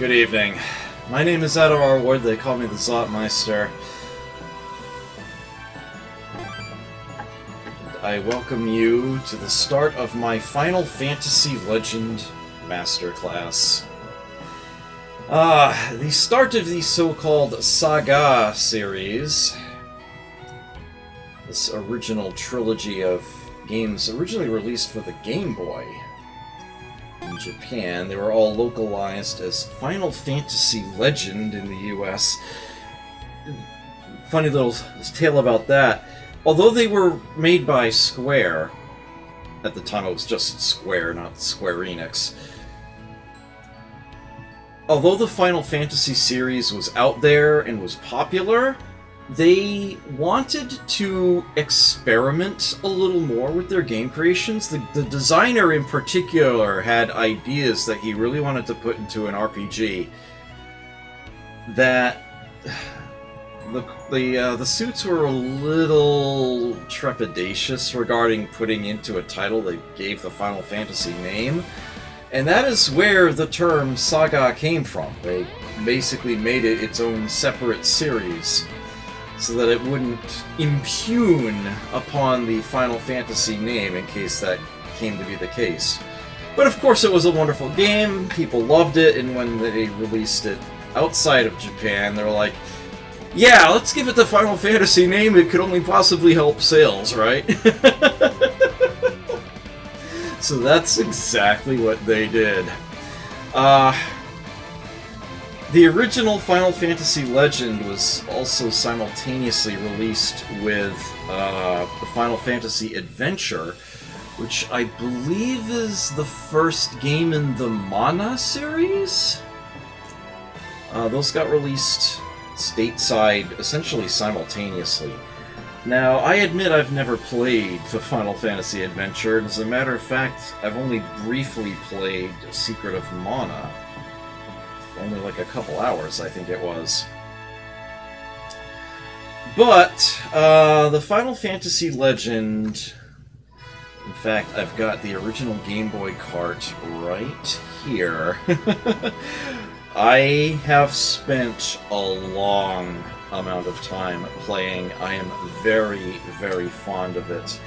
Good evening. My name is Adar Ward. They call me the Zotmeister. I welcome you to the start of my Final Fantasy Legend Masterclass. The start of the so-called Saga series. This original trilogy of games originally released for the Game Boy. In Japan, they were all localized as Final Fantasy Legend in the US. Funny little tale about that. Although they were made by Square, at the time it was just Square, not Square Enix. Although the Final Fantasy series was out there and was popular, they wanted to experiment a little more with their game creations. The designer in particular had ideas that he really wanted to put into an RPG that the suits were a little trepidatious regarding putting into a title they gave the Final Fantasy name. And that is where the term Saga came from. They basically made it its own separate series, so that it wouldn't impugn upon the Final Fantasy name in case that came to be the case. But of course it was a wonderful game, people loved it, and when they released it outside of Japan, they were like, yeah, let's give it the Final Fantasy name, it could only possibly help sales, right? So that's exactly what they did. The original Final Fantasy Legend was also simultaneously released with the Final Fantasy Adventure, which I believe is the first game in the Mana series? Those got released stateside essentially simultaneously. Now, I admit I've never played the Final Fantasy Adventure, and as a matter of fact, I've only briefly played Secret of Mana. Only like a couple hours, I think it was. But, the Final Fantasy Legend... In fact, I've got the original Game Boy cart right here. I have spent a long amount of time playing. I am very, very fond of it.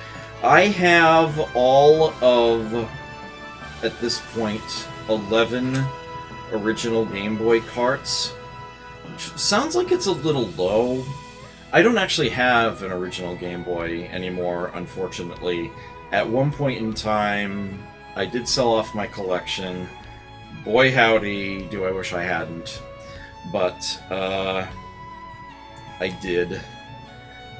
I have all of, at this point, 11 original Game Boy carts. Sounds like it's a little low. I don't actually have an original Game Boy anymore, unfortunately. At one point in time, I did sell off my collection. Boy howdy, do I wish I hadn't. But, I did.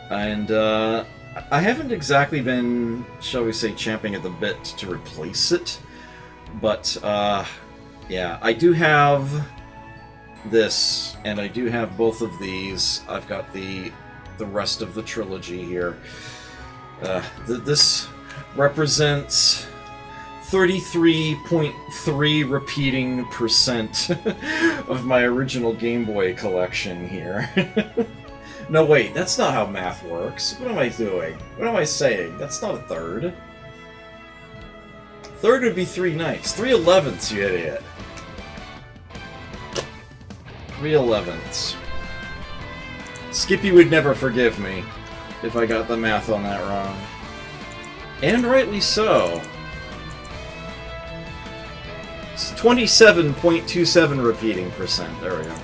And, I haven't exactly been, shall we say, champing at the bit to replace it. But, yeah, I do have this, and I do have both of these. I've got the rest of the trilogy here. This represents 33.3 repeating percent of my original Game Boy collection here. No, wait, that's not how math works. What am I doing? What am I saying? That's not a third. Third would be 3 ninths. 3/11ths, you idiot. 3/11ths. Skippy would never forgive me if I got the math on that wrong. And rightly so. It's 27.27 repeating percent. There we go.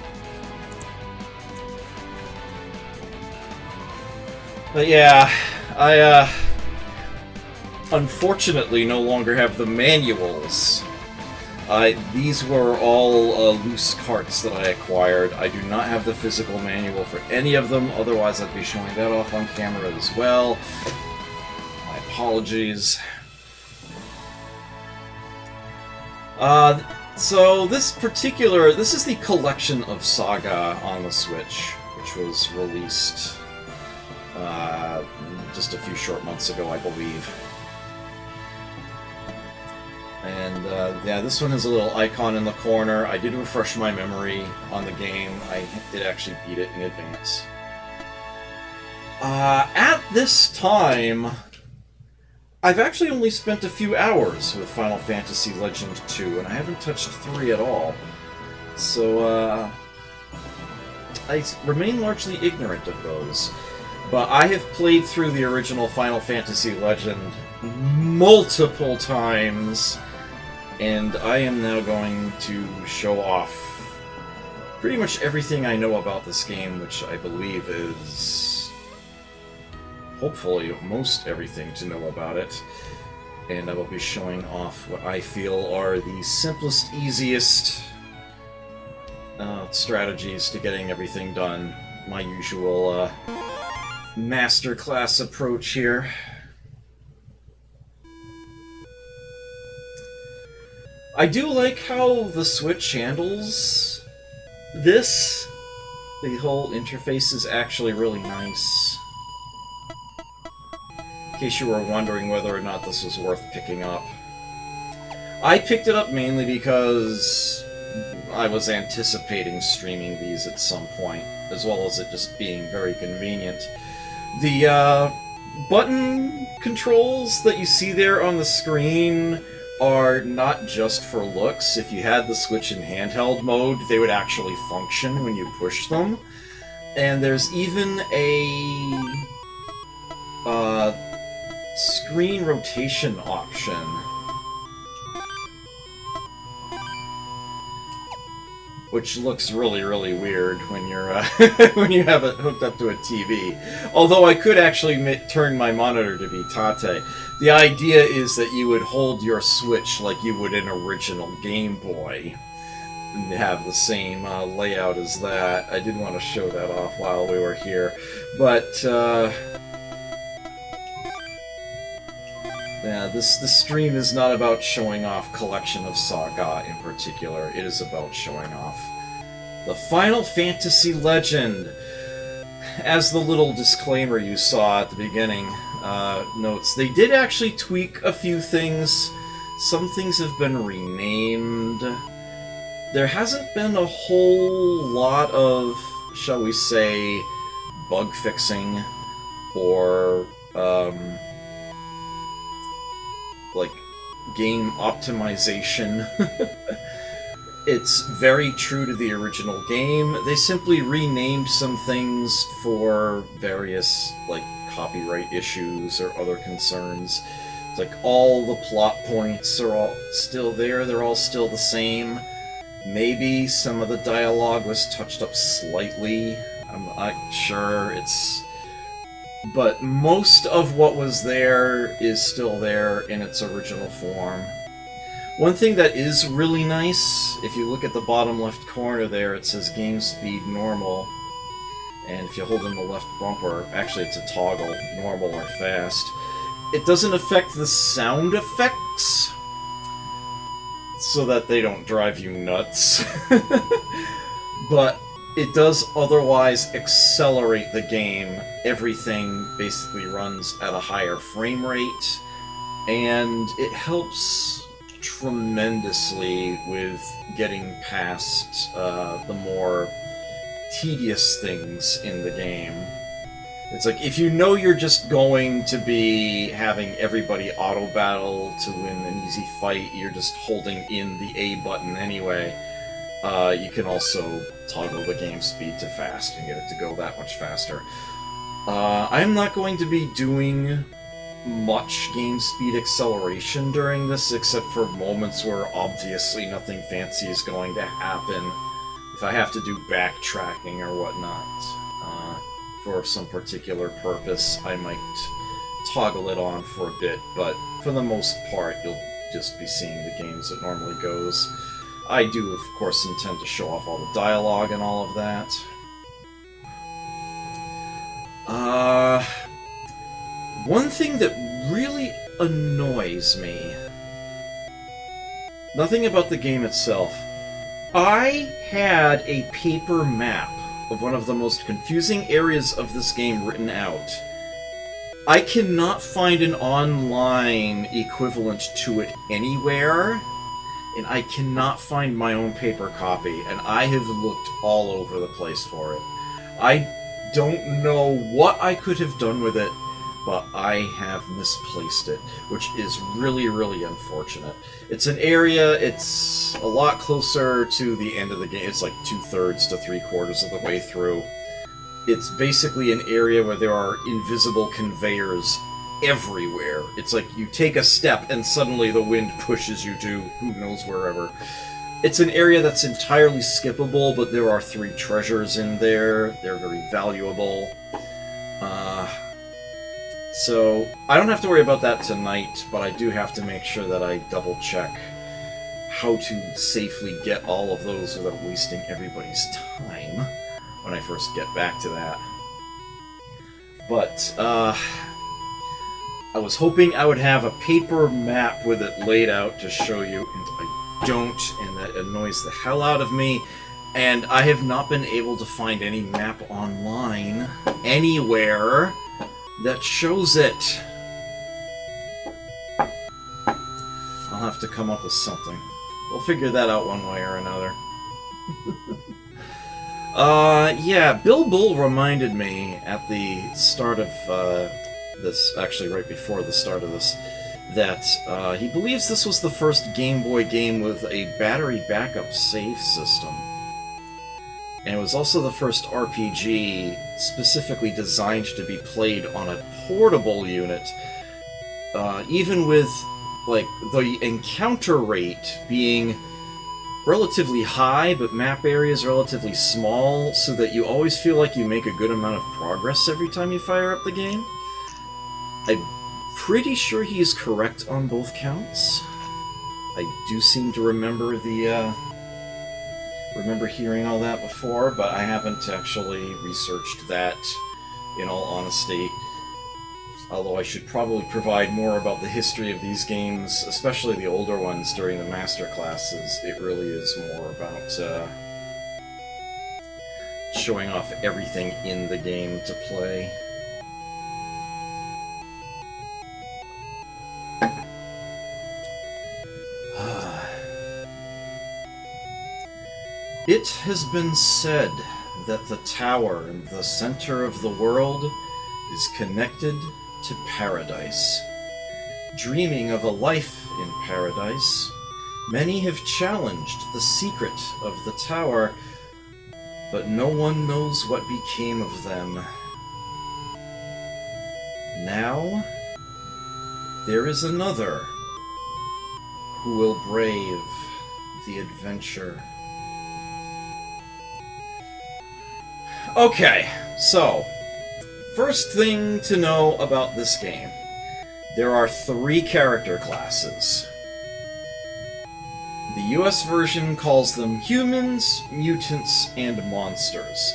But yeah, I unfortunately no longer have the manuals. These were all loose carts that I acquired. I do not have the physical manual for any of them, otherwise I'd be showing that off on camera as well. My apologies. So this is the collection of Saga on the Switch, which was released just a few short months ago, I believe. And yeah, this one has a little icon in the corner. I did refresh my memory on the game. I did actually beat it in advance. At this time, I've actually only spent a few hours with Final Fantasy Legend 2, and I haven't touched 3 at all. So, I remain largely ignorant of those. But I have played through the original Final Fantasy Legend multiple times, and I am now going to show off pretty much everything I know about this game, which I believe is hopefully most everything to know about it. And I will be showing off what I feel are the simplest, easiest strategies to getting everything done. My usual masterclass approach here. I do like how the Switch handles this. The whole interface is actually really nice. In case you were wondering whether or not this was worth picking up. I picked it up mainly because I was anticipating streaming these at some point, as well as it just being very convenient. The button controls that you see there on the screen are not just for looks. If you had the Switch in handheld mode, they would actually function when you push them. And there's even a screen rotation option. Which looks really, really weird when you're when you have it hooked up to a TV. Although I could actually turn my monitor to be Tate. The idea is that you would hold your Switch like you would an original Game Boy, and have the same layout as that. I did want to show that off while we were here, but yeah, this stream is not about showing off Collection of Saga in particular. It is about showing off the Final Fantasy Legend. As the little disclaimer you saw at the beginning notes, they did actually tweak a few things. Some things have been renamed. There hasn't been a whole lot of, shall we say, bug fixing or like game optimization. It's very true to the original game. They simply renamed some things for various like copyright issues or other concerns. It's like all the plot points are all still there, they're all still the same. Maybe some of the dialogue was touched up slightly. I'm not sure. But most of what was there is still there in its original form. One thing that is really nice, if you look at the bottom left corner there, it says Game Speed Normal. And if you hold in the left bumper, actually it's a toggle, normal or fast. It doesn't affect the sound effects, so that they don't drive you nuts. But it does otherwise accelerate the game. Everything basically runs at a higher frame rate, and it helps tremendously with getting past the more tedious things in the game. It's like, if you know you're just going to be having everybody auto-battle to win an easy fight, you're just holding in the A button anyway, you can also toggle the game speed to fast and get it to go that much faster. I'm not going to be doing much game speed acceleration during this, except for moments where obviously nothing fancy is going to happen. If I have to do backtracking or whatnot, for some particular purpose, I might toggle it on for a bit, but for the most part, you'll just be seeing the game as it normally goes. I do, of course, intend to show off all the dialogue and all of that. One thing that really annoys me, nothing about the game itself. I had a paper map of one of the most confusing areas of this game written out. I cannot find an online equivalent to it anywhere, and I cannot find my own paper copy, and I have looked all over the place for it. I don't know what I could have done with it, but I have misplaced it, which is really, really unfortunate. It's an area, it's a lot closer to the end of the game. It's like 2/3 to 3/4 of the way through. It's basically an area where there are invisible conveyors everywhere. It's like you take a step and suddenly the wind pushes you to who knows wherever. It's an area that's entirely skippable, but there are 3 treasures in there. They're very valuable. So I don't have to worry about that tonight, but I do have to make sure that I double check how to safely get all of those without wasting everybody's time when I first get back to that. But I was hoping I would have a paper map with it laid out to show you, and I don't, and that annoys the hell out of me. And I have not been able to find any map online anywhere that shows it. I'll have to come up with something. We'll figure that out one way or another. Yeah, Bill Bull reminded me at the start of this, actually right before the start of this, that he believes this was the first Game Boy game with a battery backup save system. And it was also the first RPG specifically designed to be played on a portable unit, even with like the encounter rate being relatively high, but map areas relatively small, so that you always feel like you make a good amount of progress every time you fire up the game. I'm pretty sure he is correct on both counts. I do seem to remember remember hearing all that before, but I haven't actually researched that, in all honesty. Although I should probably provide more about the history of these games, especially the older ones, during the master classes. It really is more about showing off everything in the game to play. It has been said that the tower in the center of the world is connected to paradise. Dreaming of a life in paradise, many have challenged the secret of the tower, but no one knows what became of them. Now, there is another who will brave the adventure. Okay, so, first thing to know about this game. There are 3 character classes. The US version calls them humans, mutants, and monsters.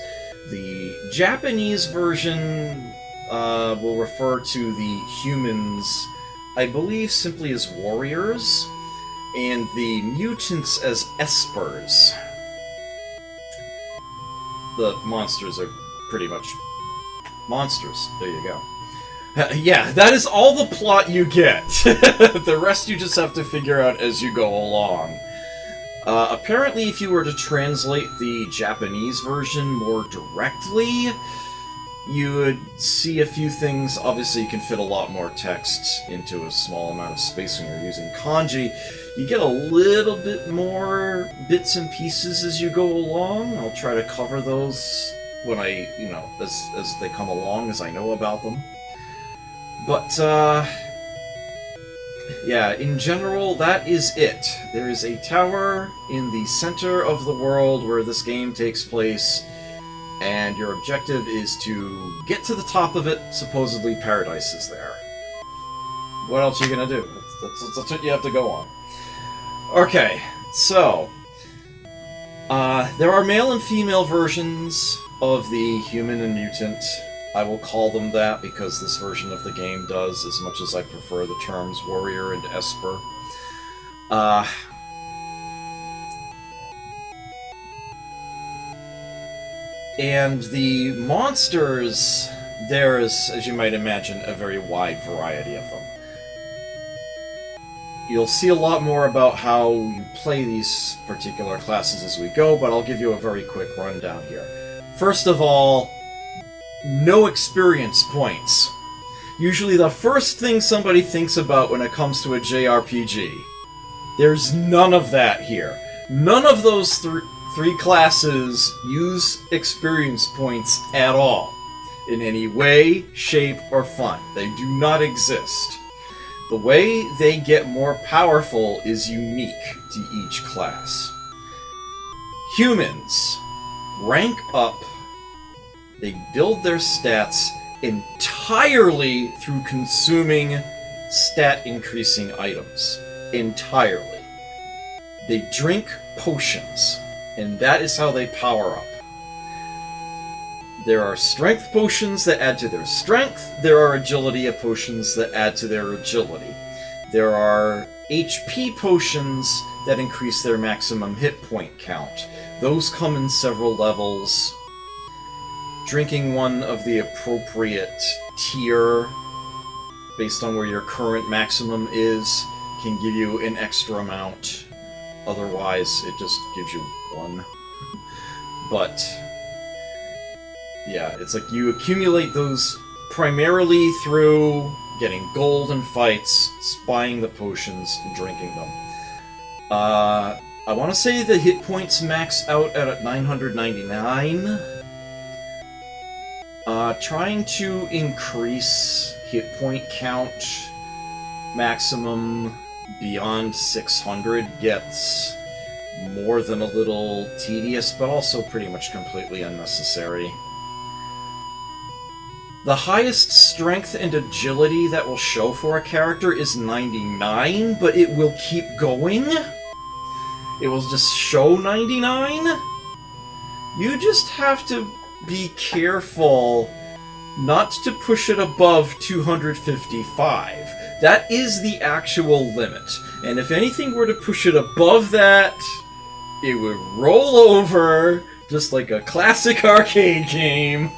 The Japanese version will refer to the humans, I believe, simply as warriors, and the mutants as espers. The monsters are pretty much monsters. There you go. Yeah, that is all the plot you get. The rest you just have to figure out as you go along. Apparently, if you were to translate the Japanese version more directly, you would see a few things. Obviously, you can fit a lot more text into a small amount of space when you're using kanji. You get a little bit more bits and pieces as you go along. I'll try to cover those when I, as they come along, as I know about them. But, yeah, in general, that is it. There is a tower in the center of the world where this game takes place, and your objective is to get to the top of it. Supposedly paradise is there. What else are you gonna do? That's what you have to go on. Okay, so there are male and female versions of the human and mutant. I will call them that because this version of the game does, as much as I prefer the terms warrior and esper. And the monsters, there is, as you might imagine, a very wide variety of them. You'll see a lot more about how you play these particular classes as we go, but I'll give you a very quick rundown here. First of all, no experience points. usually the first thing somebody thinks about when it comes to a JRPG. There's none of that here. None of those three classes use experience points at all, in any way, shape, or form. They do not exist. The way they get more powerful is unique to each class. Humans rank up, they build their stats entirely through consuming stat-increasing items. Entirely. They drink potions, and that is how they power up. There are strength potions that add to their strength, there are agility potions that add to their agility. There are HP potions that increase their maximum hit point count. Those come in several levels. Drinking one of the appropriate tier, based on where your current maximum is, can give you an extra amount. Otherwise, it just gives you one. But yeah, it's like you accumulate those primarily through getting gold in fights, spying the potions, and drinking them. I want to say the hit points max out at 999. Trying to increase hit point count maximum beyond 600 gets more than a little tedious, but also pretty much completely unnecessary. The highest strength and agility that will show for a character is 99, but it will keep going. It will just show 99. You just have to be careful not to push it above 255. That is the actual limit. And if anything were to push it above that, it would roll over just like a classic arcade game.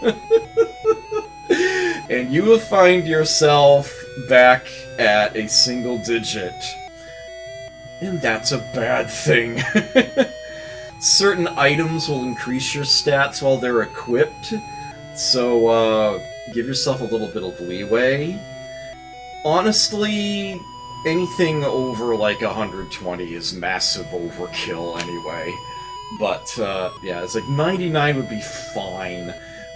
And you will find yourself back at a single digit. And that's a bad thing. Certain items will increase your stats while they're equipped, so give yourself a little bit of leeway. Honestly, anything over like 120 is massive overkill anyway. But yeah, it's like 99 would be fine.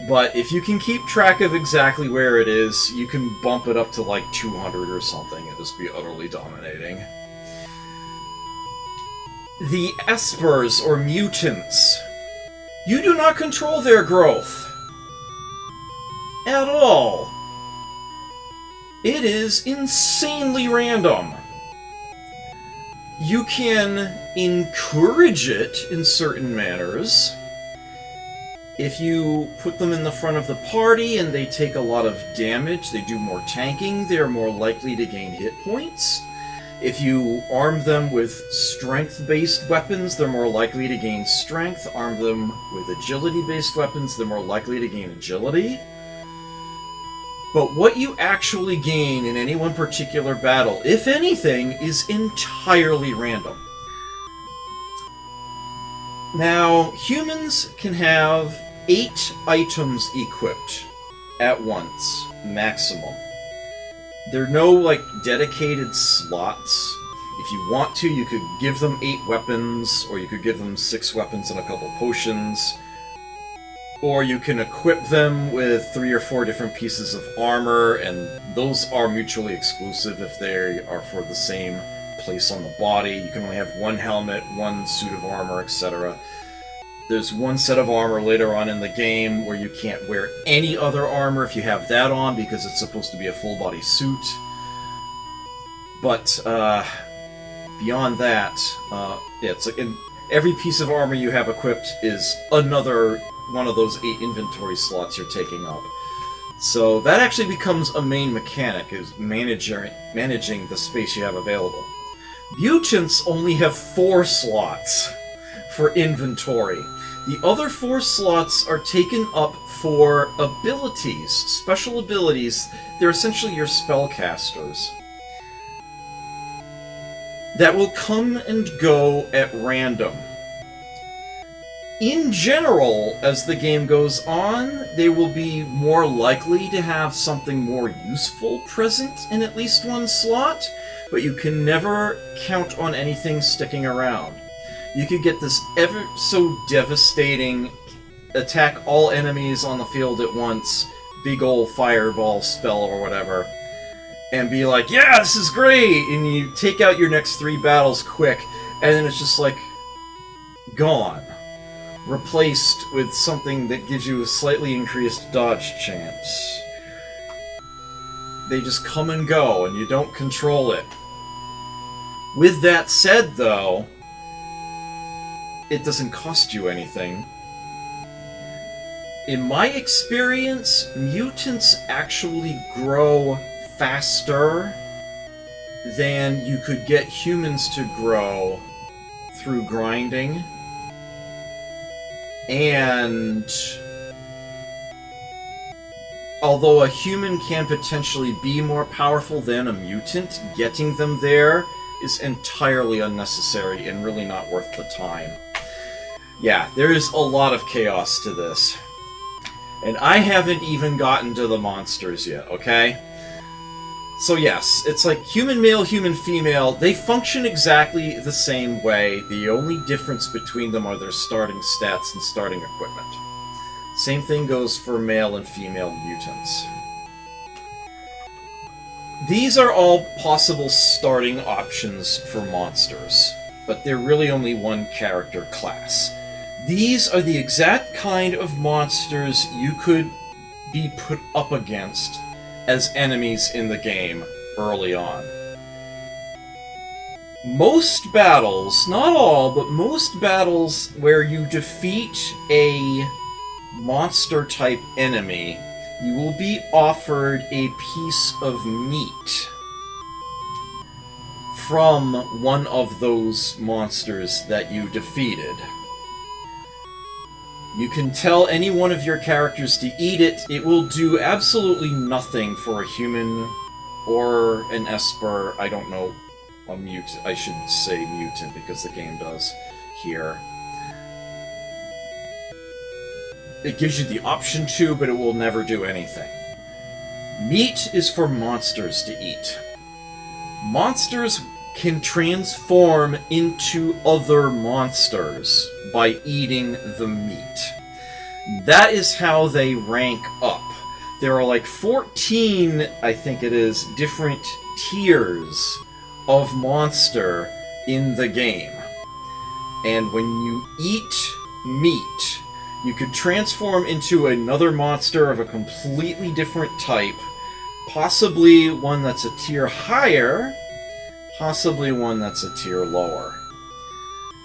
But if you can keep track of exactly where it is, you can bump it up to like 200 or something and just be utterly dominating. The Espers, or mutants. You do not control their growth. At all. It is insanely random. You can encourage it in certain manners. If you put them in the front of the party and they take a lot of damage, they do more tanking, they're more likely to gain hit points. If you arm them with strength-based weapons, they're more likely to gain strength. Arm them with agility-based weapons, they're more likely to gain agility. But what you actually gain in any one particular battle, if anything, is entirely random. Now, humans can have 8 items equipped at once, maximum. There are no, like, dedicated slots. If you want to, you could give them 8 weapons, or you could give them 6 weapons and a couple potions. Or you can equip them with 3 or 4 different pieces of armor, and those are mutually exclusive if they are for the same place on the body. You can only have 1 helmet, 1 suit of armor, etc. There's 1 set of armor later on in the game where you can't wear any other armor if you have that on, because it's supposed to be a full-body suit. But beyond that, yeah, it's like every piece of armor you have equipped is another one of those 8 inventory slots you're taking up. So that actually becomes a main mechanic, is managing the space you have available. Mutants only have 4 slots for inventory. The other 4 slots are taken up for abilities, special abilities. They're essentially your spellcasters that will come and go at random. In general, as the game goes on, they will be more likely to have something more useful present in at least one slot, but you can never count on anything sticking around. You could get this ever so devastating attack all enemies on the field at once, big ol' fireball spell or whatever, and be like, yeah, this is great! And you take out your next 3 battles quick, and then it's just like, gone. Replaced with something that gives you a slightly increased dodge chance. They just come and go, and you don't control it. With that said, though, it doesn't cost you anything. In my experience, mutants actually grow faster than you could get humans to grow through grinding. And although a human can potentially be more powerful than a mutant, getting them there is entirely unnecessary and really not worth the time. Yeah, there is a lot of chaos to this. And I haven't even gotten to the monsters yet, okay? So yes, it's like human male, human female, they function exactly the same way. The only difference between them are their starting stats and starting equipment. Same thing goes for male and female mutants. These are all possible starting options for monsters, but they're really only one character class. These are the exact kind of monsters you could be put up against as enemies in the game early on. Most battles, not all, but most battles where you defeat a monster-type enemy, you will be offered a piece of meat from one of those monsters that you defeated. You can tell any one of your characters to eat it. It will do absolutely nothing for a human or an Esper. I don't know, a mutant. I should say mutant because the game does here. It gives you the option to, but it will never do anything. Meat is for monsters to eat. Monsters can transform into other monsters by eating the meat. That is how they rank up. There are like 14, I think it is, different tiers of monster in the game. And when you eat meat, you could transform into another monster of a completely different type, possibly one that's a tier higher, possibly one that's a tier lower.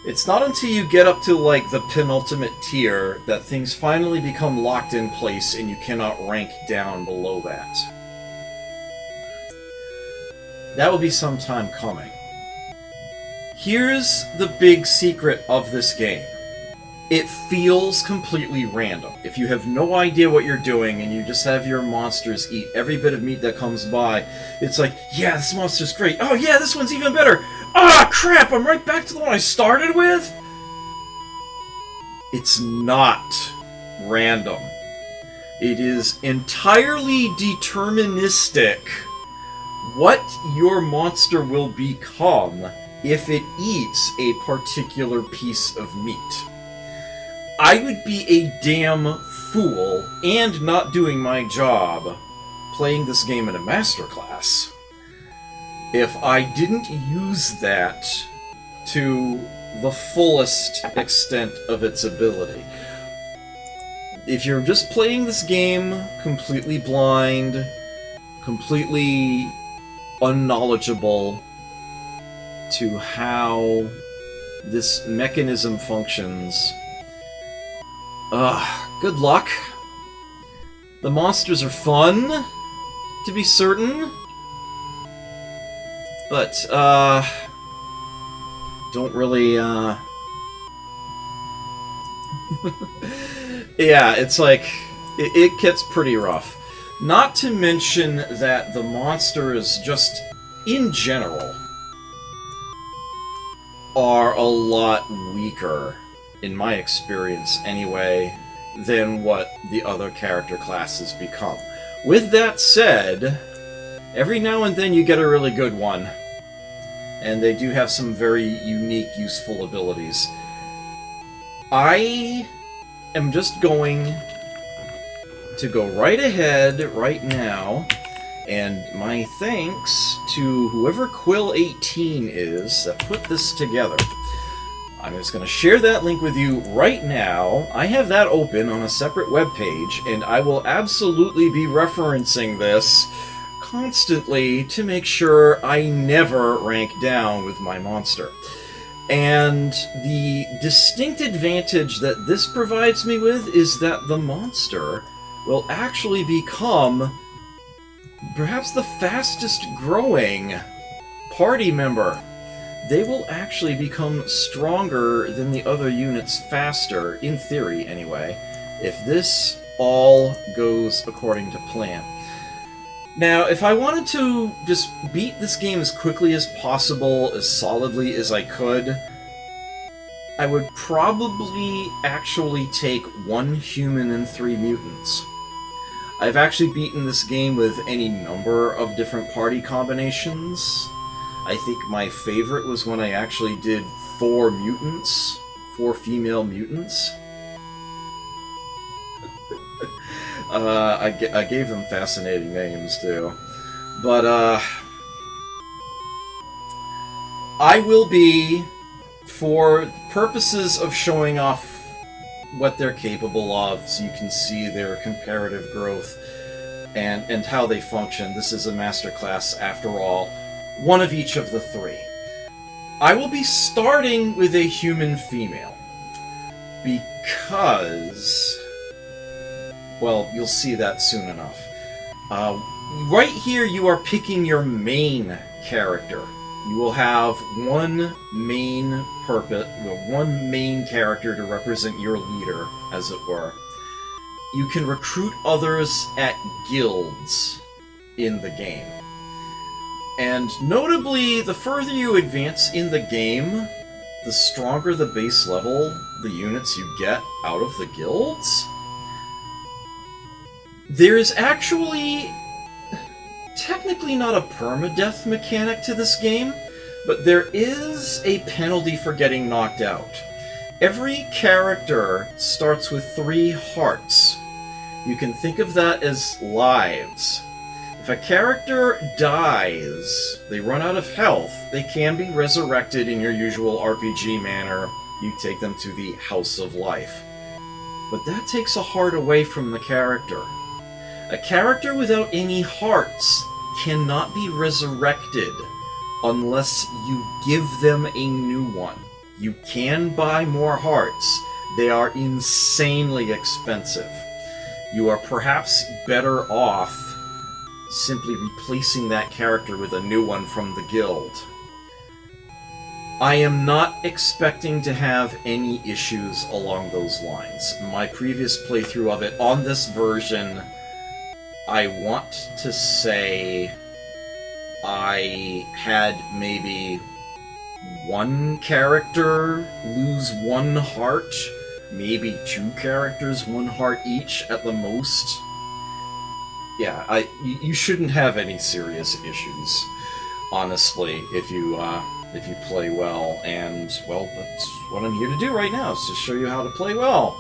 It's not until you get up to, like, the penultimate tier that things finally become locked in place and you cannot rank down below that. That will be some time coming. Here's the big secret of this game. It feels completely random. If you have no idea what you're doing and you just have your monsters eat every bit of meat that comes by, it's like, yeah, this monster's great. Oh yeah, this one's even better. Ah, crap, I'm right back to the one I started with? It's not random. It is entirely deterministic what your monster will become if it eats a particular piece of meat. I would be a damn fool and not doing my job playing this game in a masterclass if I didn't use that to the fullest extent of its ability. If you're just playing this game completely blind, completely unknowledgeable to how this mechanism functions, good luck. The monsters are fun, to be certain, but, don't really, yeah, it's like, it gets pretty rough. Not to mention that the monsters, just in general, are a lot weaker in my experience anyway, than what the other character classes become. With that said, every now and then you get a really good one, and they do have some very unique, useful abilities. I am just going to go right ahead right now, and my thanks to whoever Quill18 is that put this together. I'm just going to share that link with you right now. I have that open on a separate web page, and I will absolutely be referencing this constantly to make sure I never rank down with my monster. And the distinct advantage that this provides me with is that the monster will actually become perhaps the fastest growing party member. They will actually become stronger than the other units faster, in theory anyway, if this all goes according to plan. Now, if I wanted to just beat this game as quickly as possible, as solidly as I could, I would probably actually take 1 human and 3 mutants. I've actually beaten this game with any number of different party combinations. I think my favorite was when I actually did 4 mutants, 4 female mutants. I gave them fascinating names, too. But, I will be, for purposes of showing off what they're capable of, so you can see their comparative growth and how they function. This is a master class, after all. One of each of the 3. I will be starting with a human female, because, well, you'll see that soon enough. Right here, you are picking your main character. You will have one main character to represent your leader, as it were. You can recruit others at guilds in the game. And notably, the further you advance in the game, the stronger the base level the units you get out of the guilds. There is actually technically not a permadeath mechanic to this game, but there is a penalty for getting knocked out. Every character starts with 3 hearts. You can think of that as lives. If a character dies, they run out of health, they can be resurrected in your usual RPG manner. You take them to the House of Life. But that takes a heart away from the character. A character without any hearts cannot be resurrected unless you give them a new one. You can buy more hearts. They are insanely expensive. You are perhaps better off simply replacing that character with a new one from the guild. I am not expecting to have any issues along those lines. My previous playthrough of it on this version, I want to say I had maybe 1 character lose 1 heart, maybe 2 characters 1 heart each at the most. Yeah, you shouldn't have any serious issues, honestly, if you play well, and, well, that's what I'm here to do right now, is to show you how to play well.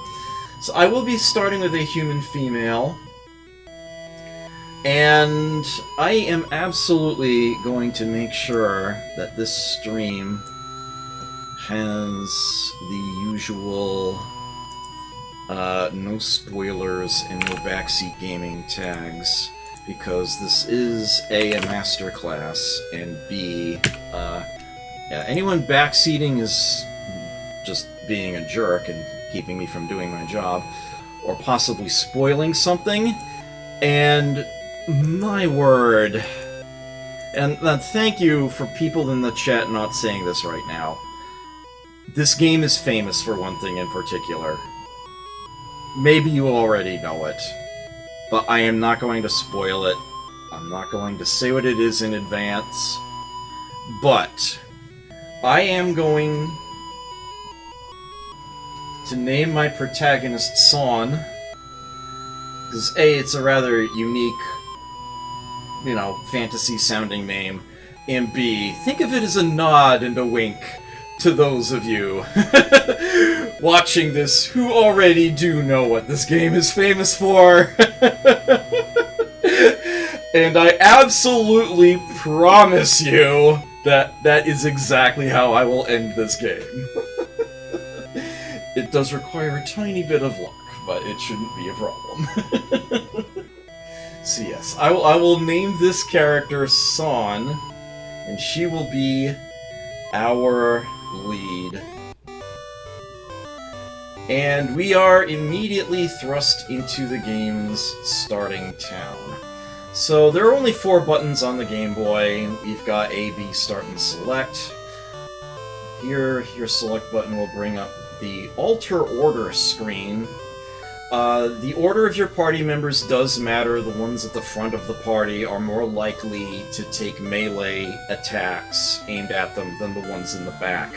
So I will be starting with a human female, and I am absolutely going to make sure that this stream has the usual no spoilers and no backseat gaming tags, because this is A, a master class, and B, yeah, anyone backseating is just being a jerk and keeping me from doing my job, or possibly spoiling something, and my word. And thank you for people in the chat not saying this right now. This game is famous for one thing in particular. Maybe you already know it, but I am not going to spoil it. I'm not going to say what it is in advance, but I am going to name my protagonist Son, because A, it's a rather unique, fantasy-sounding name, and B, think of it as a nod and a wink to those of you watching this who already do know what this game is famous for. And I absolutely promise you that is exactly how I will end this game. It does require a tiny bit of luck, but it shouldn't be a problem. So yes, I will name this character Son, and she will be our lead. And we are immediately thrust into the game's starting town. So there are only 4 buttons on the Game Boy. We've got A, B, Start, and Select. Here, your Select button will bring up the Alter Order screen. The order of your party members does matter. The ones at the front of the party are more likely to take melee attacks aimed at them than the ones in the back.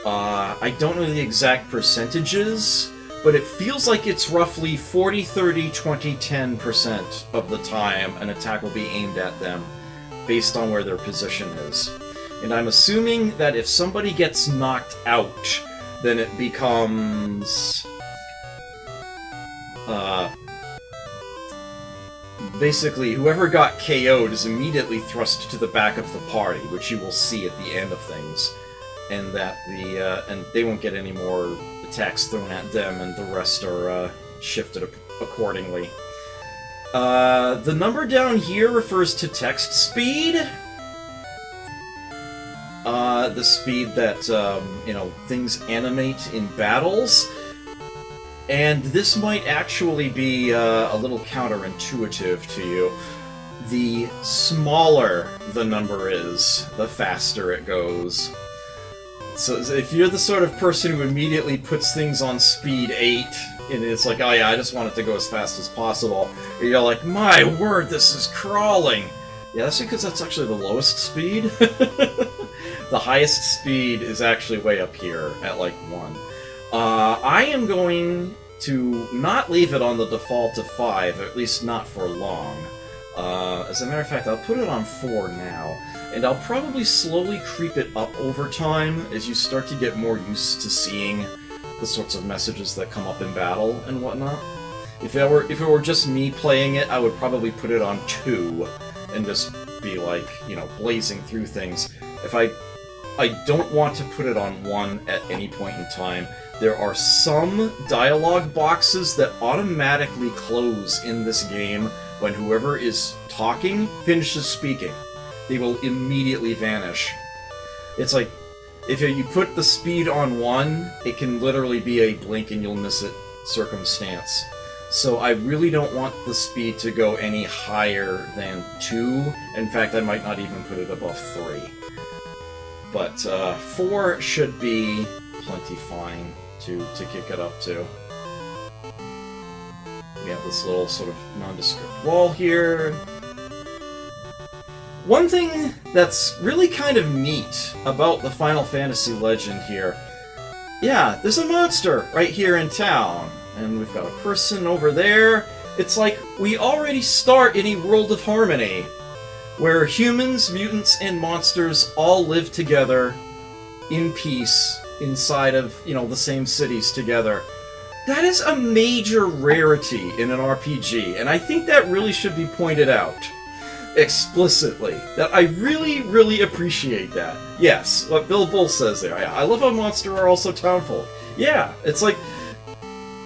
I don't know the exact percentages, but it feels like it's roughly 40, 30, 20, 10% of the time an attack will be aimed at them based on where their position is. And I'm assuming that if somebody gets knocked out, then it becomes... basically, whoever got KO'd is immediately thrust to the back of the party, which you will see at the end of things, and that and they won't get any more attacks thrown at them, and the rest are shifted accordingly. The number down here refers to text speed. The speed that things animate in battles. And this might actually be a little counterintuitive to you. The smaller the number is, the faster it goes. So if you're the sort of person who immediately puts things on speed 8, and it's like, oh yeah, I just want it to go as fast as possible, and you're like, my word, this is crawling! Yeah, that's because that's actually the lowest speed. The highest speed is actually way up here, at like 1. I am going to not leave it on the default of 5, at least not for long. As a matter of fact, I'll put it on 4 now, and I'll probably slowly creep it up over time as you start to get more used to seeing the sorts of messages that come up in battle and whatnot. If it were just me playing it, I would probably put it on 2 and just be like, blazing through things. I don't want to put it on 1 at any point in time. There are some dialogue boxes that automatically close in this game when whoever is talking finishes speaking. They will immediately vanish. It's like, if you put the speed on 1, it can literally be a blink and you'll miss it circumstance. So I really don't want the speed to go any higher than 2. In fact, I might not even put it above 3. But 4 should be plenty fine to kick it up to. We have this little sort of nondescript wall here. One thing that's really kind of neat about the Final Fantasy Legend here, yeah, there's a monster right here in town, and we've got a person over there. It's like we already start in a world of harmony, where humans, mutants, and monsters all live together in peace inside of, the same cities together. That is a major rarity in an RPG, and I think that really should be pointed out explicitly. That I really, really appreciate that. Yes, what Bill Bull says there. I love how monsters are also townfolk. Yeah, it's like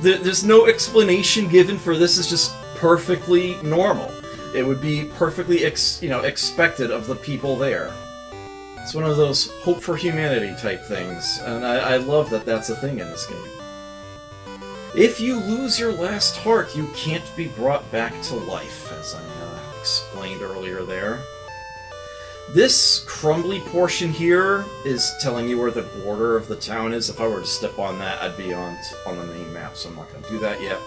there's no explanation given for this. It's just perfectly normal. It would be perfectly expected of the people there. It's one of those hope for humanity type things, and I love that that's a thing in this game. If you lose your last heart, you can't be brought back to life, as I explained earlier there. This crumbly portion here is telling you where the border of the town is. If I were to step on that, I'd be on the main map, so I'm not going to do that yet.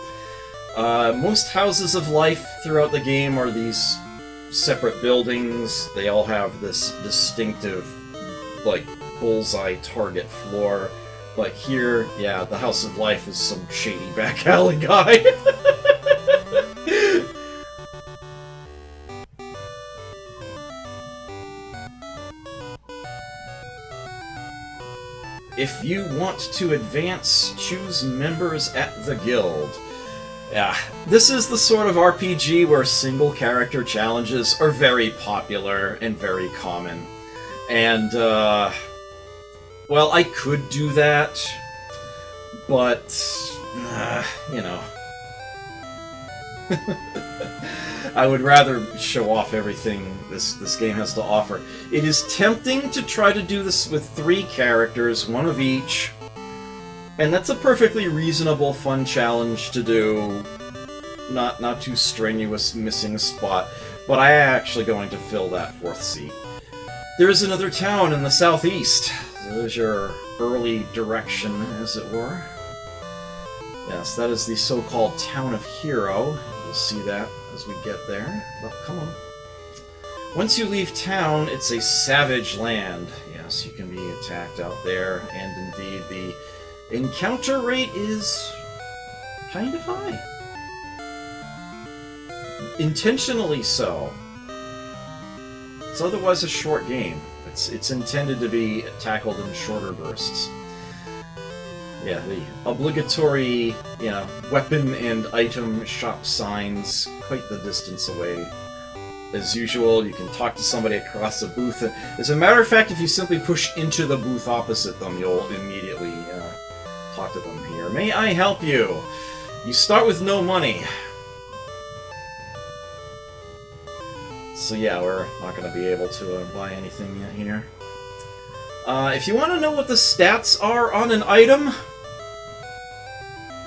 Most houses of life throughout the game are these separate buildings. They all have this distinctive, bullseye target floor But here, yeah, the House of Life is some shady back alley guy. If you want to advance, choose members at the guild. Yeah, this is the sort of RPG where single character challenges are very popular and very common. And, well, I could do that, but, you know. I would rather show off everything this game has to offer. It is tempting to try to do this with 3 characters, one of each, and that's a perfectly reasonable, fun challenge to do. Not too strenuous, missing a spot, but I am actually going to fill that 4th seat. There's another town in the southeast. There's your early direction, as it were. Yes, that is the so-called Town of Hero. You'll see that as we get there. Well, come on. Once you leave town, it's a savage land. Yes, you can be attacked out there, and indeed the encounter rate is kind of high. Intentionally so. It's otherwise a short game. It's intended to be tackled in shorter bursts. Yeah, the obligatory, you know, weapon and item shop signs quite the distance away. As usual, you can talk to somebody across the booth. As a matter of fact, if you simply push into the booth opposite them, you'll immediately talk to them here. May I help you? You start with no money. So yeah, we're not going to be able to buy anything yet here. If you want to know what the stats are on an item,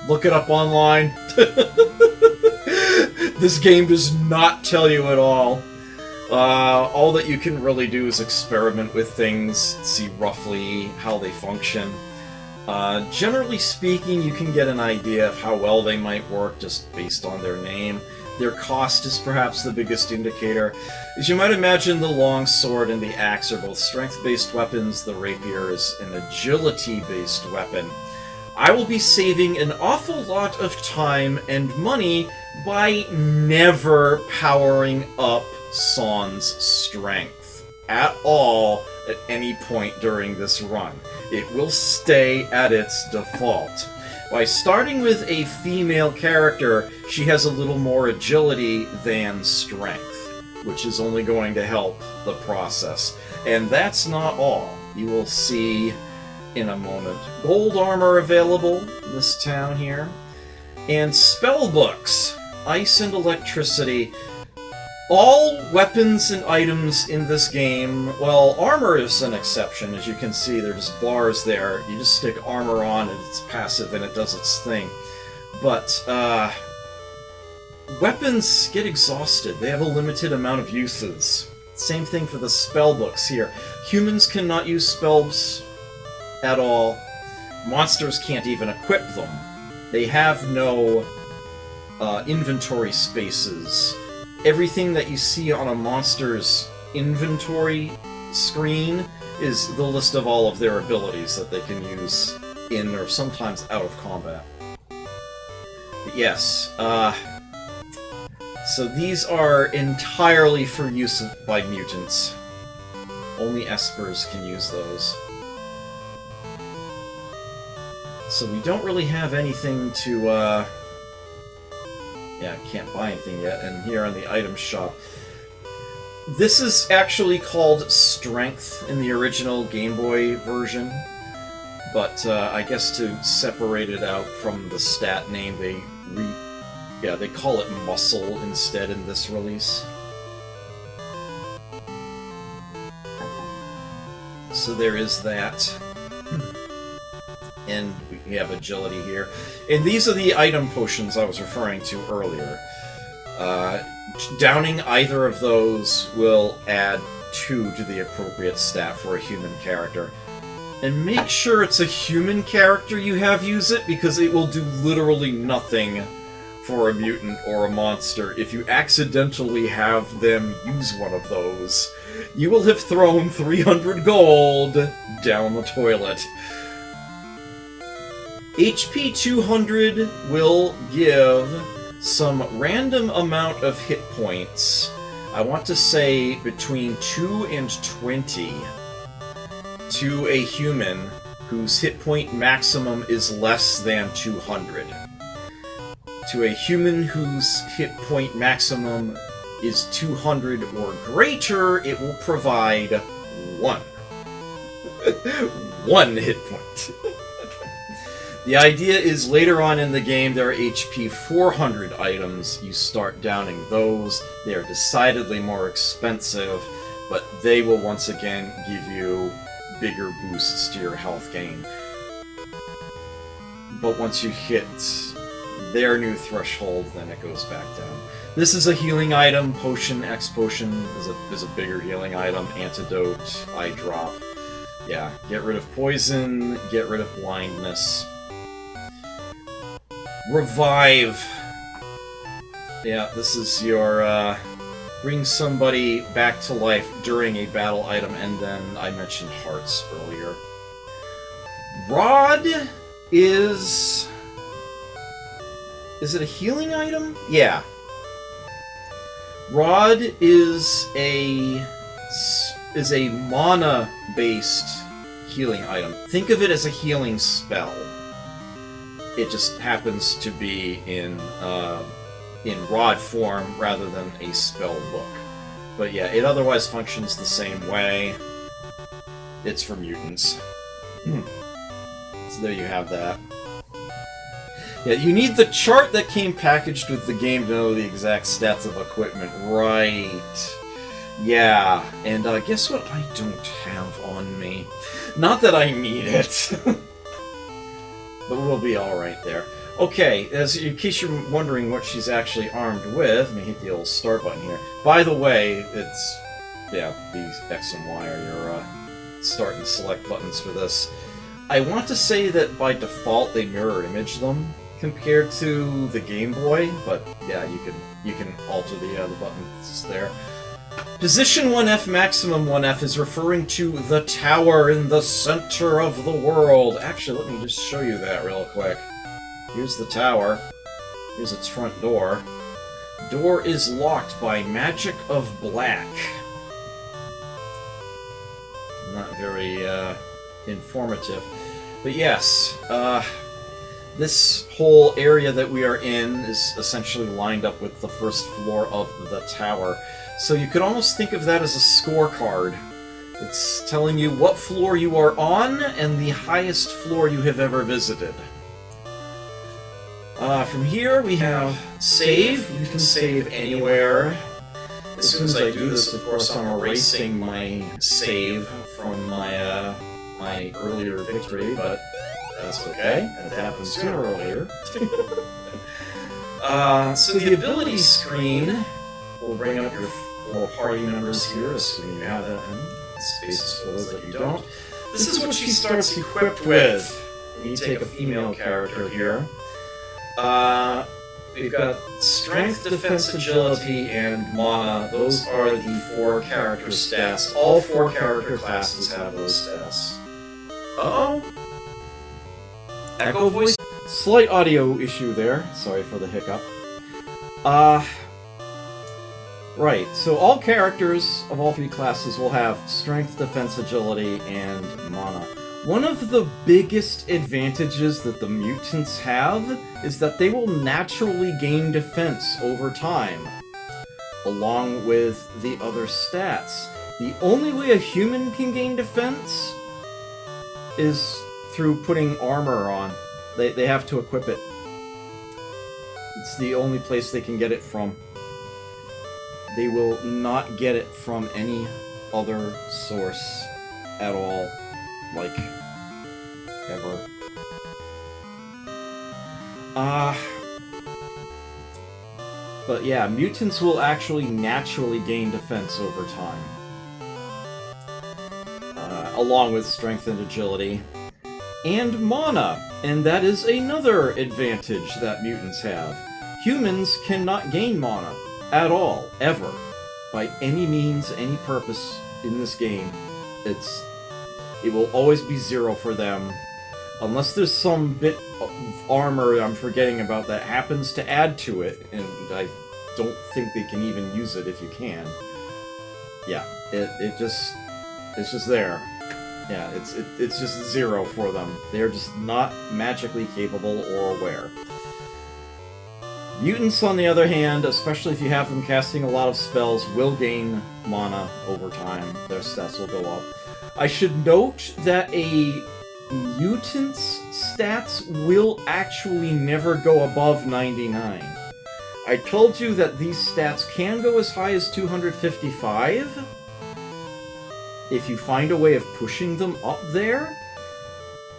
look it up online. This game does not tell you at all. All that you can really do is experiment with things, see roughly how they function. Generally speaking, you can get an idea of how well they might work just based on their name. Their cost is perhaps the biggest indicator. As you might imagine, the longsword and the axe are both strength-based weapons. The rapier is an agility-based weapon. I will be saving an awful lot of time and money by never powering up Son's strength at all at any point during this run. It will stay at its default. By starting with a female character, she has a little more agility than strength, which is only going to help the process. And that's not all. You will see in a moment gold armor available in this town here, and spell books, ice and electricity. All weapons and items in this game, well, armor is an exception. As you can see, there's bars there. You just stick armor on and it's passive and it does its thing. But, weapons get exhausted. They have a limited amount of uses. Same thing for the spell books here. Humans cannot use spells at all. Monsters can't even equip them. They have no inventory spaces. Everything that you see on a monster's inventory screen is the list of all of their abilities that they can use in or sometimes out of combat. But yes, so these are entirely for use by mutants. Only espers can use those. So we don't really have anything to, yeah, can't buy anything yet, and here on the item shop. This is actually called Strength in the original Game Boy version, but I guess to separate it out from the stat name, they call it Muscle instead in this release. So there is that. And we have agility here. And these are the item potions I was referring to earlier. Downing either of those will add 2 to the appropriate stat for a human character. And make sure it's a human character you have use it, because it will do literally nothing for a mutant or a monster. If you accidentally have them use one of those, you will have thrown 300 gold down the toilet. HP 200 will give some random amount of hit points. I want to say between 2 and 20 to a human whose hit point maximum is less than 200. To a human whose hit point maximum is 200 or greater, it will provide 1. 1 hit point. The idea is later on in the game there are HP 400 items. You start downing those. They are decidedly more expensive, but they will once again give you bigger boosts to your health gain. But once you hit their new threshold, then it goes back down. This is a healing item. Potion, X Potion is a bigger healing item. Antidote, Eye Drop. Yeah, get rid of poison, get rid of blindness. Revive. Yeah, this is your, bring somebody back to life during a battle item, and then I mentioned hearts earlier. Rod is... Is it a healing item? Yeah. Rod is a mana-based healing item. Think of it as a healing spell. It just happens to be in rod form rather than a spell book. But yeah, it otherwise functions the same way. It's for mutants. So there you have that. Yeah, you need the chart that came packaged with the game to know the exact stats of equipment. Right. Yeah, and guess what I don't have on me? Not that I need it. But we'll be alright there. Okay, in case you're wondering what she's actually armed with, let me hit the old start button here. By the way, it's... yeah, these X and Y are your start and select buttons for this. I want to say that by default they mirror image them compared to the Game Boy, but yeah, you can alter the buttons there. Position 1F, maximum 1F is referring to the tower in the center of the world. Actually, let me just show you that real quick. Here's the tower. Here's its front door. Door is locked by magic of black. Not very informative. But yes, this whole area that we are in is essentially lined up with the first floor of the tower. So you could almost think of that as a scorecard. It's telling you what floor you are on and the highest floor you have ever visited. From here we have save. You can save anywhere. As soon as I do this, of course, I'm erasing my save from my my earlier victory, but that's okay. That happens sooner or later. So the ability screen will bring up your 4 party members here, assuming you have that in. Spaces for those that you don't. This is what she starts equipped with. You take a female character here. We've got strength, defense, agility, and mana. Those are the 4 character stats. All 4 character classes have those stats. Uh-oh. Echo voice? Slight audio issue there. Sorry for the hiccup. Right, so all characters of all 3 classes will have strength, defense, agility, and mana. One of the biggest advantages that the mutants have is that they will naturally gain defense over time, along with the other stats. The only way a human can gain defense is through putting armor on. They have to equip it. It's the only place they can get it from. They will not get it from any other source at all. Like, ever. But yeah, mutants will actually naturally gain defense over time. Along with strength and agility. And mana! And that is another advantage that mutants have. Humans cannot gain mana. At all. Ever. By any means, any purpose in this game. It will always be 0 for them, unless there's some bit of armor I'm forgetting about that happens to add to it, and I don't think they can even use it if you can. Yeah, it's just there. Yeah, it's just 0 for them. They're just not magically capable or aware. Mutants, on the other hand, especially if you have them casting a lot of spells, will gain mana over time. Their stats will go up. I should note that a mutant's stats will actually never go above 99. I told you that these stats can go as high as 255. If you find a way of pushing them up there,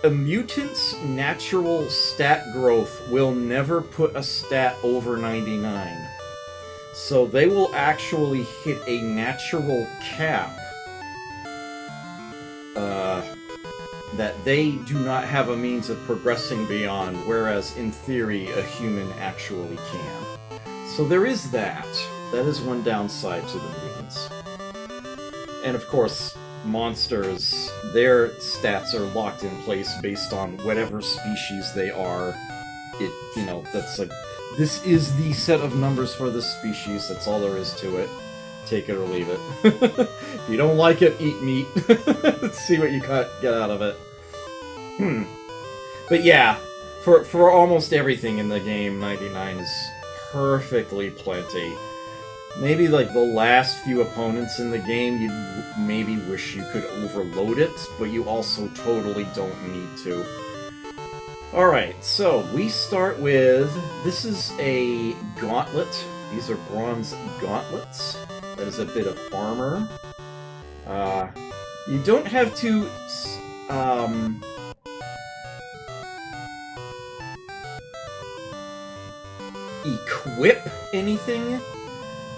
a mutant's natural stat growth will never put a stat over 99. So they will actually hit a natural cap that they do not have a means of progressing beyond, whereas in theory a human actually can. So there is that. That is one downside to the mutants. And of course, monsters, their stats are locked in place based on whatever species they are. That's like, this is the set of numbers for this species, that's all there is to it. Take it or leave it. If you don't like it, eat meat. See what you get out of it. But yeah, for almost everything in the game, 99 is perfectly plenty. Maybe like the last few opponents in the game, you maybe wish you could overload it, but you also totally don't need to. Alright, so we start with... This is a gauntlet. These are bronze gauntlets. That is a bit of armor. You don't have to... equip anything.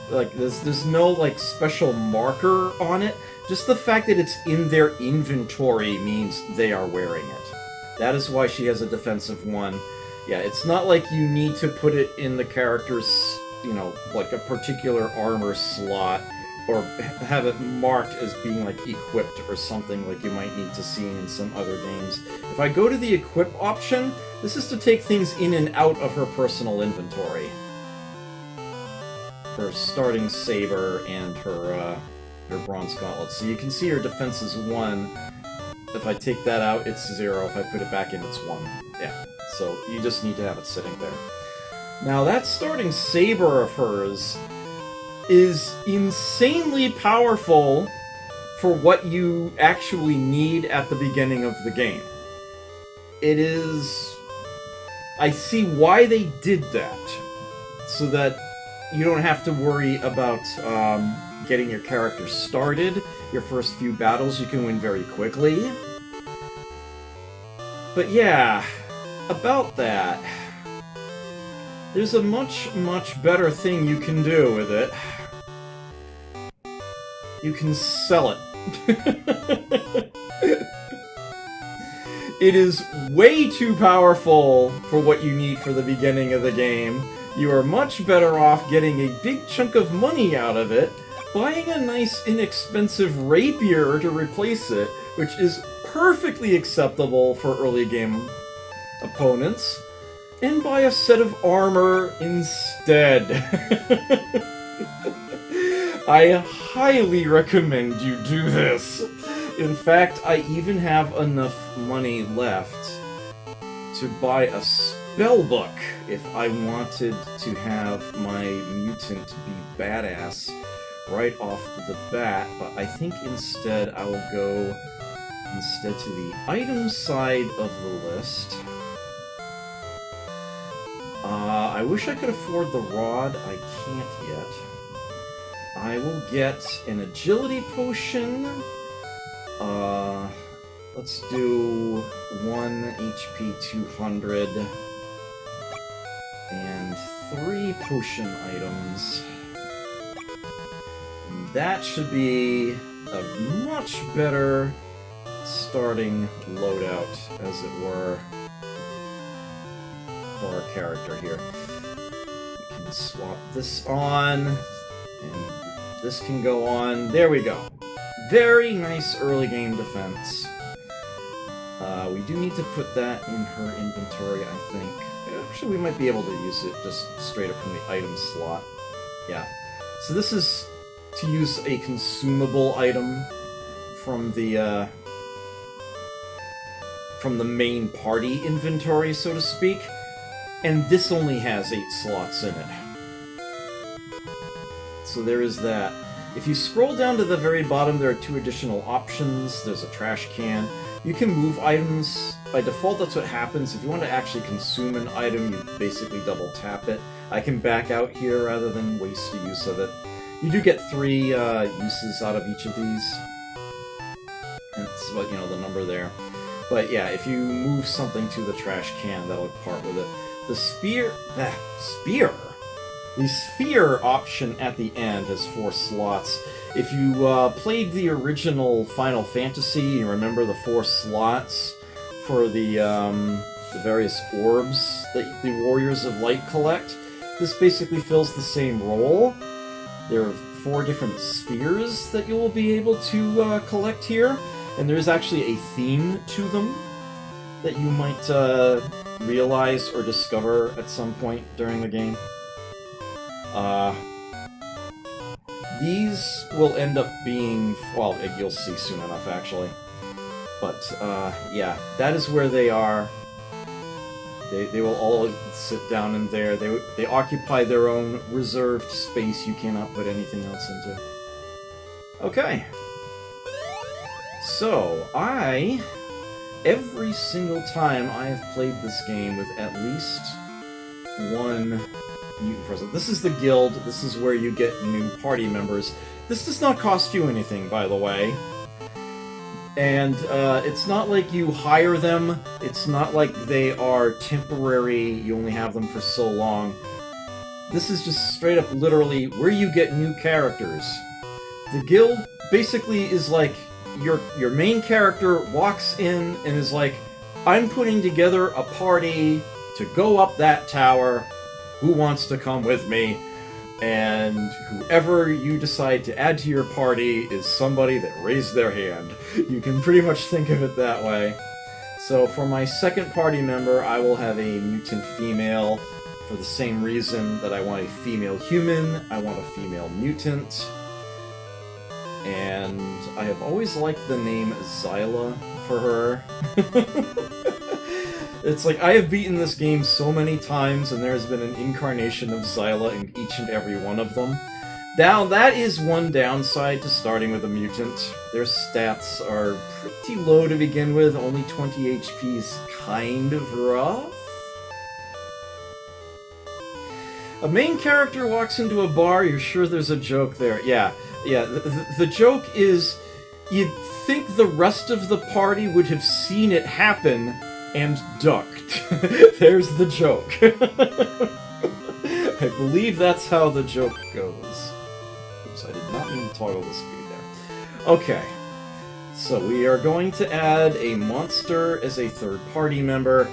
Like, there's no, like, special marker on it. Just the fact that it's in their inventory means they are wearing it. That is why she has a defensive 1. Yeah, it's not like you need to put it in the character's, like a particular armor slot, or have it marked as being, like, equipped or something like you might need to see in some other games. If I go to the equip option, this is to take things in and out of her personal inventory. Her starting saber and her bronze gauntlet. So you can see her defense is 1. If I take that out, it's 0. If I put it back in, it's 1. Yeah, so you just need to have it sitting there. Now, that starting saber of hers is insanely powerful for what you actually need at the beginning of the game. It is... I see why they did that, so that you don't have to worry about getting your character started. Your first few battles you can win very quickly. But yeah, about that, there's a much, much better thing you can do with it. You can sell it. It is way too powerful for what you need for the beginning of the game. You are much better off getting a big chunk of money out of it, buying a nice inexpensive rapier to replace it, which is perfectly acceptable for early game opponents, and buy a set of armor instead. I highly recommend you do this. In fact, I even have enough money left to buy a spellbook if I wanted to have my mutant be badass right off the bat, but I think instead I will go to the item side of the list. I wish I could afford the rod. I can't yet. I will get an agility potion. Let's do 1 HP 200 and 3 potion items. And that should be a much better starting loadout, as it were, for our character here. We can swap this on, and this can go on. There we go. Very nice early game defense. We do need to put that in her inventory, I think. Actually, we might be able to use it just straight up from the item slot. Yeah. So this is to use a consumable item from the main party inventory, so to speak. And this only has 8 slots in it. So there is that. If you scroll down to the very bottom, there are 2 additional options. There's a trash can. You can move items. By default, that's what happens. If you want to actually consume an item, you basically double tap it. I can back out here rather than waste the use of it. You do get 3 uses out of each of these. That's about, you know, the number there. But yeah, if you move something to the trash can, that'll part with it. The spear... spear? The sphere option at the end has 4 slots. If you played the original Final Fantasy, you remember the 4 slots for the various orbs that the Warriors of Light collect. This basically fills the same role. There are 4 different spheres that you will be able to collect here, and there's actually a theme to them that you might realize or discover at some point during the game. These will end up being, well, you'll see soon enough, actually. But, yeah, that is where they are. They will all sit down in there. They occupy their own reserved space you cannot put anything else into. Okay. So, every single time I have played this game with at least 1 mutant present. This is the guild. This is where you get new party members. This does not cost you anything, by the way. And it's not like you hire them. It's not like they are temporary, you only have them for so long. This is just straight up literally where you get new characters. The guild basically is like your main character walks in and is like, I'm putting together a party to go up that tower. Who wants to come with me? And whoever you decide to add to your party is somebody that raised their hand. You can pretty much think of it that way. So for my second party member, I will have a mutant female for the same reason that I want a female human, I want a female mutant. And I have always liked the name Zyla for her. It's like, I have beaten this game so many times, and there has been an incarnation of Zyla in each and every one of them. Now, that is one downside to starting with a mutant. Their stats are pretty low to begin with, only 20 HP is kind of rough. A main character walks into a bar, you're sure there's a joke there. Yeah, the joke is, you'd think the rest of the party would have seen it happen and ducked. There's the joke. I believe that's how the joke goes. Oops, I did not mean to toggle the speed there. Okay, so we are going to add a monster as a third party member.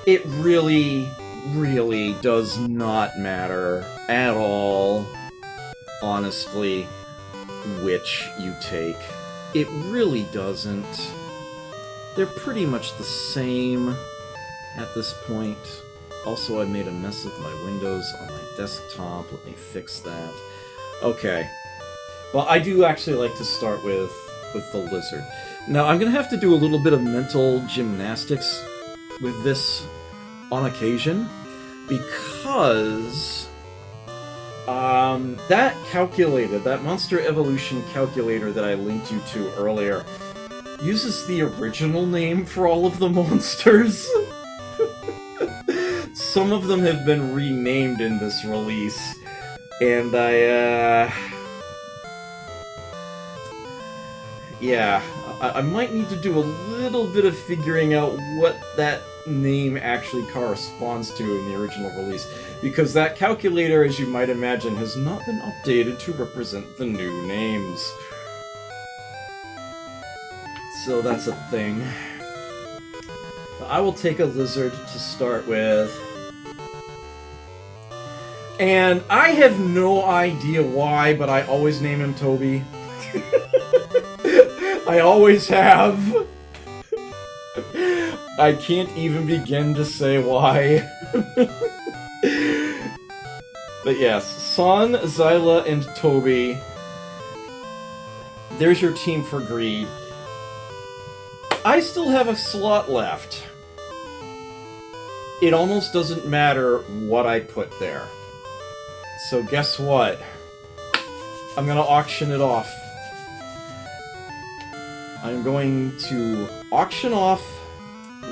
It really does not matter at all, honestly, which you take. It really doesn't. They're pretty much the same at this point. Also, I made a mess of my windows on my desktop. Let me fix that. Okay. Well, I do actually like to start with the lizard. Now, I'm going to have to do a little bit of mental gymnastics with this on occasion, because that calculator, that Monster Evolution calculator that I linked you to earlier, uses the original name for all of the monsters. Some of them have been renamed in this release, and I might need to do a little bit of figuring out what that name actually corresponds to in the original release, because that calculator, as you might imagine, has not been updated to represent the new names. So that's a thing. I will take a lizard to start with. And I have no idea why, but I always name him Toby. I always have. I can't even begin to say why. But yes, San, Zyla, and Toby. There's your team for greed. I still have a slot left. It almost doesn't matter what I put there. So guess what? I'm gonna auction it off. I'm going to auction off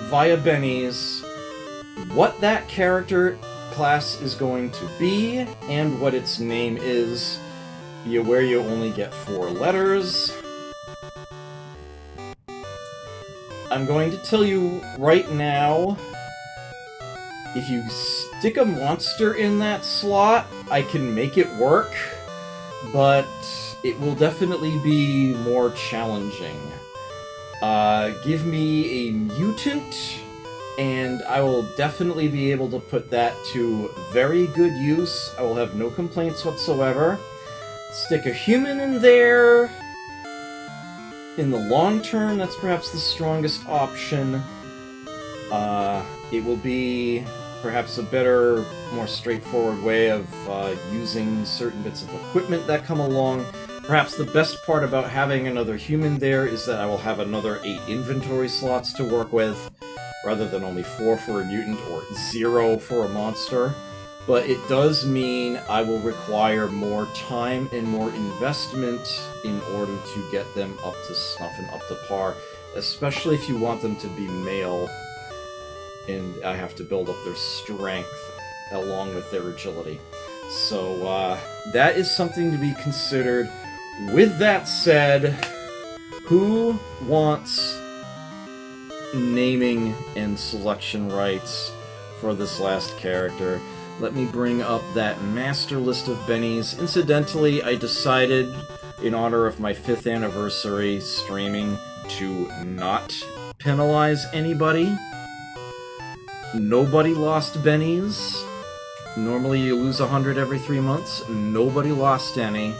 via Benny's what that character class is going to be and what its name is. Be aware you only get 4 letters. I'm going to tell you right now, if you stick a monster in that slot, I can make it work, but it will definitely be more challenging. Give me a mutant, and I will definitely be able to put that to very good use. I will have no complaints whatsoever. Stick a human in there. In the long term, that's perhaps the strongest option. It will be perhaps a better, more straightforward way of using certain bits of equipment that come along. Perhaps the best part about having another human there is that I will have another 8 inventory slots to work with, rather than only 4 for a mutant or 0 for a monster. But it does mean I will require more time and more investment in order to get them up to snuff and up to par, especially if you want them to be male, and I have to build up their strength along with their agility. So that is something to be considered. With that said, who wants naming and selection rights for this last character? Let me bring up that master list of bennies. Incidentally, I decided, in honor of my 5th anniversary streaming, to not penalize anybody. Nobody lost bennies. Normally you lose 100 every 3 months. Nobody lost any.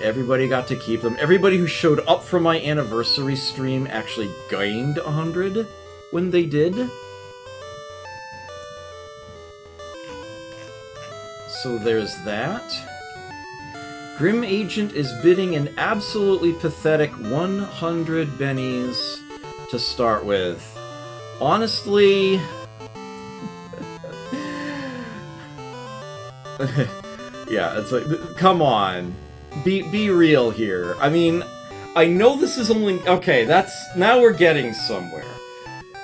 Everybody got to keep them. Everybody who showed up for my anniversary stream actually gained 100 when they did. So there's that. Grim Agent is bidding an absolutely pathetic 100 bennies to start with. Honestly... yeah, it's like, come on. Be real here. I mean, I know this is only... Okay, now we're getting somewhere.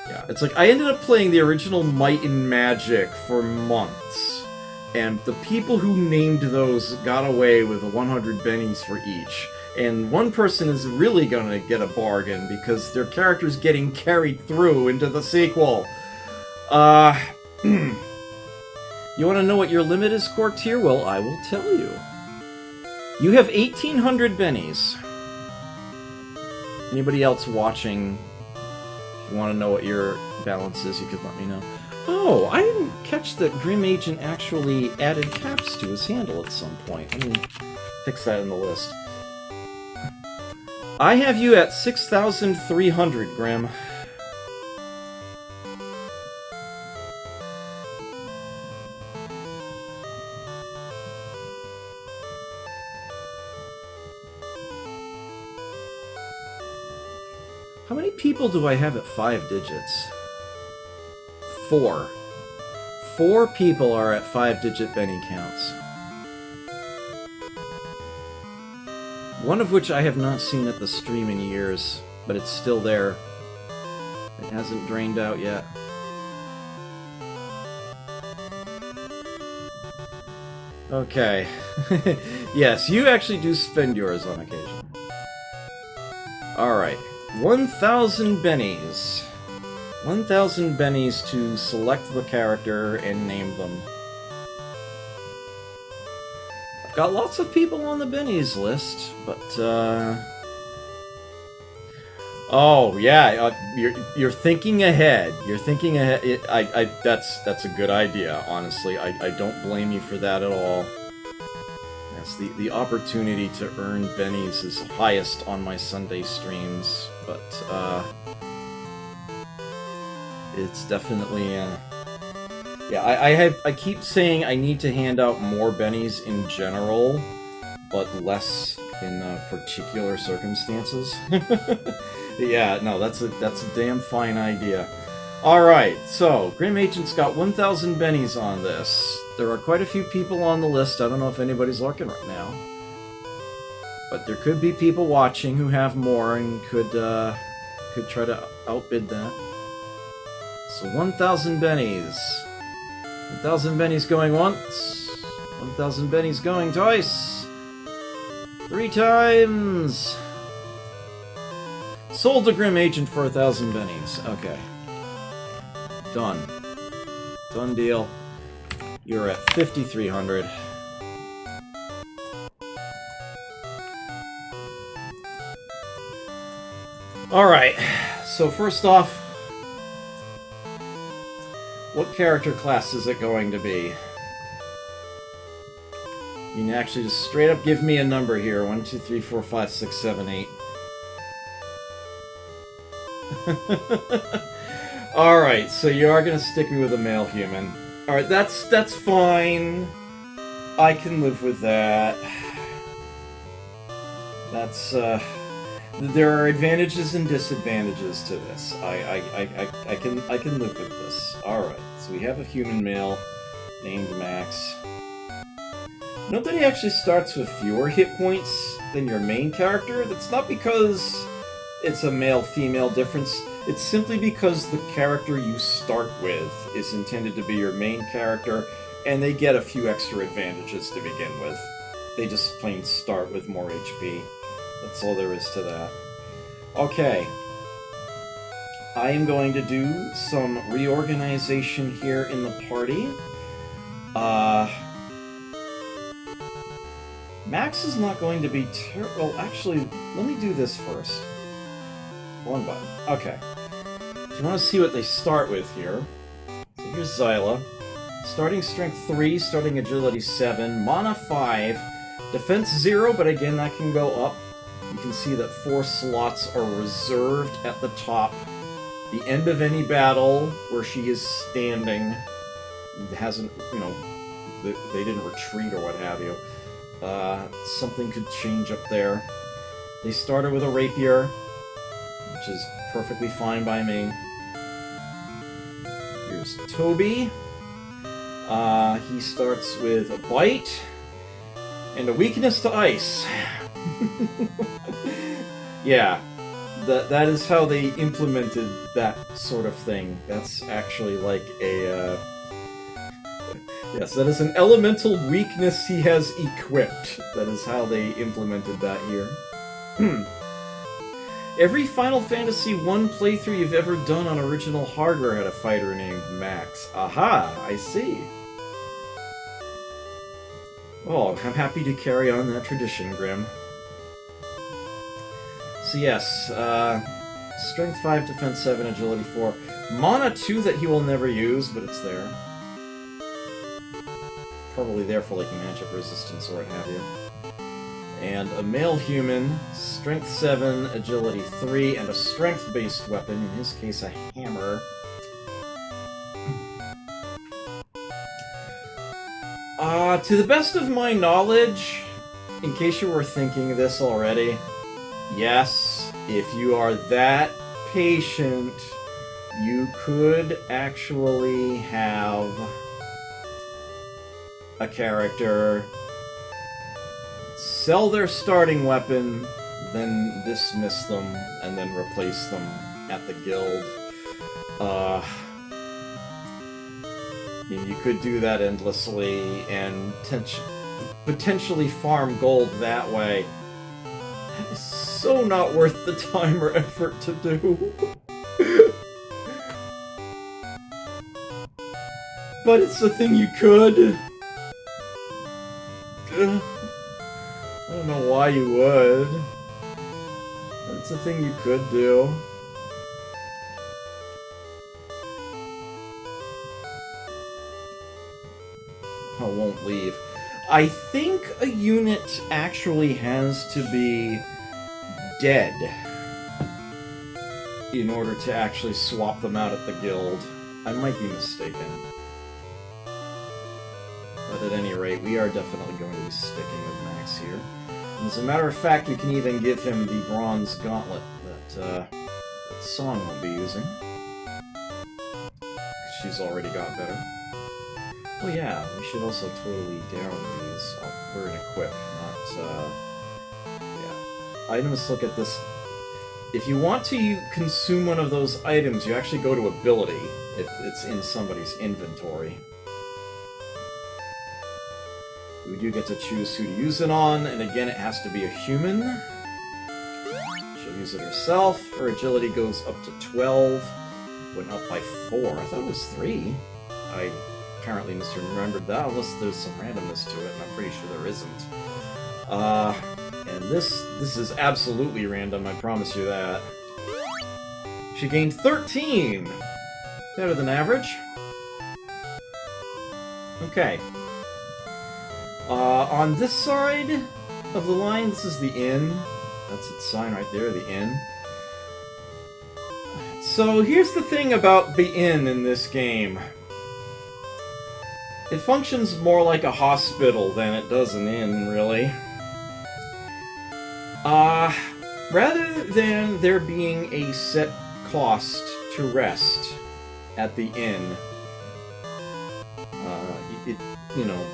Yeah, it's like, I ended up playing the original Might and Magic for months. And the people who named those got away with 100 bennies for each. And one person is really gonna get a bargain because their character's getting carried through into the sequel. You wanna know what your limit is, Courtier? Well, I will tell you. You have 1,800 bennies. Anybody else watching, if you wanna know what your balance is, you could let me know. Oh, I didn't catch that Grim Agent actually added caps to his handle at some point. Let me fix that in the list. I have you at 6,300, Grim. How many people do I have at 5 digits? 4. 4 people are at 5-digit Benny counts. One of which I have not seen at the stream in years, but it's still there. It hasn't drained out yet. Okay. Yes, you actually do spend yours on occasion. Alright. 1,000 bennies. 1,000 bennies to select the character and name them. I've got lots of people on the bennies list, but oh yeah, you're thinking ahead. You're thinking ahead. That's a good idea. Honestly, I don't blame you for that at all. Yes, the opportunity to earn bennies is highest on my Sunday streams, but It's definitely, yeah, I keep saying I need to hand out more bennies in general, but less in particular circumstances. Yeah, no, that's a damn fine idea. Alright, so, Grim Agent's got 1,000 bennies on this. There are quite a few people on the list. I don't know if anybody's looking right now. But there could be people watching who have more and could try to outbid that. So 1,000 bennies. 1,000 bennies going once. 1,000 bennies going twice. 3 times. Sold a Grim Agent for 1,000 bennies. Okay. Done. Done deal. You're at 5,300. Alright, so first off, what character class is it going to be? You can actually just straight up give me a number here. 1, 2, 3, 4, 5, 6, 7, 8. Alright, so you are going to stick me with a male human. Alright, that's fine. I can live with that. That's, there are advantages and disadvantages to this. I can live with this. Alright, so we have a human male named Max. Note that he actually starts with fewer hit points than your main character. That's not because it's a male-female difference. It's simply because the character you start with is intended to be your main character, and they get a few extra advantages to begin with. They just plain start with more HP. That's all there is to that. Okay. I am going to do some reorganization here in the party. Max is not going to be well, actually, let me do this first. Wrong button. Okay. If you want to see what they start with here, so here's Zyla. Starting Strength 3, starting Agility 7, Mana 5, Defense 0, but again, that can go up. You can see that 4 slots are reserved at the top. The end of any battle where she is standing hasn't, you know, they didn't retreat or what have you. Something could change up there. They started with a rapier, which is perfectly fine by me. Here's Toby. He starts with a bite and a weakness to ice. Yeah, that is how they implemented that sort of thing. That's actually like a yes, that is an elemental weakness he has equipped. That is how they implemented that here. Every Final Fantasy I playthrough you've ever done on original hardware had a fighter named Max. Aha, I see. Oh, I'm happy to carry on that tradition, Grim. So yes, Strength 5, Defense 7, Agility 4. Mana 2 that he will never use, but it's there. Probably there for like magic resistance or what have you. And a male human, Strength 7, Agility 3, and a strength-based weapon, in his case a hammer. To the best of my knowledge, in case you were thinking this already, yes, if you are that patient, you could actually have a character sell their starting weapon, then dismiss them, and then replace them at the guild. You could do that endlessly and potentially farm gold that way. That is so not worth the time or effort to do. But it's a thing you could. I don't know why you would. But it's a thing you could do. I won't leave. I think a unit actually has to be dead in order to actually swap them out at the guild. I might be mistaken. But at any rate, we are definitely going to be sticking with Max here. And as a matter of fact, we can even give him the bronze gauntlet that Song will be using. She's already got better. Oh yeah, we should also totally down these. Oh, we're in equip, not, yeah. Items, look at this. If you want to consume one of those items, you actually go to ability, if it's in somebody's inventory. We do get to choose who to use it on, and again, it has to be a human. She'll use it herself. Her agility goes up to 12. Went up by 4. I thought it was 3. I apparently misremembered that, unless there's some randomness to it, and I'm pretty sure there isn't. And this is absolutely random, I promise you that. She gained 13! Better than average. Okay. On this side of the line, this is the inn. That's its sign right there, the inn. So here's the thing about the inn in this game. It functions more like a hospital than it does an inn, really. Rather than there being a set cost to rest at the inn, you know,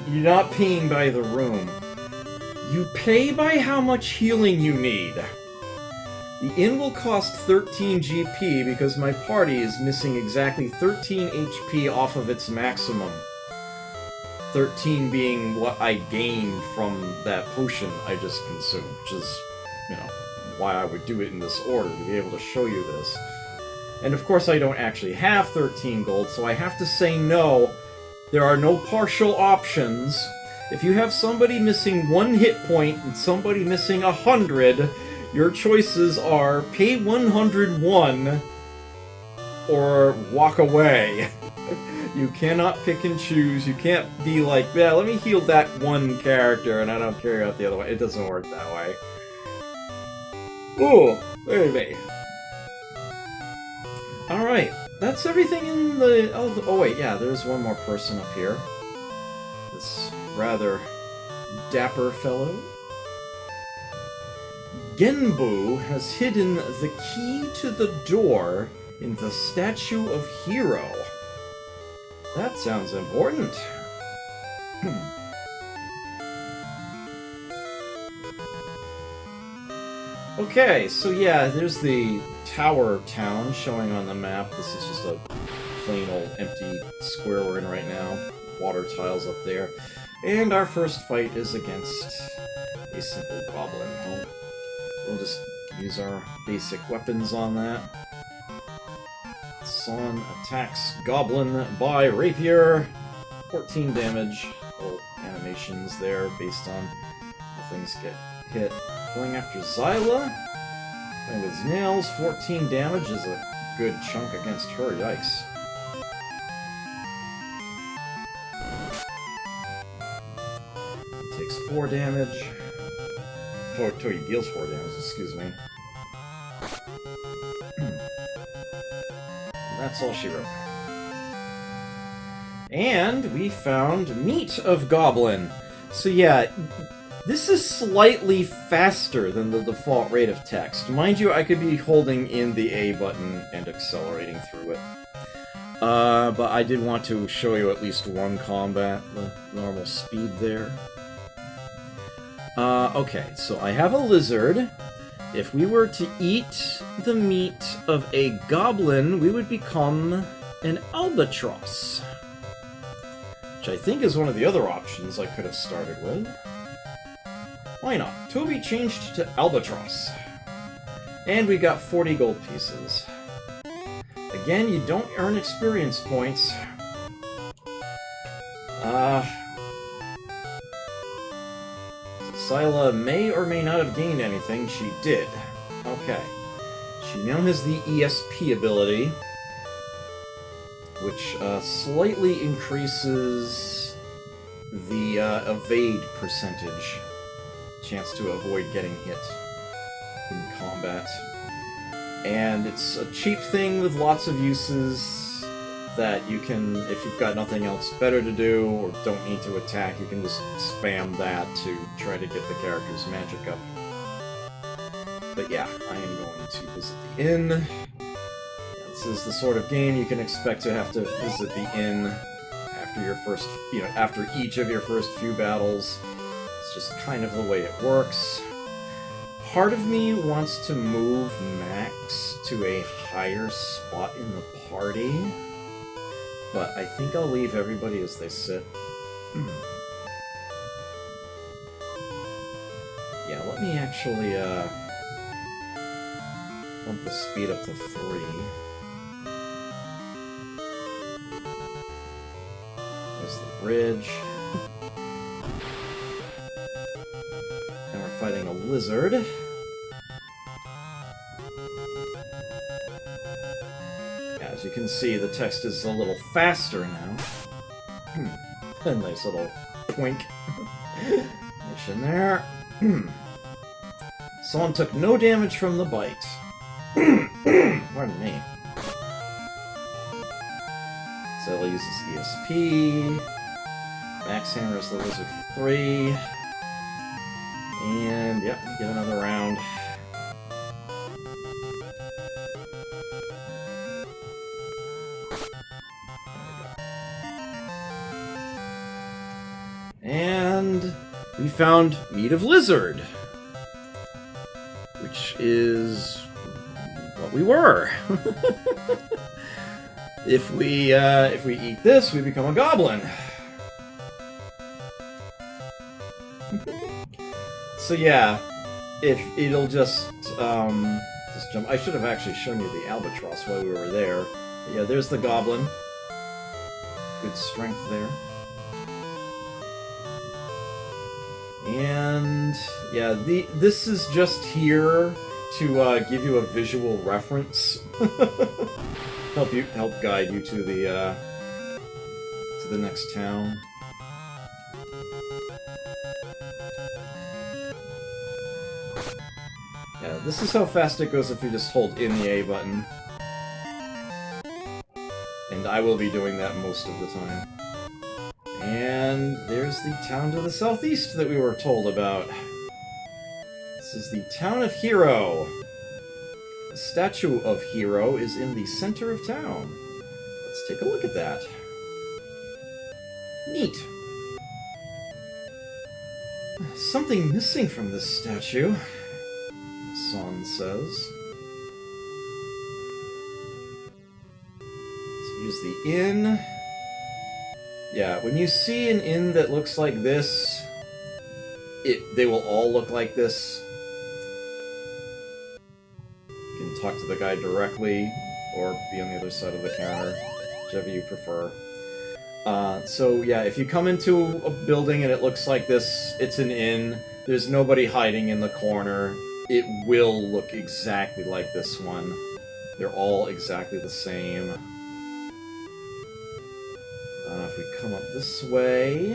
you're not paying by the room. You pay by how much healing you need. The inn will cost 13 GP because my party is missing exactly 13 HP off of its maximum. 13 being what I gained from that potion I just consumed, which is, you know, why I would do it in this order, to be able to show you this. And of course I don't actually have 13 gold, so I have to say no. There are no partial options. If you have somebody missing 1 hit point and somebody missing 100, your choices are pay 101 or walk away. You cannot pick and choose. You can't be like, yeah, let me heal that one character and I don't care about the other one. It doesn't work that way. Ooh, baby. Alright, that's everything in the... Oh wait, yeah, there's one more person up here. This rather dapper fellow. Genbu has hidden the key to the door in the Statue of Hero. That sounds important. Okay, so yeah, there's the Tower Town showing on the map. This is just a plain old empty square we're in right now. Water tiles up there. And our first fight is against a simple goblin. We'll just use our basic weapons on that. Son attacks Goblin by Rapier. 14 damage. Little animations there based on how things get hit. Going after Zyla. And with nails, 14 damage is a good chunk against her. Yikes. He takes 4 damage. Oh, he deals 4 damage, excuse me. That's all she wrote. And we found Meat of Goblin. So yeah, this is slightly faster than the default rate of text. Mind you, I could be holding in the A button and accelerating through it. But I did want to show you at least one combat, the normal speed there. Okay, so I have a lizard. If we were to eat the meat of a goblin, we would become an albatross. Which I think is one of the other options I could have started with. Why not? Toby changed to albatross. And we got 40 gold pieces. Again, you don't earn experience points. Zyla may or may not have gained anything. She did. Okay. She now has the ESP ability, which slightly increases the evade percentage. Chance to avoid getting hit in combat. And it's a cheap thing with lots of uses that you can, if you've got nothing else better to do or don't need to attack, you can just spam that to try to get the character's magic up. But yeah, I am going to visit the inn. Yeah, this is the sort of game you can expect to have to visit the inn after your first, after each of your first few battles. It's just kind of the way it works. Part of me wants to move Max to a higher spot in the party, but I think I'll leave everybody as they sit. Yeah, let me actually, bump the speed up to 3. There's the bridge. And we're fighting a lizard. As you can see, the text is a little faster now. A nice little twink. Nice in there. Someone took no damage from the bite. Pardon me. Zelda uses ESP. Max hammers the lizard for 3. And, yep, get another round. And we found Meat of Lizard, which is what we were. If we eat this, we become a goblin. So yeah, if it'll just jump. I should have actually shown you the albatross while we were there. But yeah, there's the goblin. Good strength there. And yeah, this is just here to give you a visual reference, help guide you to the next town. Yeah, this is how fast it goes if you just hold in the A button, and I will be doing that most of the time. And there's the town to the southeast that we were told about. This is the town of Hero. The statue of Hero is in the center of town. Let's take a look at that. Neat. Something missing from this statue, Son says. Let's use the inn. Yeah, when you see an inn that looks like this, they will all look like this. You can talk to the guy directly, or be on the other side of the counter, whichever you prefer. So yeah, if you come into a building and it looks like this, it's an inn, there's nobody hiding in the corner, it will look exactly like this one. They're all exactly the same. If we come up this way,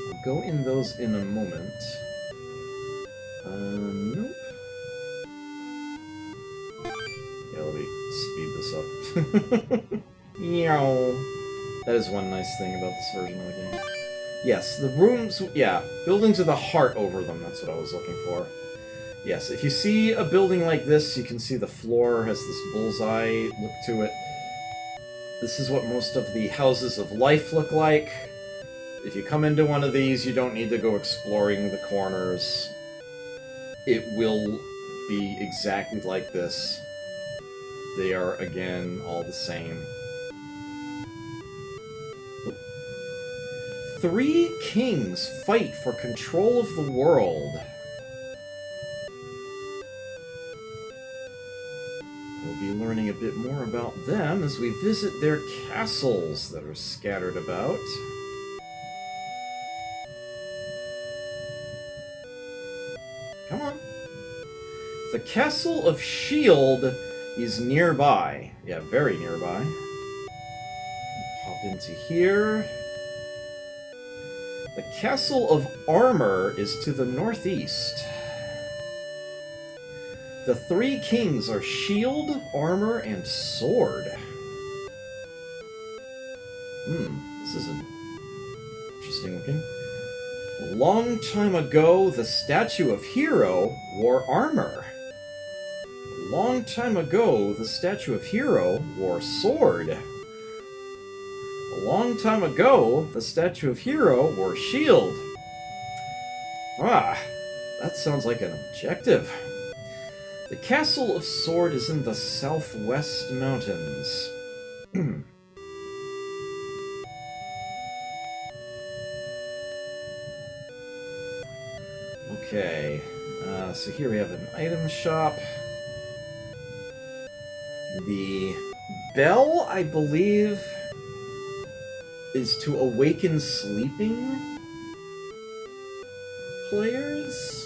I'll go in those in a moment. Nope. Yeah, let me speed this up. Meow. That is one nice thing about this version of the game. Yes, the rooms, yeah, buildings with a heart over them, that's what I was looking for. Yes, if you see a building like this, you can see the floor has this bullseye look to it. This is what most of the houses of life look like. If you come into one of these, you don't need to go exploring the corners. It will be exactly like this. They are, again, all the same. 3 kings fight for control of the world. We'll be learning a bit more about them as we visit their castles that are scattered about. Come on. The Castle of Shield is nearby. Yeah, very nearby. Pop into here. The Castle of Armor is to the northeast. The three kings are shield, armor, and sword. This is interesting looking. A long time ago, the statue of Hero wore armor. A long time ago, the statue of Hero wore sword. A long time ago, the statue of Hero wore shield. Ah, that sounds like an objective. The Castle of Sword is in the Southwest Mountains. Okay, so here we have an item shop. The bell, I believe, is to awaken sleeping players.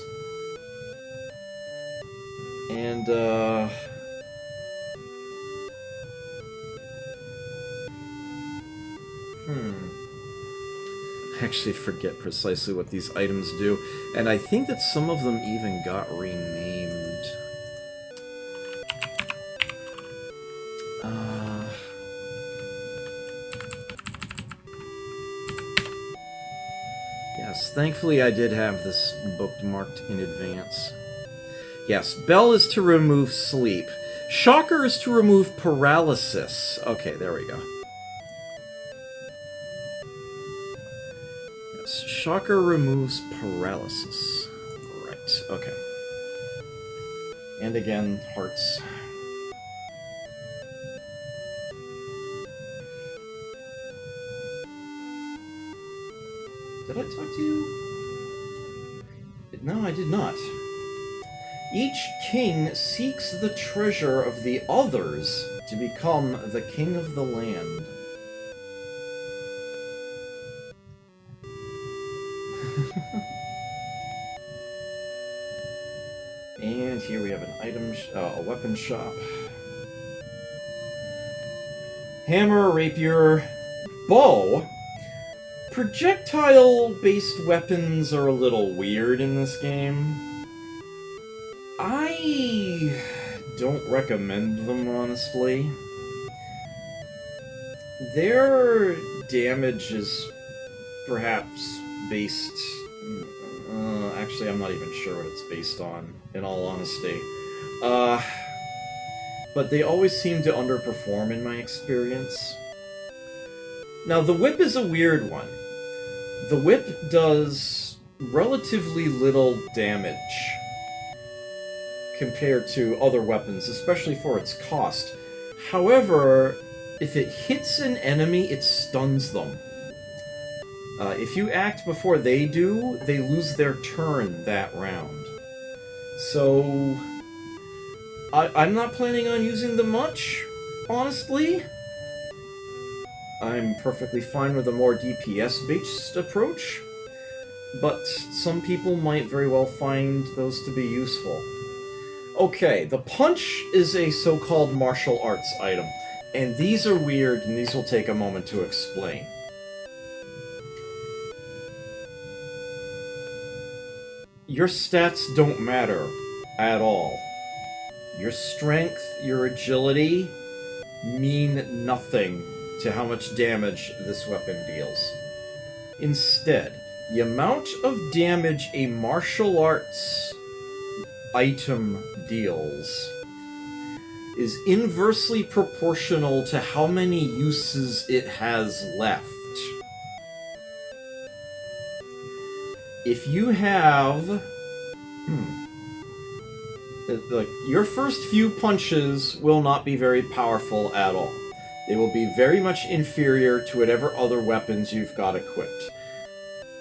And, I actually forget precisely what these items do, and I think that some of them even got renamed. Yes, thankfully I did have this bookmarked in advance. Yes, Bell is to remove sleep. Shocker is to remove paralysis. Okay, there we go. Yes, Shocker removes paralysis. Right, okay. And again, hearts. Did I talk to you? No, I did not. Each king seeks the treasure of the others to become the king of the land. And here we have an item, a weapon shop. Hammer, rapier, bow. Projectile-based weapons are a little weird in this game. I don't recommend them, honestly. Their damage is perhaps based... actually, I'm not even sure what it's based on, in all honesty. But they always seem to underperform in my experience. Now, the whip is a weird one. The whip does relatively little damage compared to other weapons, especially for its cost. However, if it hits an enemy, it stuns them. If you act before they do, they lose their turn that round. So, I'm not planning on using them much, honestly. I'm perfectly fine with a more DPS-based approach, but some people might very well find those to be useful. Okay, the punch is a so-called martial arts item, and these are weird, and these will take a moment to explain. Your stats don't matter at all. Your strength, your agility mean nothing to how much damage this weapon deals. Instead, the amount of damage a martial arts item deals is inversely proportional to how many uses it has left. If you have... like, your first few punches will not be very powerful at all. They will be very much inferior to whatever other weapons you've got equipped.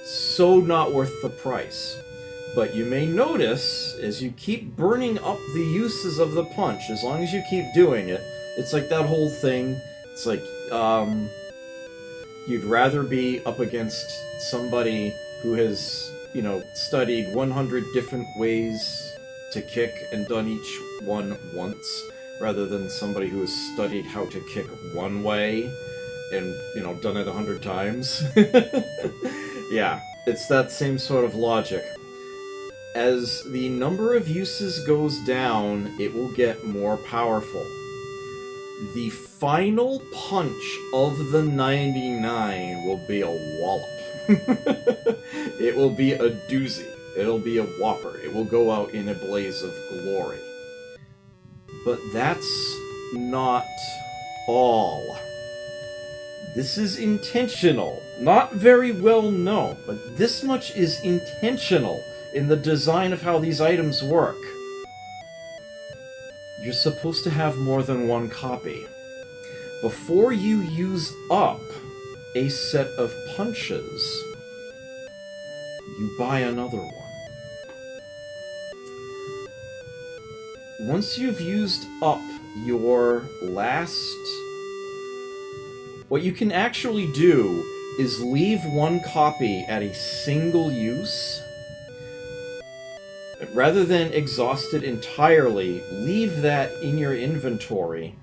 So not worth the price. But you may notice, as you keep burning up the uses of the punch, as long as you keep doing it, it's like that whole thing, it's like, you'd rather be up against somebody who has, you know, studied 100 different ways to kick and done each one once, rather than somebody who has studied how to kick one way and, you know, done it 100 times. Yeah, it's that same sort of logic. As the number of uses goes down, it will get more powerful. The final punch of the 99 will be a wallop. It will be a doozy. It'll be a whopper. It will go out in a blaze of glory. But that's not all. This is intentional. Not very well known, but this much is intentional in the design of how these items work. You're supposed to have more than one copy. Before you use up a set of punches, you buy another one. Once you've used up your last... What you can actually do is leave one copy at a single use. Rather than exhaust it entirely, leave that in your inventory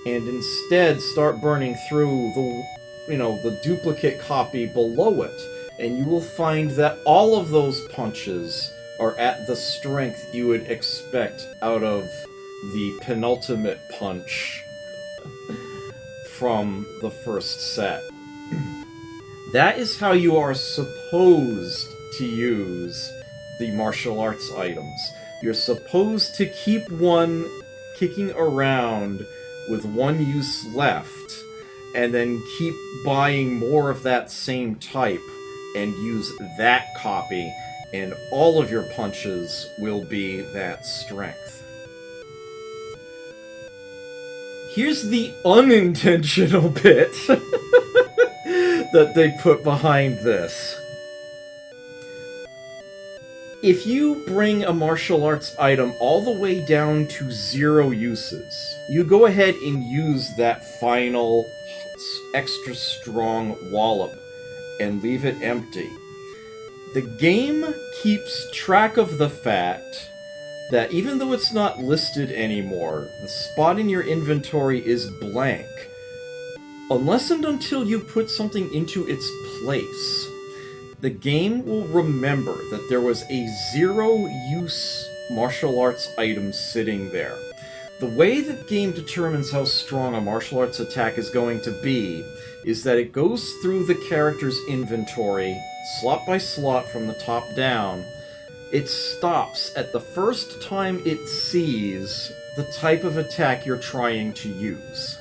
and instead start burning through the duplicate copy below it, and you will find that all of those punches are at the strength you would expect out of the penultimate punch from the first set. That is how you are supposed to use the martial arts items. You're supposed to keep one kicking around with one use left, and then keep buying more of that same type and use that copy, and all of your punches will be that strength. Here's the unintentional bit that they put behind this. If you bring a martial arts item all the way down to 0 uses, you go ahead and use that final extra strong wallop and leave it empty. The game keeps track of the fact that even though it's not listed anymore, the spot in your inventory is blank, unless and until you put something into its place. The game will remember that there was a 0-use martial arts item sitting there. The way the game determines how strong a martial arts attack is going to be is that it goes through the character's inventory, slot by slot from the top down. It stops at the first time it sees the type of attack you're trying to use.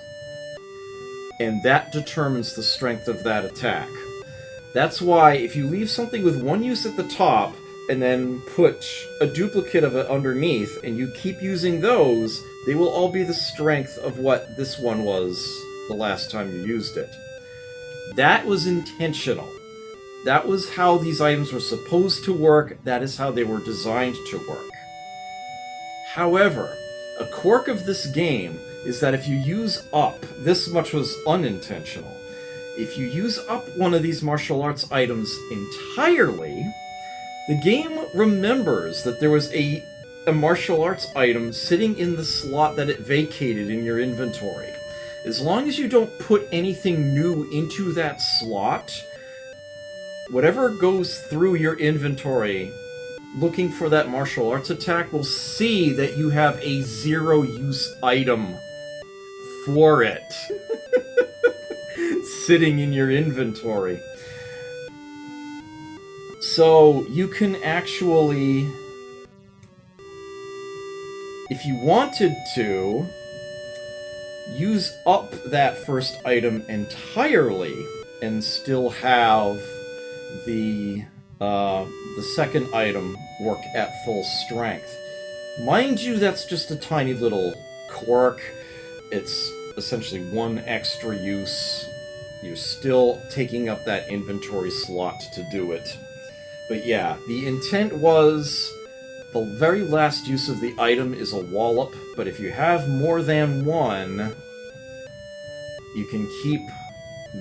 And that determines the strength of that attack. That's why if you leave something with one use at the top, and then put a duplicate of it underneath, and you keep using those, they will all be the strength of what this one was the last time you used it. That was intentional. That was how these items were supposed to work. That is how they were designed to work. However, a quirk of this game is that if you use up, this much was unintentional, if you use up one of these martial arts items entirely, the game remembers that there was a martial arts item sitting in the slot that it vacated in your inventory. As long as you don't put anything new into that slot, whatever goes through your inventory looking for that martial arts attack will see that you have a 0-use item for it sitting in your inventory. So you can actually, if you wanted to, use up that first item entirely and still have the second item work at full strength. Mind you, that's just a tiny little quirk. It's essentially one extra use. You're still taking up that inventory slot to do it. But yeah, the intent was the very last use of the item is a wallop, but if you have more than one, you can keep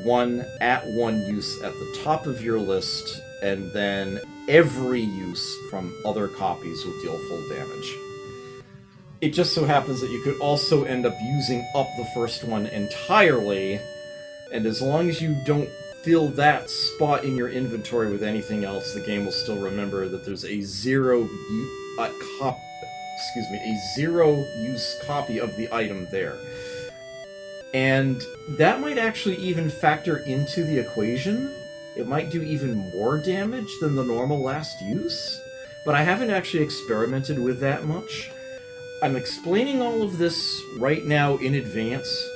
one at one use at the top of your list, and then every use from other copies will deal full damage. It just so happens that you could also end up using up the first one entirely, and as long as you don't fill that spot in your inventory with anything else, the game will still remember that there's a zero-use copy of the item there. And that might actually even factor into the equation. It might do even more damage than the normal last use, but I haven't actually experimented with that much. I'm explaining all of this right now in advance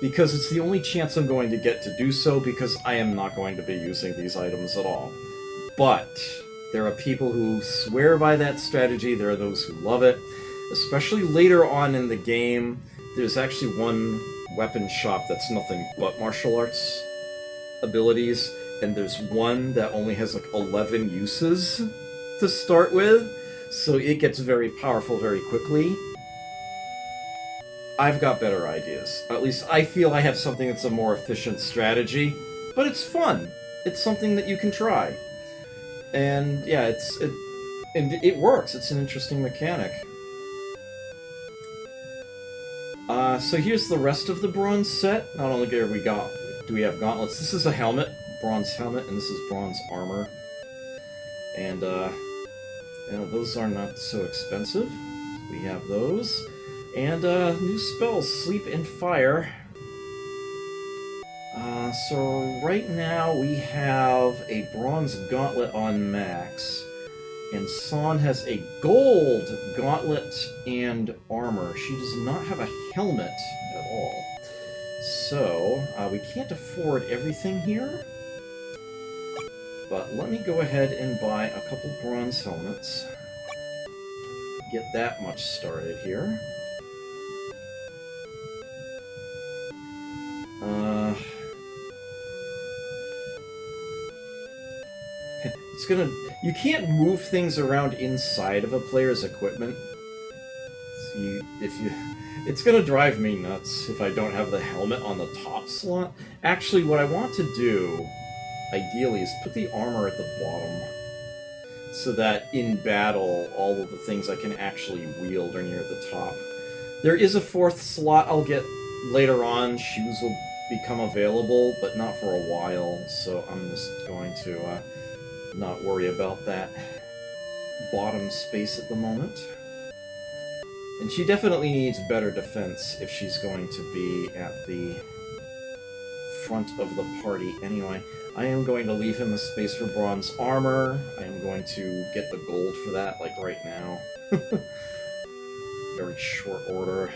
because it's the only chance I'm going to get to do so, because I am not going to be using these items at all. But there are people who swear by that strategy, there are those who love it, especially later on in the game. There's actually one weapon shop that's nothing but martial arts abilities, and there's one that only has like 11 uses to start with, so it gets very powerful very quickly. I've got better ideas. At least I feel I have something that's a more efficient strategy, but it's fun. It's something that you can try. And yeah, it works. It's an interesting mechanic. So here's the rest of the bronze set. Not only do we have gauntlets. This is a helmet, bronze helmet, and this is bronze armor. And those are not so expensive. We have those. And new spells, Sleep and Fire. So right now we have a bronze gauntlet on Max, and San has a gold gauntlet and armor. She does not have a helmet at all. So, we can't afford everything here, but let me go ahead and buy a couple bronze helmets. Get that much started here. You can't move things around inside of a player's equipment. So it's gonna drive me nuts if I don't have the helmet on the top slot. Actually, what I want to do, ideally, is put the armor at the bottom, so that in battle, all of the things I can actually wield are near the top. There is a fourth slot I'll get later on. Shoes will become available, but not for a while, so I'm just going to not worry about that bottom space at the moment. And she definitely needs better defense if she's going to be at the front of the party anyway. I am going to leave him a space for bronze armor. I am going to get the gold for that, like right now. Very short order.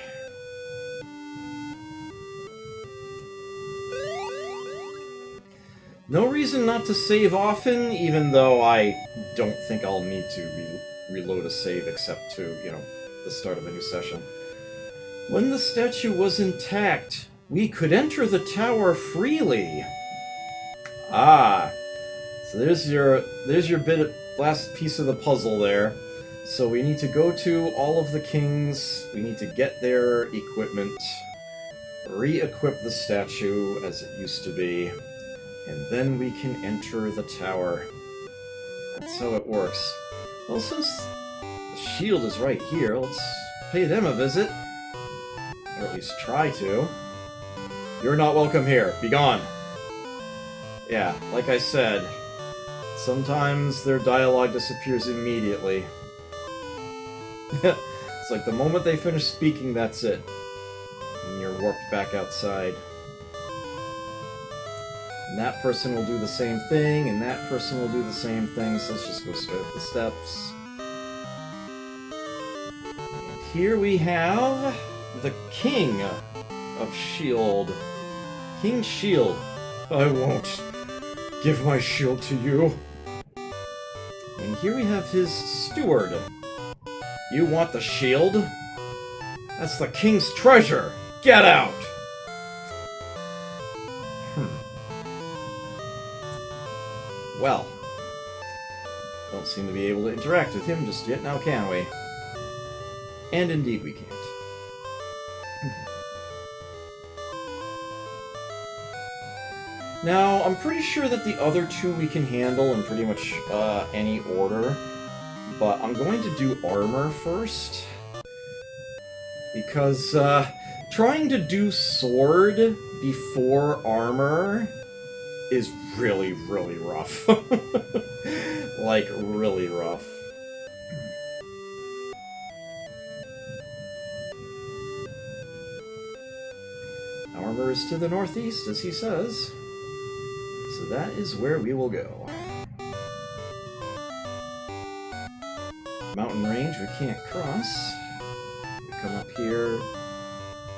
No reason not to save often, even though I don't think I'll need to reload a save except to, the start of a new session. When the statue was intact, we could enter the tower freely. Ah, so there's your last piece of the puzzle there. So we need to go to all of the kings, we need to get their equipment, re-equip the statue as it used to be, and then we can enter the tower. That's how it works. Well, since the shield is right here, let's pay them a visit. Or at least try to. You're not welcome here. Be gone. Yeah, like I said, sometimes their dialogue disappears immediately. It's like the moment they finish speaking, that's it. And you're warped back outside. And that person will do the same thing, and that person will do the same thing, so let's just go straight up the steps. And here we have the King of Shield. King Shield. I won't give my shield to you. And here we have his steward. You want the shield? That's the king's treasure! Get out! Well, don't seem to be able to interact with him just yet, now can we? And indeed we can't. Now, I'm pretty sure that the other two we can handle in pretty much any order, but I'm going to do armor first, because trying to do sword before armor is really, really rough. Like, really rough. Armor is to the northeast, as he says. So that is where we will go. Mountain range we can't cross. We come up here.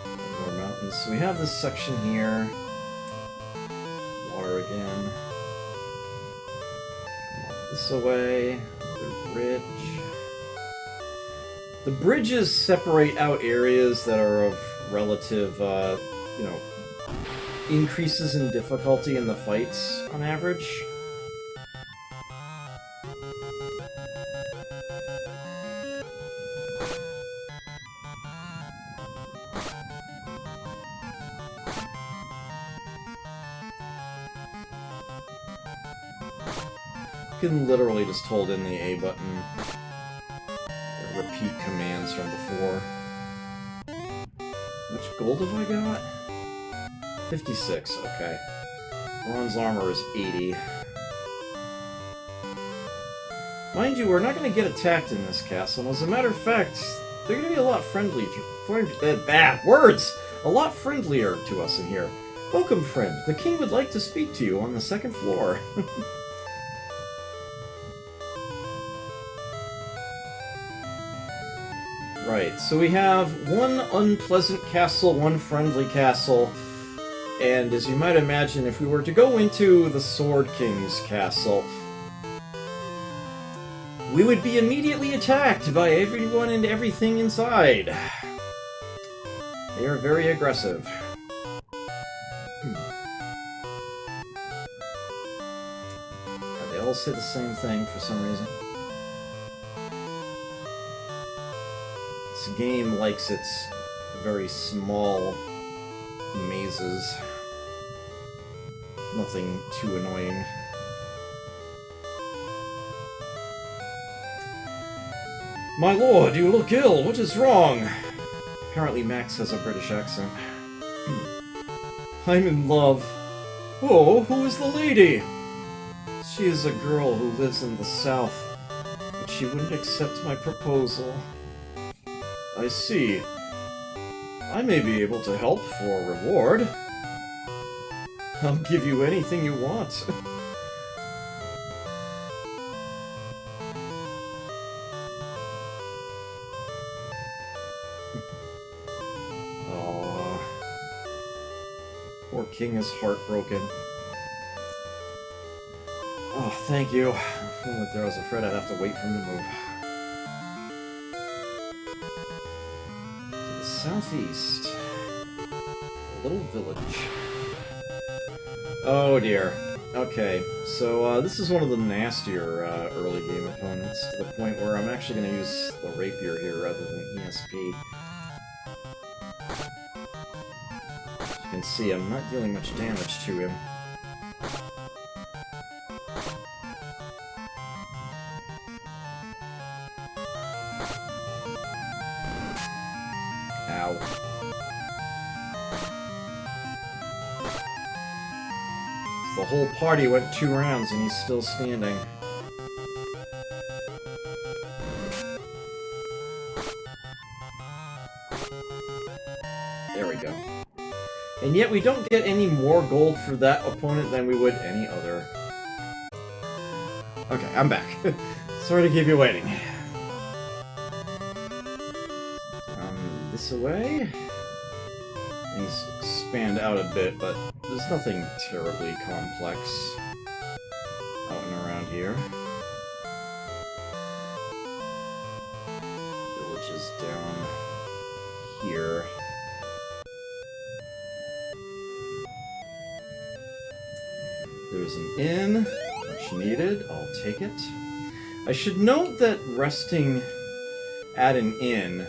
More mountains. So we have this section here. Water again. Come on this away. The bridge. The bridges separate out areas that are of relative, you know, increases in difficulty in the fights on average. You can literally just hold in the A button or repeat commands from before. How much gold have I got? 56, okay. Bronze armor is 80. Mind you, we're not going to get attacked in this castle, and as a matter of fact, they're going to be a lot friendlier. Words! A lot friendlier to us in here. Welcome, friend. The king would like to speak to you on the second floor. Right, so we have one unpleasant castle, one friendly castle, and as you might imagine, if we were to go into the Sword King's castle, we would be immediately attacked by everyone and everything inside. They are very aggressive. They all say the same thing for some reason. This game likes its very small mazes. Nothing too annoying. My lord, you look ill. What is wrong? Apparently Max has a British accent. I'm in love. Oh, who is the lady? She is a girl who lives in the south, but she wouldn't accept my proposal. I see. I may be able to help for a reward. I'll give you anything you want. Aww. Poor king is heartbroken. Oh, thank you. If only I was afraid I'd have to wait for him to move. To the southeast. A little village. Oh dear. Okay, so this is one of the nastier early game opponents, to the point where I'm actually going to use the rapier here rather than ESP. As you can see, I'm not dealing much damage to him. Ow. The whole party went 2 rounds and he's still standing. There we go. And yet we don't get any more gold for that opponent than we would any other. Okay, I'm back. Sorry to keep you waiting. This away. Things expand out a bit, but there's nothing terribly complex out and around here. Village is down here. There's an inn, much needed. I'll take it. I should note that resting at an inn,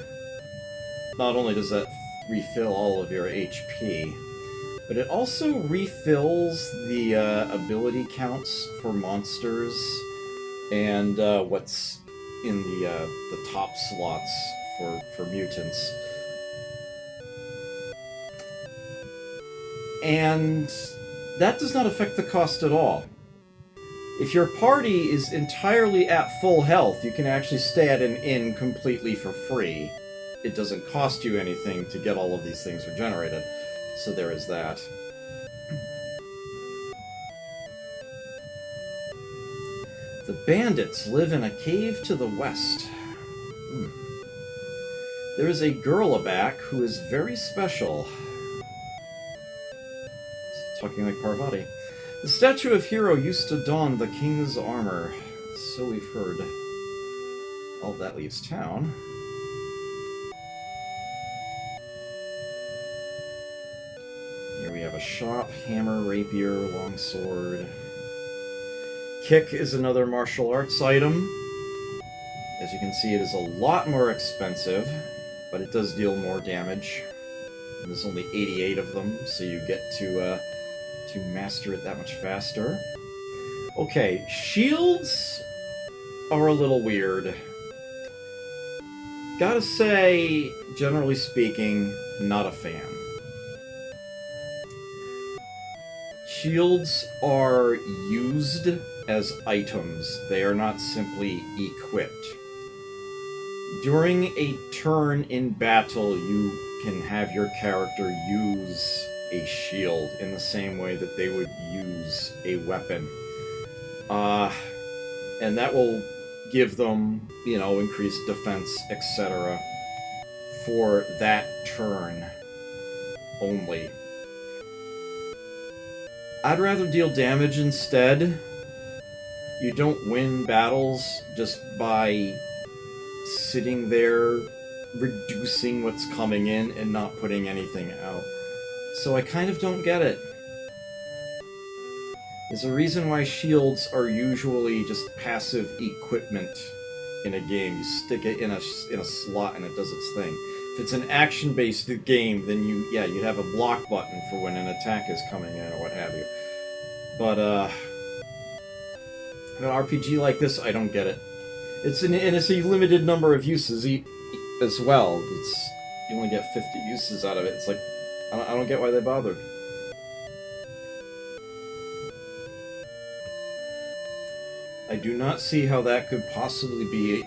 not only does that refill all of your HP, but it also refills the ability counts for monsters and what's in the top slots for mutants. that does not affect the cost at all. If your party is entirely at full health, you can actually stay at an inn completely for free. It doesn't cost you anything to get all of these things regenerated. So there is that. The bandits live in a cave to the west. There is a girl aback who is very special. Talking like Parvati. The statue of Hero used to don the king's armor. So we've heard. Well, that leaves town. Here we have a shop, hammer, rapier, longsword. Kick is another martial arts item. As you can see, it is a lot more expensive, but it does deal more damage. And there's only 88 of them, so you get to master it that much faster. Okay, shields are a little weird. Gotta say, generally speaking, not a fan. Shields are used as items. They are not simply equipped. During a turn in battle, you can have your character use a shield in the same way that they would use a weapon. And that will give them, increased defense, etc. for that turn only. I'd rather deal damage instead. You don't win battles just by sitting there reducing what's coming in and not putting anything out. So I kind of don't get it. There's a reason why shields are usually just passive equipment in a game. You stick it in a slot and it does its thing. If it's an action-based game, then you'd have a block button for when an attack is coming in or what have you. But an RPG like this, I don't get it. It's a limited number of uses as well. You only get 50 uses out of it. It's like, I don't get why they bothered. I do not see how that could possibly be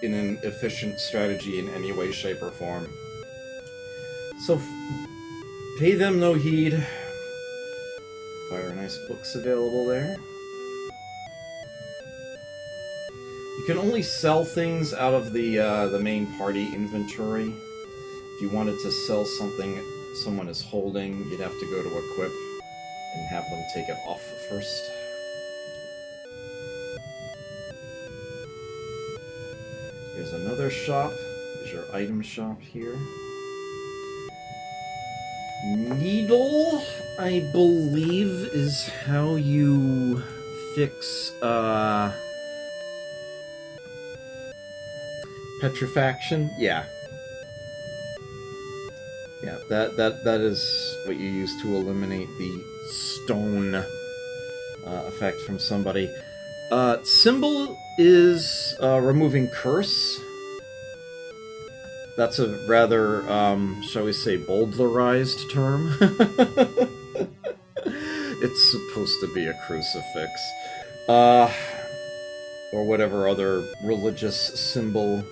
in an efficient strategy in any way, shape, or form. So, pay them no heed. Fire Nice books available there. You can only sell things out of the main party inventory. If you wanted to sell something someone is holding, you'd have to go to equip and have them take it off first. Here's another shop. There's your item shop here. Needle, I believe, is how you fix petrifaction. Yeah, that is what you use to eliminate the stone effect from somebody. Symbol is removing curse. That's a rather, shall we say, bowdlerized term. It's supposed to be a crucifix. Or whatever other religious symbol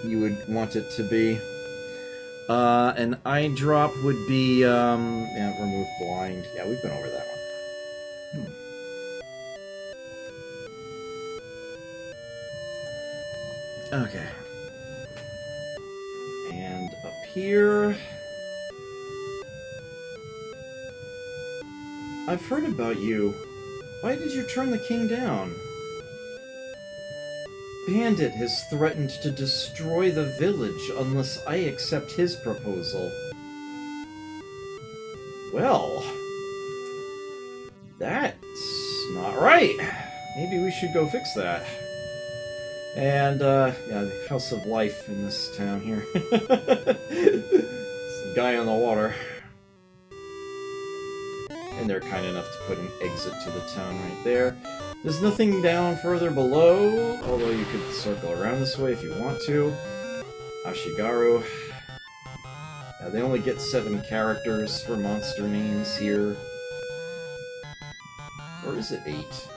you would want it to be. An eye drop would be, remove blind. Yeah, we've been over that one. Okay. And up here... I've heard about you. Why did you turn the king down? Bandit has threatened to destroy the village unless I accept his proposal. Well... that's not right. Maybe we should go fix that. And, the House of Life in this town here. It's the guy on the water. And they're kind enough to put an exit to the town right there. There's nothing down further below, although you could circle around this way if you want to. Ashigaru. They only get 7 characters for monster names here. Or is it 8?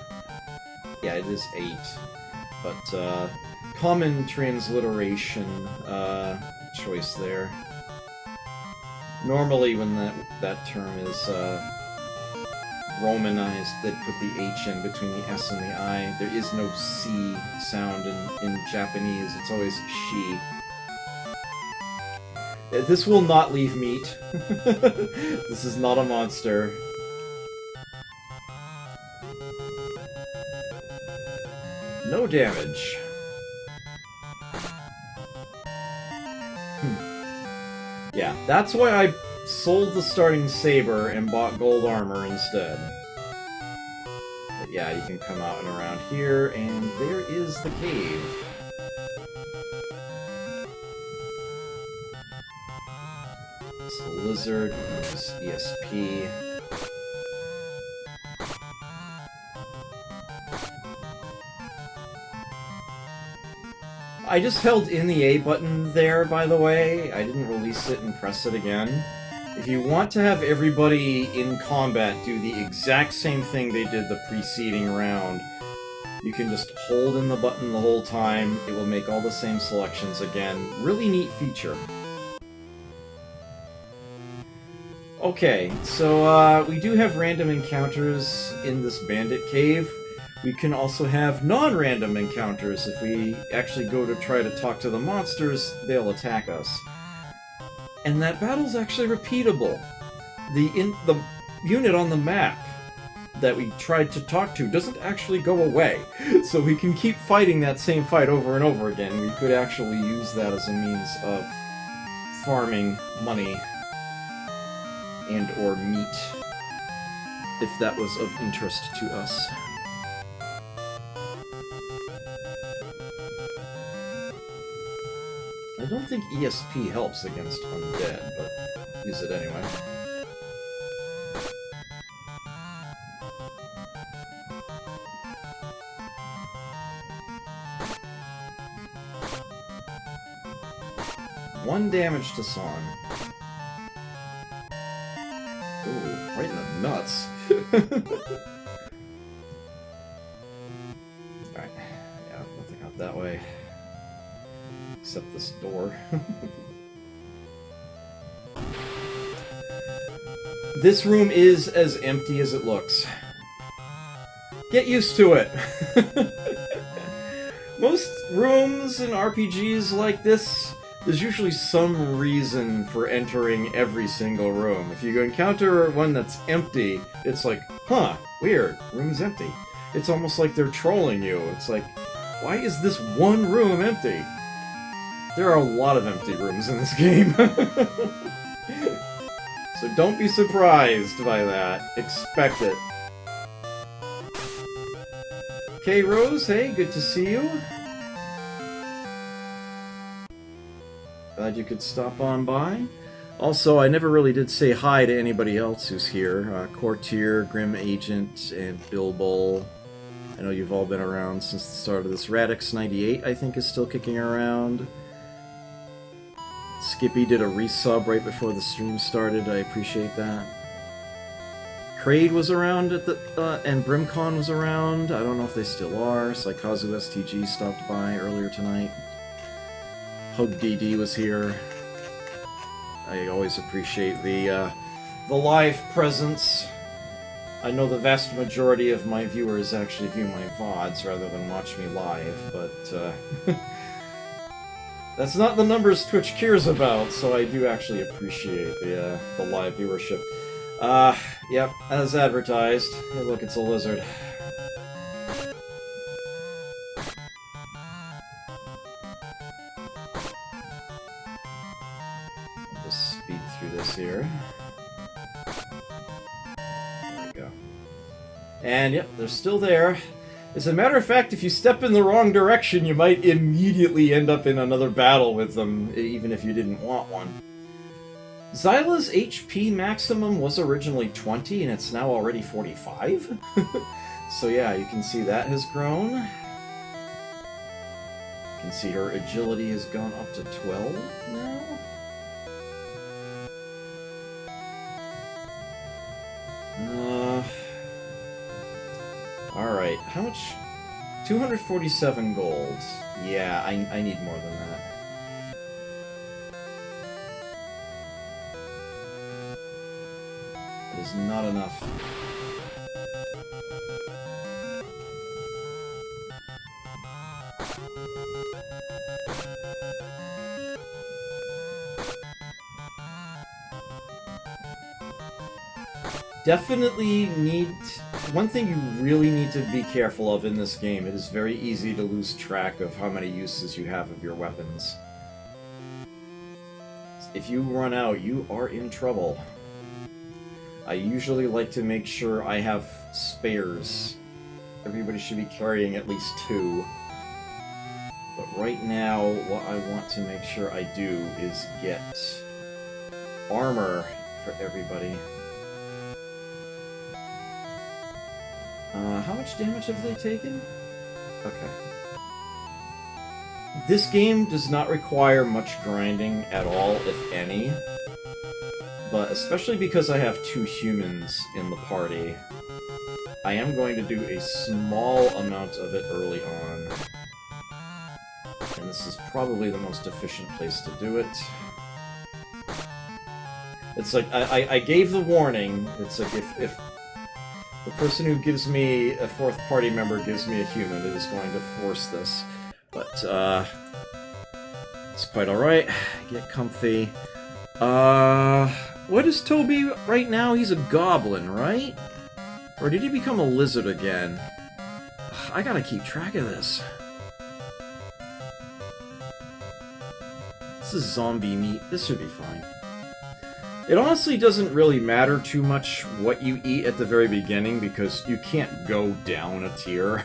Yeah, it is 8. But, common transliteration, choice there. Normally when that term is, Romanized, they'd put the H in between the S and the I. There is no C sound in Japanese, it's always she. This will not leave meat. This is not a monster. No damage. Yeah, that's why I sold the starting saber and bought gold armor instead. But yeah, you can come out and around here, and there is the cave. It's a lizard, it's ESP. I just held in the A button there, by the way. I didn't release it and press it again. If you want to have everybody in combat do the exact same thing they did the preceding round, you can just hold in the button the whole time. It will make all the same selections again. Really neat feature. Okay, so we do have random encounters in this bandit cave. We can also have non-random encounters. If we actually go to try to talk to the monsters, they'll attack us. And that battle's actually repeatable. The unit on the map that we tried to talk to doesn't actually go away. So we can keep fighting that same fight over and over again. We could actually use that as a means of farming money and or meat, if that was of interest to us. I don't think ESP helps against undead, but use it anyway. One damage to Son. Ooh, right in the nuts. Alright, yeah, nothing out that way. Except this door. This room is as empty as it looks. Get used to it! Most rooms in RPGs like this, there's usually some reason for entering every single room. If you encounter one that's empty, it's like, huh, weird, room's empty. It's almost like they're trolling you. It's like, why is this one room empty? There are a lot of empty rooms in this game. So don't be surprised by that. Expect it. Okay, Rose, hey, good to see you. Glad you could stop on by. Also, I never really did say hi to anybody else who's here. Courtier, Grim Agent, and Bilbo. I know you've all been around since the start of this. Radix98, I think, is still kicking around. Skippy did a resub right before the stream started. I appreciate that. Kraid was around at the and Brimcon was around. I don't know if they still are. Saikazu STG stopped by earlier tonight. Hug DD was here. I always appreciate the live presence. I know the vast majority of my viewers actually view my VODs rather than watch me live, but that's not the numbers Twitch cares about, so I do actually appreciate the live viewership. Yep, as advertised. Hey, look, it's a lizard. Just speed through this here. There we go. And yep, they're still there. As a matter of fact, if you step in the wrong direction, you might immediately end up in another battle with them, even if you didn't want one. Xyla's HP maximum was originally 20, and it's now already 45? So yeah, you can see that has grown. You can see her agility has gone up to 12 now. How much? 247 gold. Yeah, I need more than that. It is not enough. Definitely need... One thing you really need to be careful of in this game, it is very easy to lose track of how many uses you have of your weapons. If you run out, you are in trouble. I usually like to make sure I have spares. Everybody should be carrying at least 2. But right now, what I want to make sure I do is get armor for everybody. How much damage have they taken? Okay. This game does not require much grinding at all, if any. But especially because I have 2 humans in the party, I am going to do a small amount of it early on. And this is probably the most efficient place to do it. It's like, I gave the warning. It's like, if the person who gives me a 4th party member gives me a human, it is going to force this. But, it's quite alright. Get comfy. What is Toby right now? He's a goblin, right? Or did he become a lizard again? I gotta keep track of this. This is zombie meat. This should be fine. It honestly doesn't really matter too much what you eat at the very beginning, because you can't go down a tier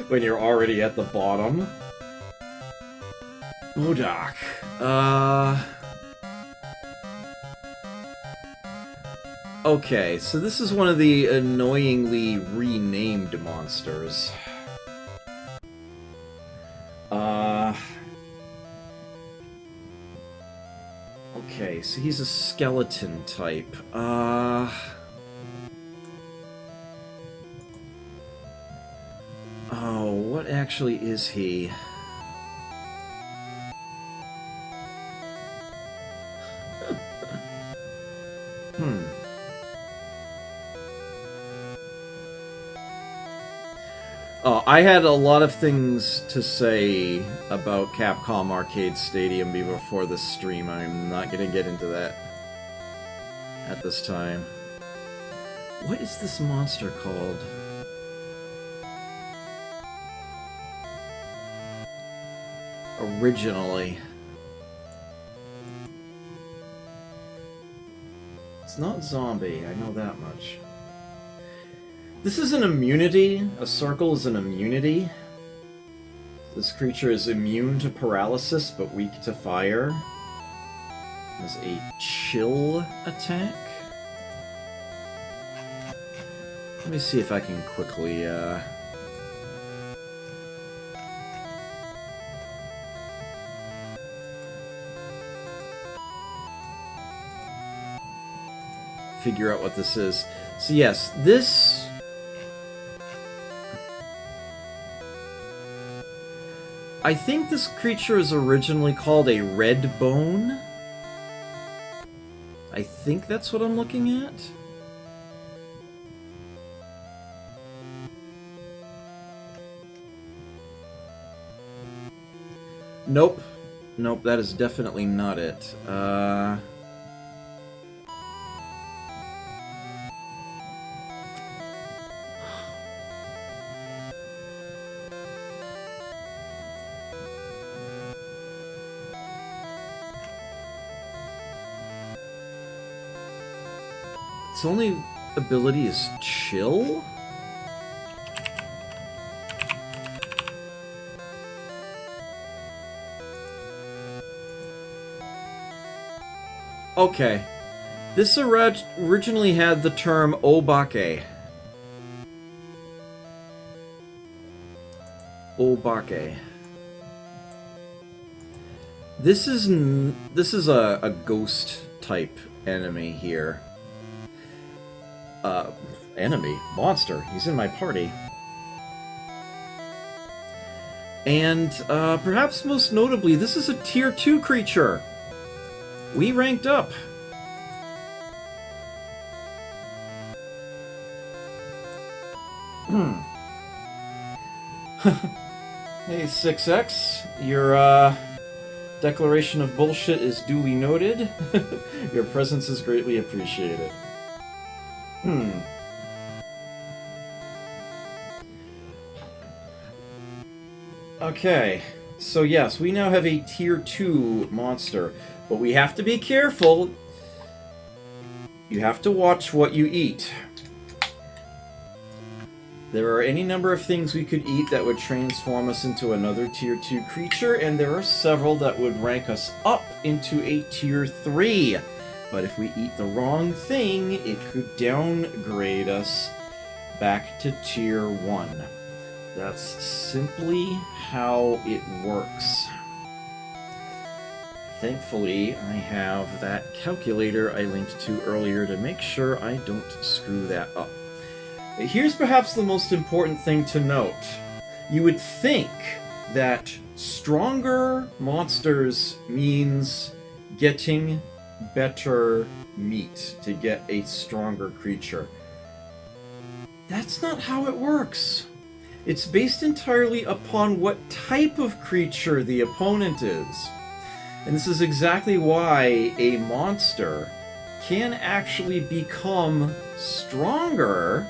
when you're already at the bottom. Bodak. Okay, so this is one of the annoyingly renamed monsters. Okay, so he's a skeleton type. Oh, what actually is he? Oh, I had a lot of things to say about Capcom Arcade Stadium before this stream. I'm not going to get into that at this time. What is this monster called? Originally. It's not zombie, I know that much. This is an immunity. A circle is an immunity. This creature is immune to paralysis, but weak to fire. Has a chill attack. Let me see if I can quickly, figure out what this is. So yes, this... I think this creature is originally called a red bone. I think that's what I'm looking at. Nope. Nope, that is definitely not it. Its only ability is chill? Okay. This originally had the term Obake. Obake. This is a ghost type enemy here. enemy. Monster. He's in my party. And perhaps most notably, this is a Tier 2 creature. We ranked up. Hey, 6X. Your declaration of bullshit is duly noted. Your presence is greatly appreciated. Okay, so yes, we now have a Tier 2 monster, but we have to be careful. You have to watch what you eat. There are any number of things we could eat that would transform us into another Tier 2 creature, and there are several that would rank us up into a Tier 3. But if we eat the wrong thing, it could downgrade us back to Tier 1. That's simply how it works. Thankfully, I have that calculator I linked to earlier to make sure I don't screw that up. Here's perhaps the most important thing to note. You would think that stronger monsters means getting better meat to get a stronger creature. That's not how it works. It's based entirely upon what type of creature the opponent is. And this is exactly why a monster can actually become stronger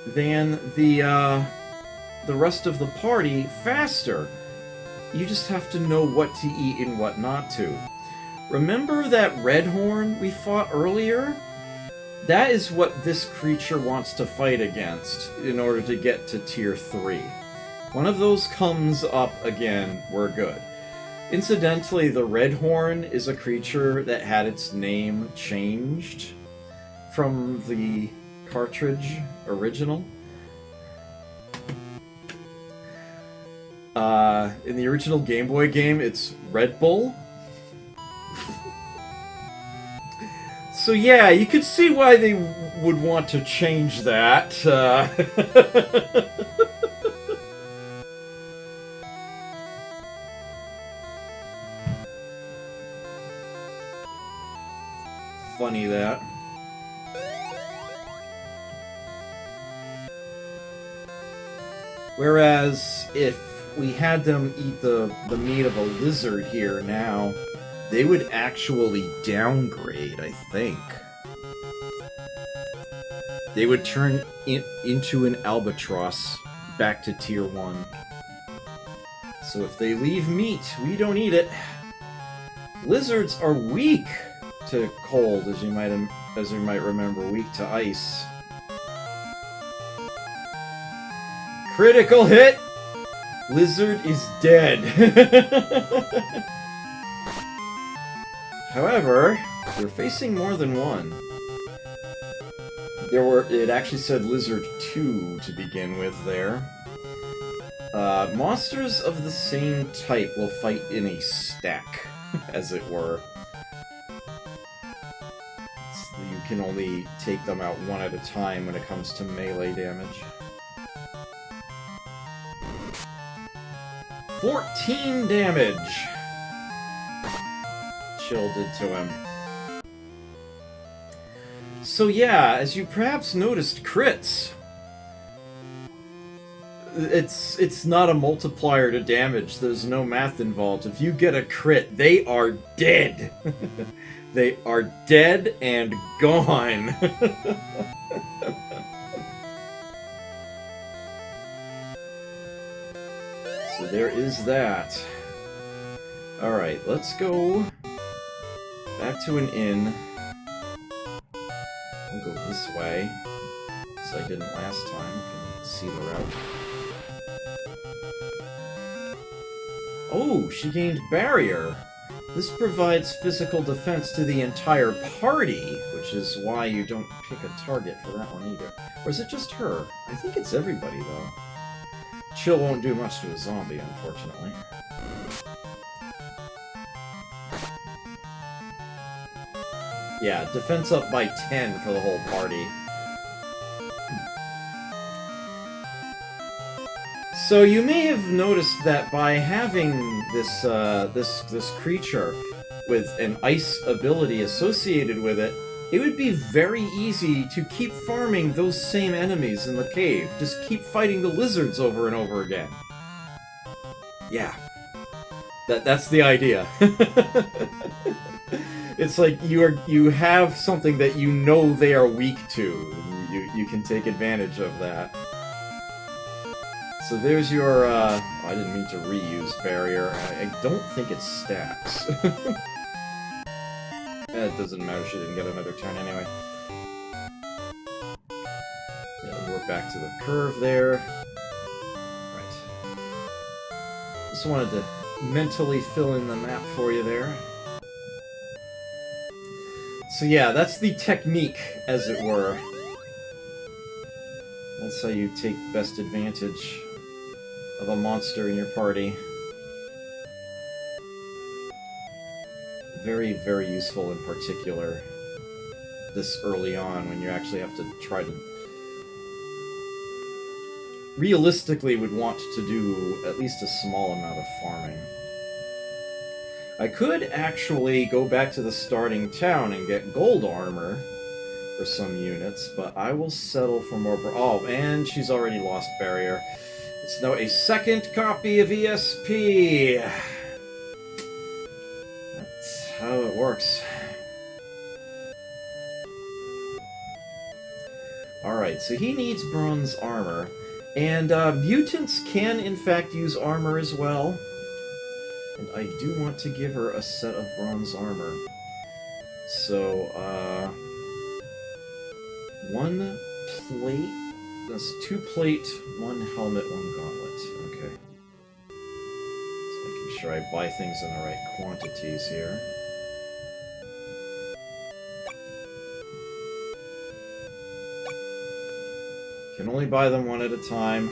than the rest of the party faster. You just have to know what to eat and what not to. Remember that red horn we fought earlier? That is what this creature wants to fight against in order to get to Tier 3. One of those comes up again, we're good. Incidentally, the red horn is a creature that had its name changed from the cartridge original. In the original Game Boy game, it's Red Bull. So yeah, you could see why they would want to change that. Funny that. Whereas, if we had them eat the meat of a lizard here now, they would actually downgrade, I think. They would turn into an albatross back to Tier 1. So if they leave meat, we don't eat it. Lizards are weak to cold, as you might remember, weak to ice. Critical hit! Lizard is dead. However, we're facing more than one. It actually said Lizard 2 to begin with there. Monsters of the same type will fight in a stack, as it were. So you can only take them out one at a time when it comes to melee damage. 14 damage! Chill did to him. So yeah, as you perhaps noticed, crits. It's not a multiplier to damage. There's no math involved. If you get a crit, they are dead. They are dead and gone. So there is that. Alright, let's go back to an inn. We'll go this way, as I didn't last time. You can see the route. Oh, she gained Barrier! This provides physical defense to the entire party, which is why you don't pick a target for that one either. Or is it just her? I think it's everybody, though. Chill won't do much to a zombie, unfortunately. Yeah, defense up by 10 for the whole party. So you may have noticed that by having this creature with an ice ability associated with it, it would be very easy to keep farming those same enemies in the cave. Just keep fighting the lizards over and over again. Yeah. That's the idea. It's like you have something that you know they are weak to. You can take advantage of that. So there's your, I didn't mean to reuse barrier. I don't think it stacks. It doesn't matter, she didn't get another turn anyway. Yeah, we're back to the curve there. Right. Just wanted to mentally fill in the map for you there. So yeah, that's the technique, as it were. That's how you take best advantage of a monster in your party. Very, very useful in particular this early on when you actually have to try to... realistically would want to do at least a small amount of farming. I could actually go back to the starting town and get gold armor for some units, but I will settle for more... Oh, and she's already lost barrier. It's now a second copy of ESP. That's how it works. Alright, so he needs bronze armor. And mutants can, in fact, use armor as well. And I do want to give her a set of bronze armor. So, one plate... That's 2 plate, 1 helmet, 1 gauntlet. Okay. Just making sure I buy things in the right quantities here. Can only buy them one at a time.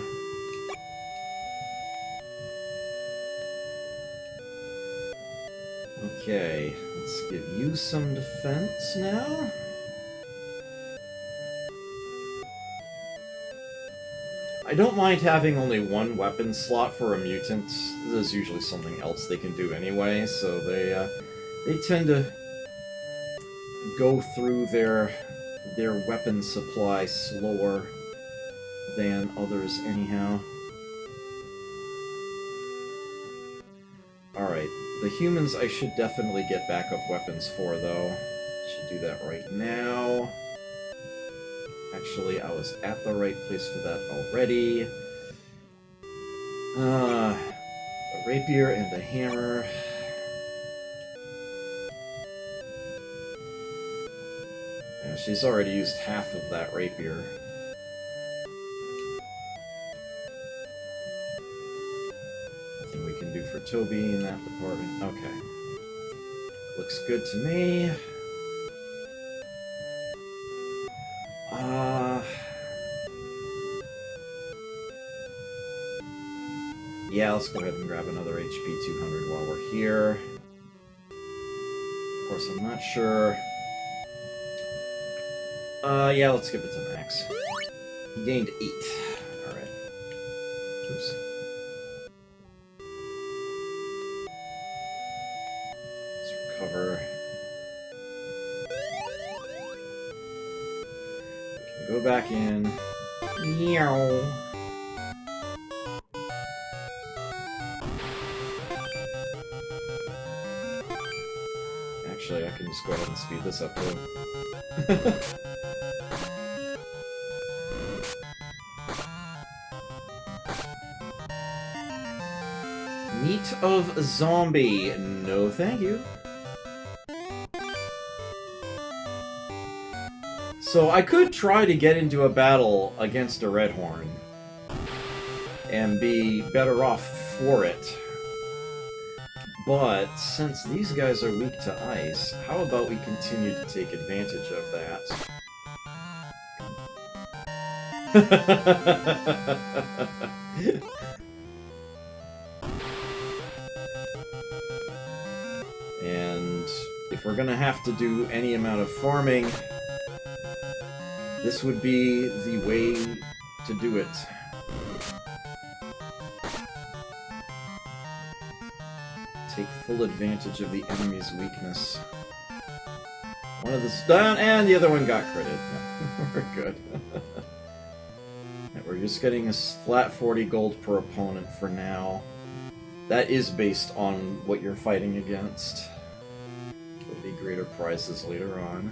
Okay, let's give you some defense now. I don't mind having only 1 weapon slot for a mutant. There's usually something else they can do anyway, so they tend to go through their weapon supply slower than others anyhow. Alright, the humans I should definitely get backup weapons for, though. Should do that right now. Actually, I was at the right place for that already. A rapier and a hammer. Yeah, she's already used half of that rapier. Nothing we can do for Toby in that department. Okay. Looks good to me. Yeah, let's go ahead and grab another HP 200 while we're here. Of course, I'm not sure. Yeah, let's give it to Max. He gained 8. Alright. Oops. Let's recover. We can go back in. Meow. Actually, I can just go ahead and speed this up too. Meat of zombie. No, thank you. So I could try to get into a battle against a Redhorn and be better off for it. But since these guys are weak to ice, how about we continue to take advantage of that? And if we're gonna have to do any amount of farming, this would be the way to do it. take full advantage of the enemy's weakness. One of this done, and the other one got critted. Yeah, we're good. We're just getting a flat 40 gold per opponent for now. That is based on what you're fighting against. There'll be greater prizes later on.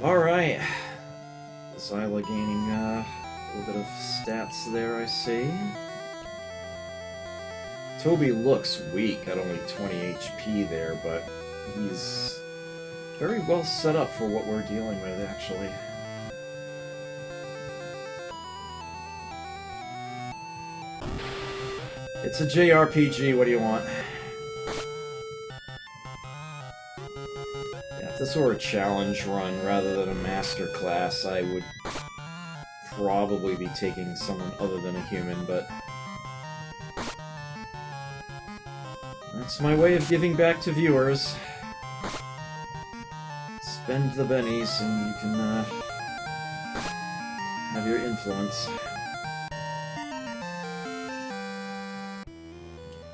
Alright. Xyla gaining a little bit of stats there, I see. Toby looks weak at only 20 HP there, but he's very well set up for what we're dealing with, actually. It's a JRPG, what do you want? Yeah, if this were a challenge run rather than a master class, I would probably be taking someone other than a human, but that's my way of giving back to viewers. Spend the bennies and you can have your influence.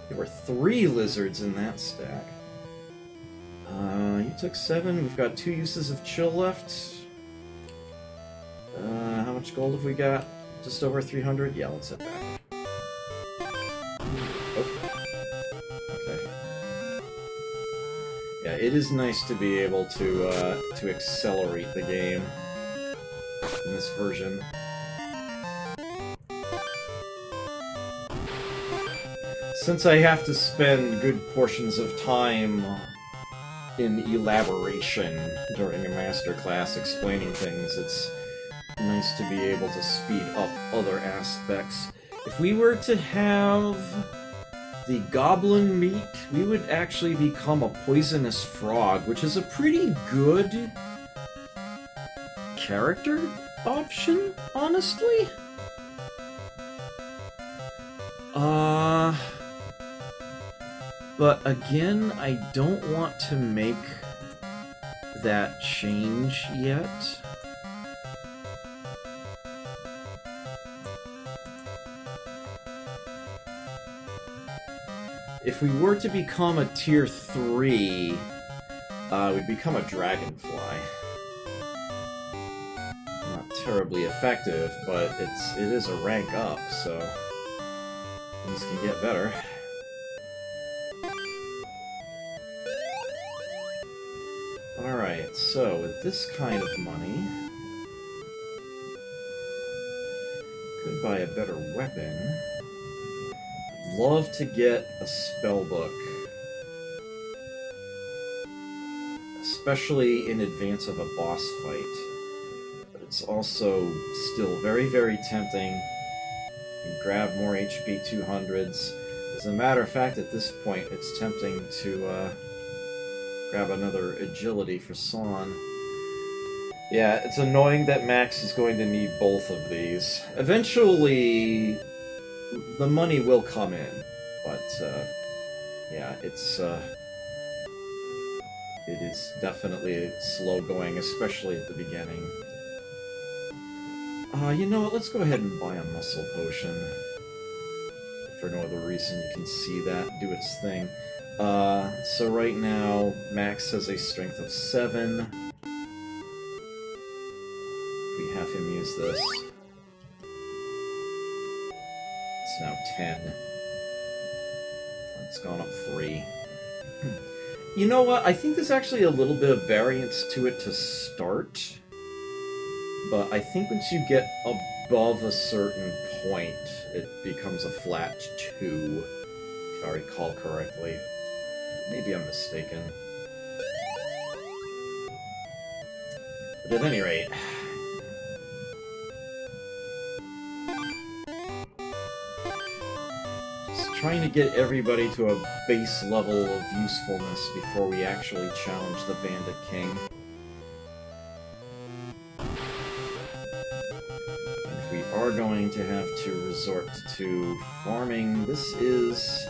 There were 3 lizards in that stack. You took 7. We've got 2 uses of chill left. How much gold have we got? Just over 300? Yeah, let's head back. Oh. Okay. Yeah, it is nice to be able to accelerate the game in this version. Since I have to spend good portions of time in elaboration during a master class explaining things, it's nice to be able to speed up other aspects. If we were to have the goblin meat, we would actually become a poisonous frog, which is a pretty good character option, honestly. But again, I don't want to make that change yet. If we were to become a tier 3, we'd become a dragonfly. Not terribly effective, but it is a rank up, so things can get better. Alright, so with this kind of money, could buy a better weapon. Love to get a spellbook, especially in advance of a boss fight, but it's also still very, very tempting. You can grab more HP 200s. As a matter of fact, at this point, it's tempting to grab another agility for San. Yeah, it's annoying that Max is going to need both of these. Eventually, the money will come in, but yeah, it is definitely slow going, especially at the beginning. You know what, let's go ahead and buy a muscle potion. If for no other reason, you can see that do its thing. So right now, Max has a strength of 7. We have him use this. It's now 10. It's gone up 3. You know what? I think there's actually a little bit of variance to it to start. But I think once you get above a certain point, it becomes a flat 2, if I recall correctly. Maybe I'm mistaken. But at any rate... trying to get everybody to a base level of usefulness before we actually challenge the Bandit King. And if we are going to have to resort to farming, this is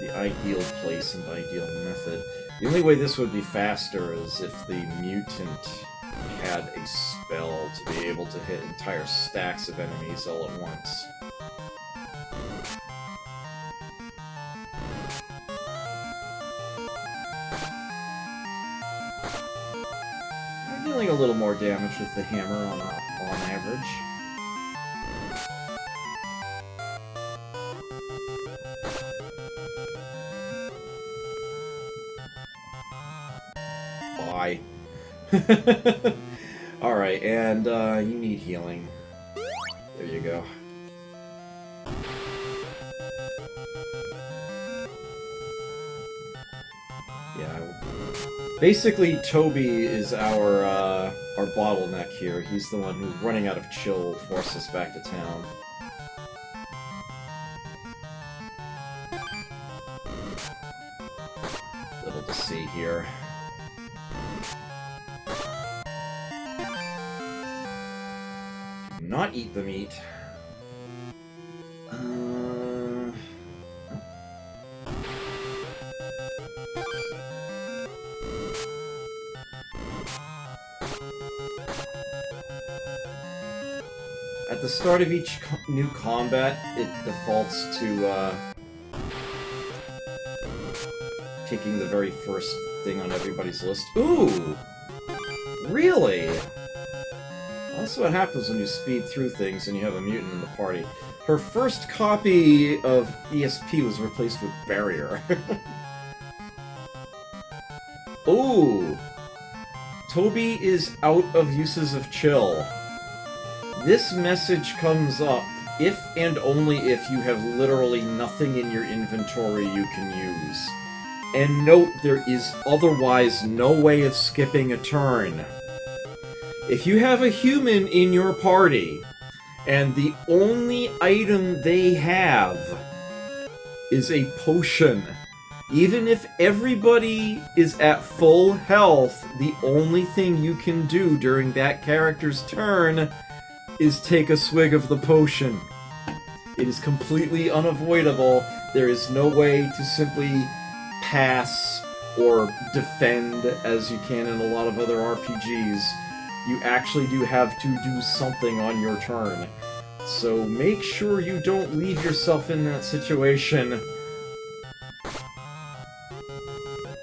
the ideal place and ideal method. The only way this would be faster is if the mutant had a spell to be able to hit entire stacks of enemies all at once. dealing a little more damage with the hammer on average. Bye. Alright, and you need healing. There you go. Yeah. Basically, Toby is our bottleneck here. He's the one who's running out of chill, force us back to town. Little to see here. Do not eat the meat. At the start of each new combat, it defaults to taking the very first thing on everybody's list. Ooh! Really? That's what happens when you speed through things and you have a mutant in the party. Her first copy of ESP was replaced with Barrier. Ooh! Toby is out of uses of chill. This message comes up if and only if you have literally nothing in your inventory you can use. And note, there is otherwise no way of skipping a turn. If you have a human in your party, and the only item they have is a potion, even if everybody is at full health, the only thing you can do during that character's turn is take a swig of the potion. It is completely unavoidable. There is no way to simply pass or defend as you can in a lot of other RPGs. You actually do have to do something on your turn. So make sure you don't leave yourself in that situation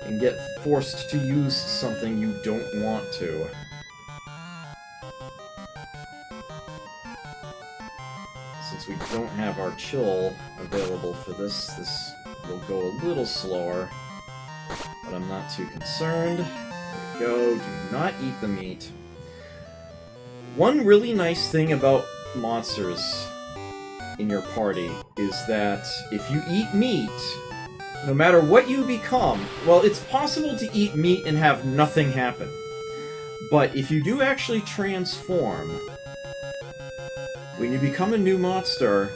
and get forced to use something you don't want to. Since we don't have our chill available for this will go a little slower, but I'm not too concerned. There we go, do not eat the meat. One really nice thing about monsters in your party is that if you eat meat, no matter what you become, well, it's possible to eat meat and have nothing happen. But if you do actually transform, when you become a new monster,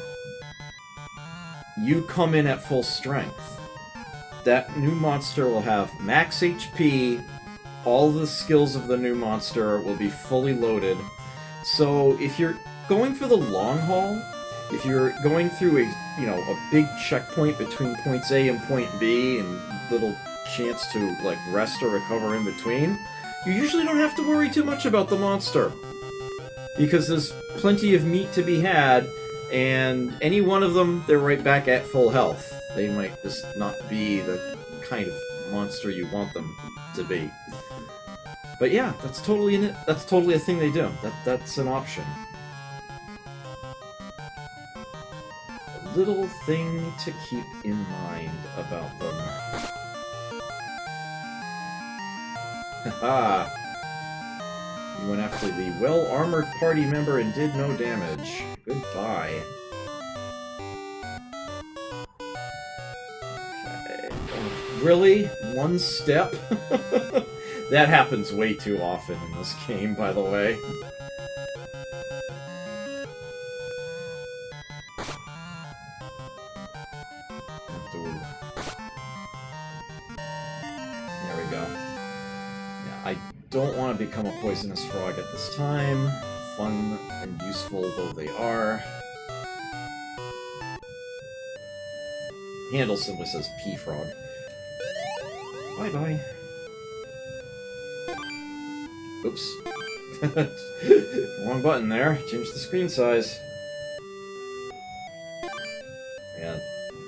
you come in at full strength. That new monster will have max HP, all the skills of the new monster will be fully loaded. So if you're going for the long haul, if you're going through a big checkpoint between points A and point B and little chance to like rest or recover in between, you usually don't have to worry too much about the monster. Because there's plenty of meat to be had, and any one of them, they're right back at full health. They might just not be the kind of monster you want them to be. But yeah, that's totally a thing they do. That's an option. A little thing to keep in mind about them. Haha. You went after the well-armored party member and did no damage. Goodbye. Okay. Oh, really? One step? That happens way too often in this game, by the way. There we go. Yeah, I don't want to become a poisonous frog at this time, fun and useful though they are. Handle simply says P-frog. Bye-bye. Oops. Wrong button there. Change the screen size. Yeah,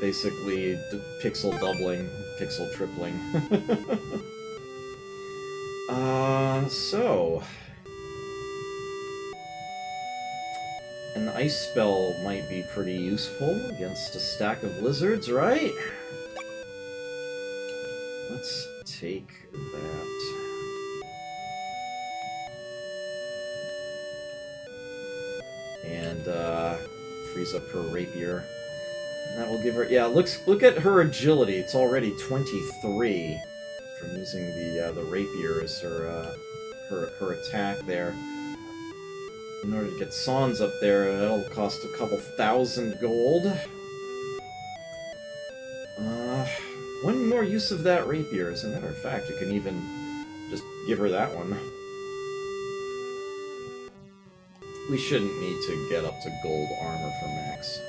basically pixel doubling, pixel tripling. So... An ice spell might be pretty useful against a stack of lizards, right? Let's take that. And, freeze up her rapier. And that will give her... Yeah, look at her agility. It's already 23 from using the rapier as her attack there. In order to get Sans up there, that'll cost a couple thousand gold. One more use of that rapier. As a matter of fact, you can even just give her that one. We shouldn't need to get up to gold armor for Max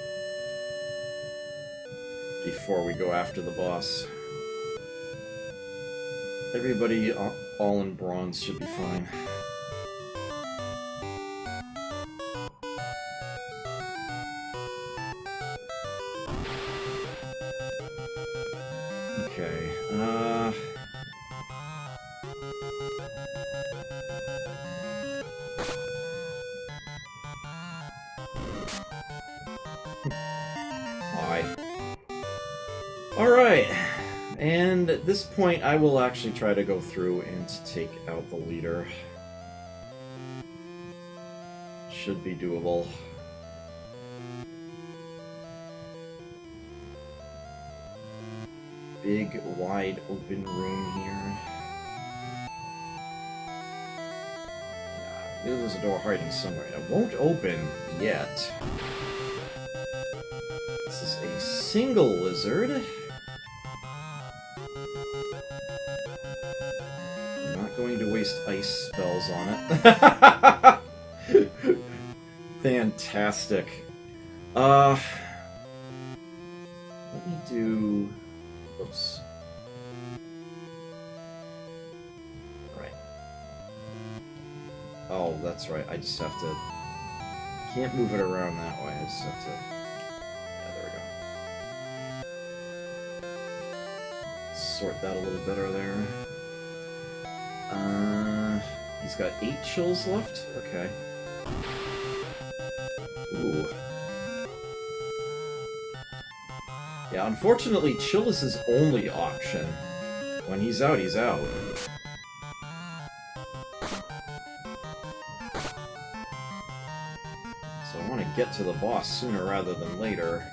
before we go after the boss. Everybody all in bronze should be fine. Okay, Why? Alright, and at this point I will actually try to go through and take out the leader. Should be doable. Big, wide open room here. There's a door hiding somewhere. It won't open yet. This is a single lizard. I'm not going to waste ice spells on it. Fantastic. Let me do... Oops. Right. Oh, that's right. I just have to... Can't move it around that way. I just have to... Yeah, there we go. Sort that a little better there. He's got 8 chills left? Okay. Ooh. Yeah, unfortunately, chill is his only option. When he's out, he's out. So I want to get to the boss sooner rather than later.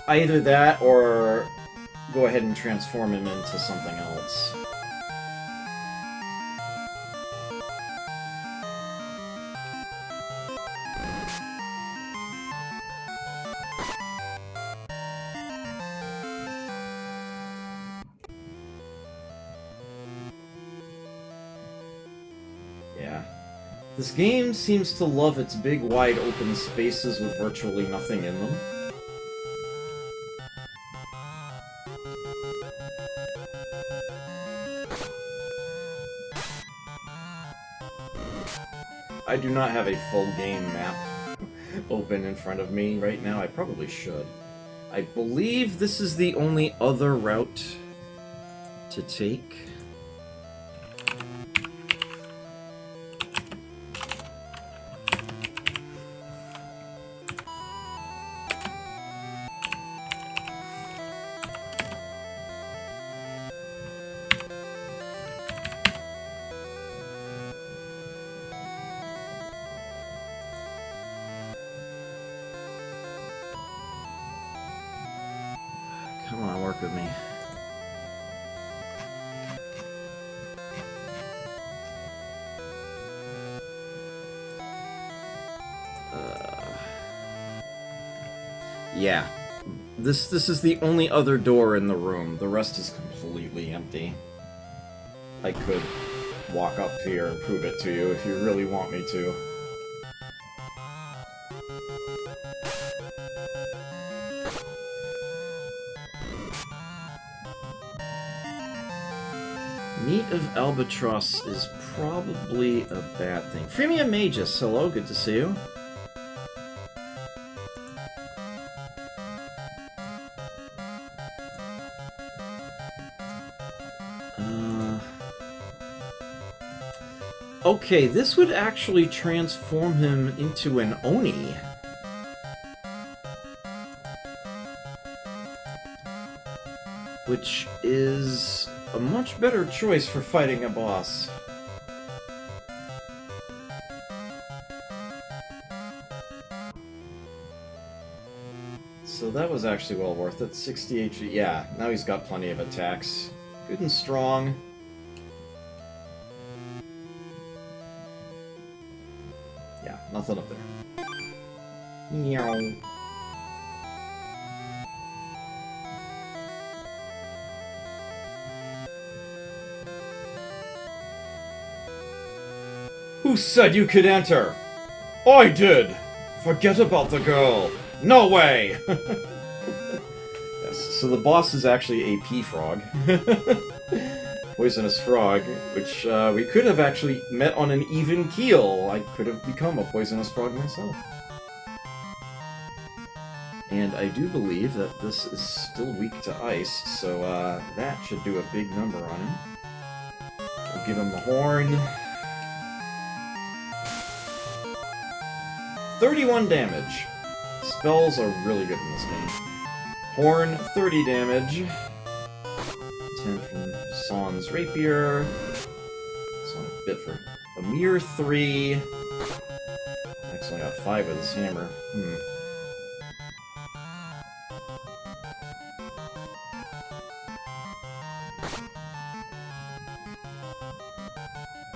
Either that, or go ahead and transform him into something else. Yeah. This game seems to love its big, wide open spaces with virtually nothing in them. I do not have a full game map open in front of me right now. I probably should. I believe this is the only other route to take. Come on, work with me. Yeah. This is the only other door in the room. The rest is completely empty. I could walk up here and prove it to you if you really want me to. Meat of Albatross is probably a bad thing. Freemium Magus, hello, good to see you. Okay, this would actually transform him into an Oni. Which is a much better choice for fighting a boss. So that was actually well worth it. 60 HP. Yeah, now he's got plenty of attacks. Good and strong. Yeah, nothing up there. Meow. Who said you could enter? I did! Forget about the girl! No way! Yes, so the boss is actually a pea frog. Poisonous frog, which we could have actually met on an even keel. I could have become a poisonous frog myself. And I do believe that this is still weak to ice, so that should do a big number on him. We'll give him the horn. 31 damage. Spells are really good in this game. Horn, 30 damage. 10 from Son's Rapier. Son of Bitford. A mere 3. Actually, I got 5 with his hammer.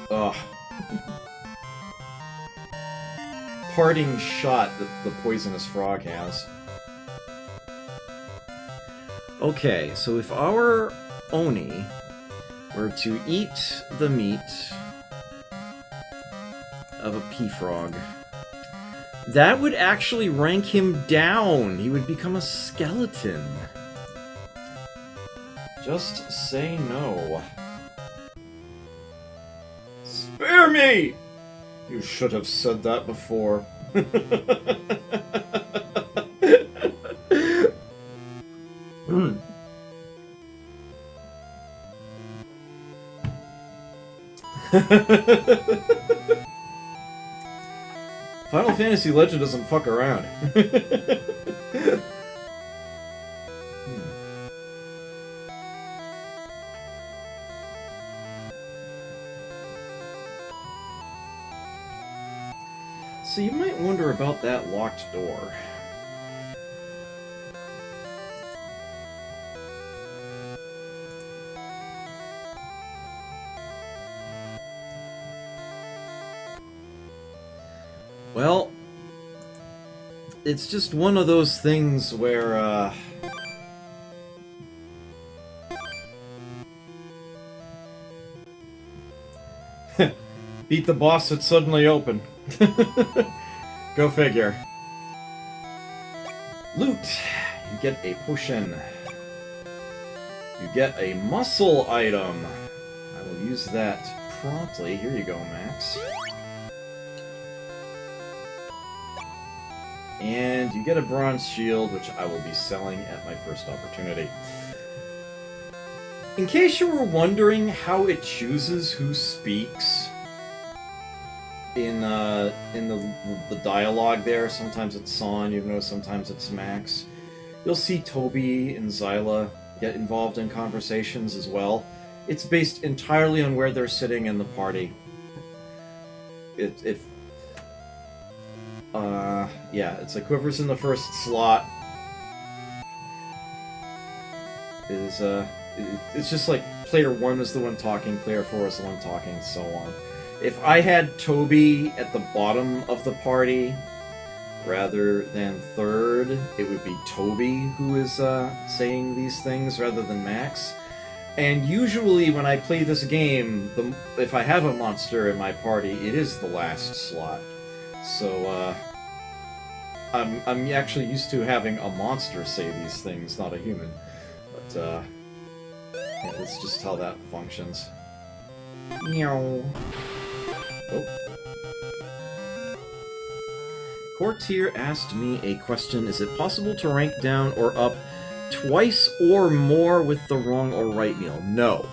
Ugh. Parting shot that the poisonous frog has. Okay, so if our Oni were to eat the meat of a pea frog, that would actually rank him down. He would become a skeleton. Just say no. Spare me! You should have said that before. Final Fantasy Legend doesn't fuck around. So you might wonder about that locked door. Well, it's just one of those things where, beat the boss that's suddenly open. Go figure. Loot! You get a potion. You get a muscle item. I will use that promptly. Here you go, Max. And you get a bronze shield, which I will be selling at my first opportunity. In case you were wondering how it chooses who speaks in the dialogue there, sometimes it's Son, even though sometimes it's Max. You'll see Toby and Zyla get involved in conversations as well. It's based entirely on where they're sitting in the party. Yeah, it's like whoever's in the first slot is, it's just like player 1 is the one talking, player 4 is the one talking, and so on. If I had Toby at the bottom of the party, rather than third, it would be Toby who is saying these things rather than Max. And usually when I play this game, if I have a monster in my party, it is the last slot. So, I'm actually used to having a monster say these things, not a human. But, yeah, that's just how that functions. Meow. Oh. Courtier asked me a question. Is it possible to rank down or up twice or more with the wrong or right meal? No.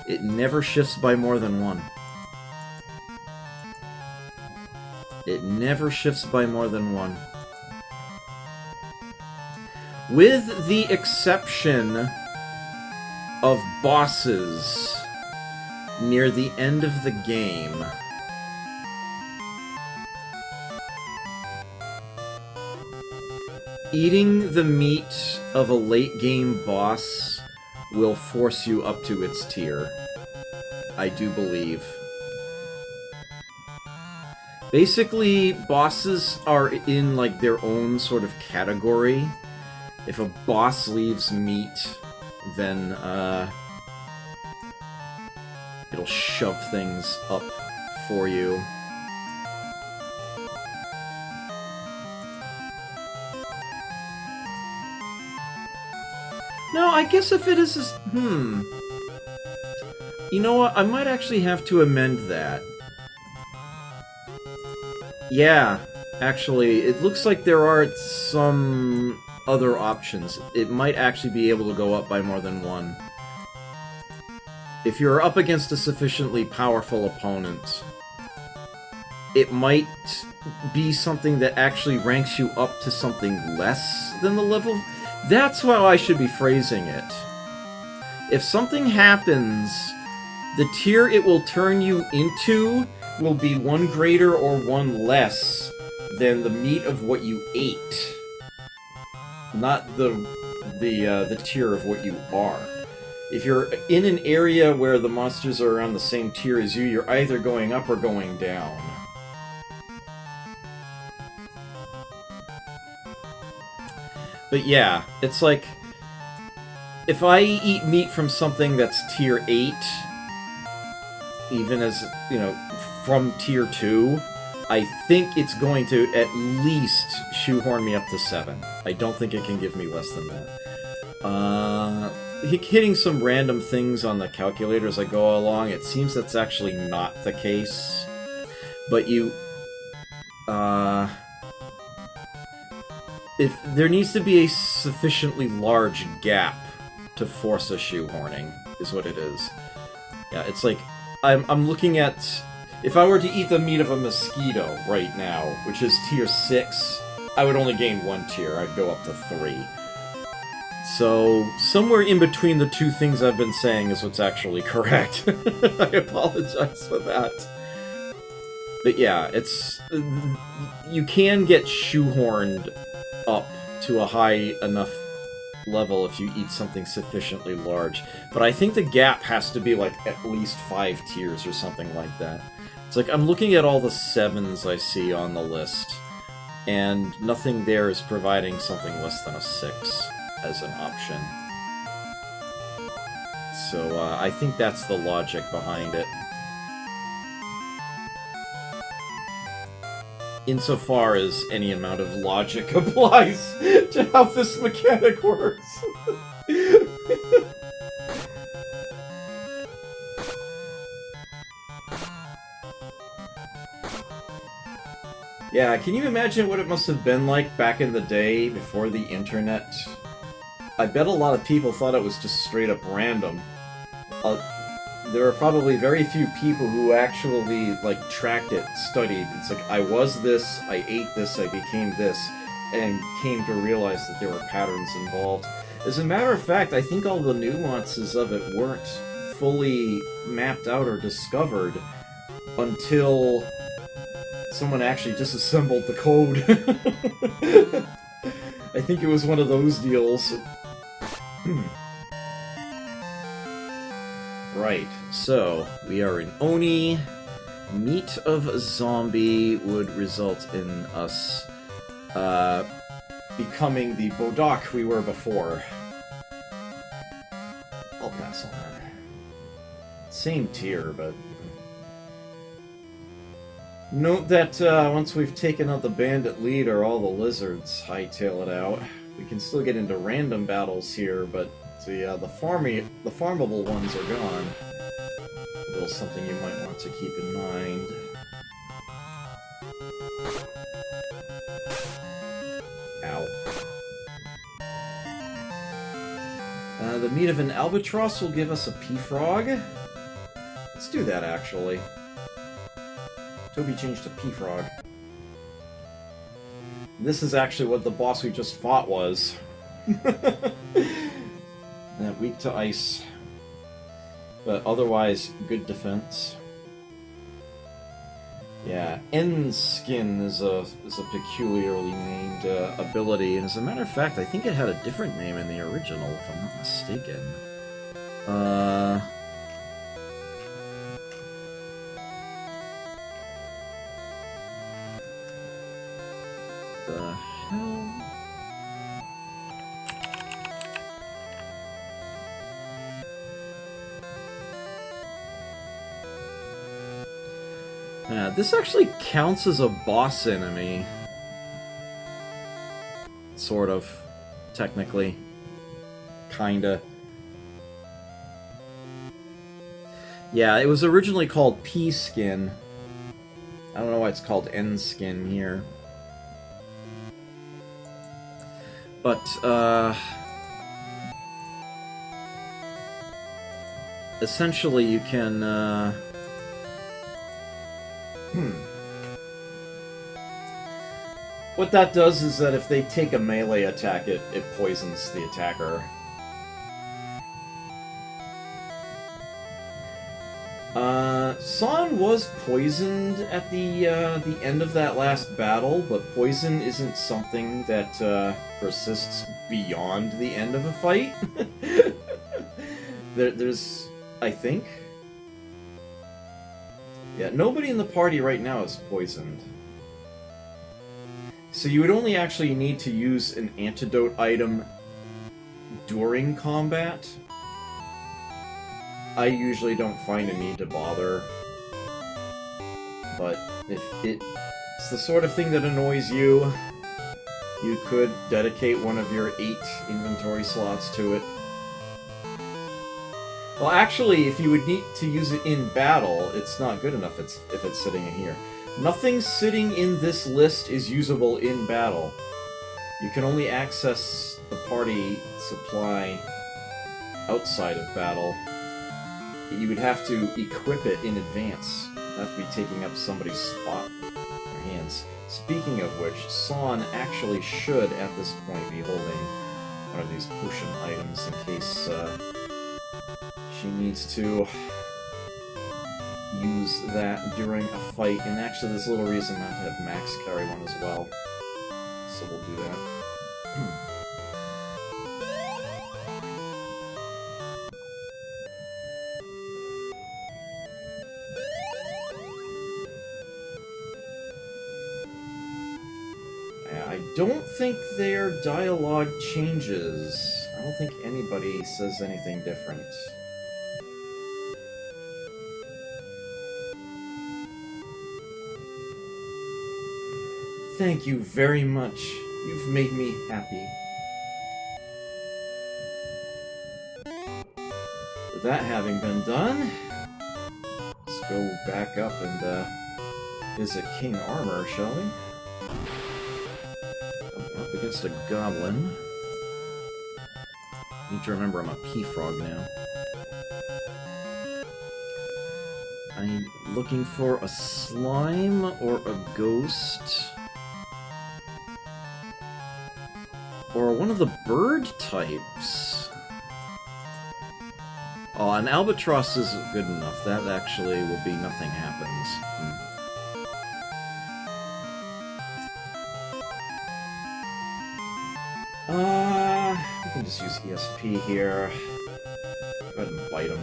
It never shifts by more than 1. It never shifts by more than 1. With the exception of bosses near the end of the game. Eating the meat of a late-game boss will force you up to its tier. I do believe. Basically, bosses are in, like, their own sort of category. If a boss leaves meat, then, it'll shove things up for you. No, I guess if it is... You know what? I might actually have to amend that. Yeah, actually, it looks like there are some other options. It might actually be able to go up by more than 1. If you're up against a sufficiently powerful opponent, it might be something that actually ranks you up to something less than the level... That's how I should be phrasing it. If something happens, the tier it will turn you into will be 1 greater or 1 less than the meat of what you ate. Not the tier of what you are. If you're in an area where the monsters are around the same tier as you, you're either going up or going down. But yeah, it's like, if I eat meat from something that's tier 8, even as, you know, from tier 2, I think it's going to at least shoehorn me up to 7. I don't think it can give me less than that. Hitting some random things on the calculator as I go along, it seems that's actually not the case. But you... if there needs to be a sufficiently large gap to force a shoehorning, is what it is. Yeah, it's like, I'm looking at... If I were to eat the meat of a mosquito right now, which is tier 6, I would only gain 1 tier. I'd go up to 3. So, somewhere in between the two things I've been saying is what's actually correct. I apologize for that. But yeah, it's... You can get shoehorned up to a high enough level if you eat something sufficiently large. But I think the gap has to be like at least 5 tiers or something like that. It's like, I'm looking at all the 7s I see on the list, and nothing there is providing something less than a 6 as an option. So I think that's the logic behind it. Insofar as any amount of logic applies to how this mechanic works. Yeah, can you imagine what it must have been like back in the day before the internet? I bet a lot of people thought it was just straight up random. There are probably very few people who actually, like, tracked it, studied. It's like, I was this, I ate this, I became this, and came to realize that there were patterns involved. As a matter of fact, I think all the nuances of it weren't fully mapped out or discovered until someone actually disassembled the code. I think it was one of those deals. Right, so we are in Oni. Meat of a zombie would result in us becoming the Bodak we were before. I'll pass on that. Same tier, but... Note that once we've taken out the bandit leader, all the lizards hightail it out. We can still get into random battles here, but the farmable ones are gone. A little something you might want to keep in mind. Ow. The meat of an albatross will give us a pea frog. Let's do that, actually. Toby changed to pea frog. This is actually what the boss we just fought was. That weak to ice. But otherwise, good defense. Yeah, N-Skin is a peculiarly named ability, and as a matter of fact, I think it had a different name in the original, if I'm not mistaken. The hell? Yeah, this actually counts as a boss enemy. Sort of. Technically. Kinda. Yeah, it was originally called P-Skin. I don't know why it's called N-Skin here. But, essentially you can, What that does is that if they take a melee attack, it poisons the attacker. San was poisoned at the end of that last battle, but poison isn't something that persists beyond the end of a fight. There's, I think... Yeah, nobody in the party right now is poisoned. So you would only actually need to use an antidote item during combat. I usually don't find a need to bother. But if it's the sort of thing that annoys you, you could dedicate one of your 8 inventory slots to it. Well, actually, if you would need to use it in battle, it's not good enough if it's sitting in here. Nothing sitting in this list is usable in battle. You can only access the party supply outside of battle. You would have to equip it in advance. You'd have to be taking up somebody's spot in their hands. Speaking of which, San actually should, at this point, be holding one of these potion items in case she needs to use that during a fight. And actually, there's a little reason not to have Max carry one as well. So we'll do that. I don't think their dialogue changes. I don't think anybody says anything different. Thank you very much. You've made me happy. With that having been done, let's go back up and visit King Armor, shall we? Up against a goblin. Need to remember I'm a P-Frog now. I'm looking for a slime or a ghost. Or one of the bird types. Oh, an albatross is good enough. That actually will be nothing happens. We can just use ESP here. Go ahead and bite him.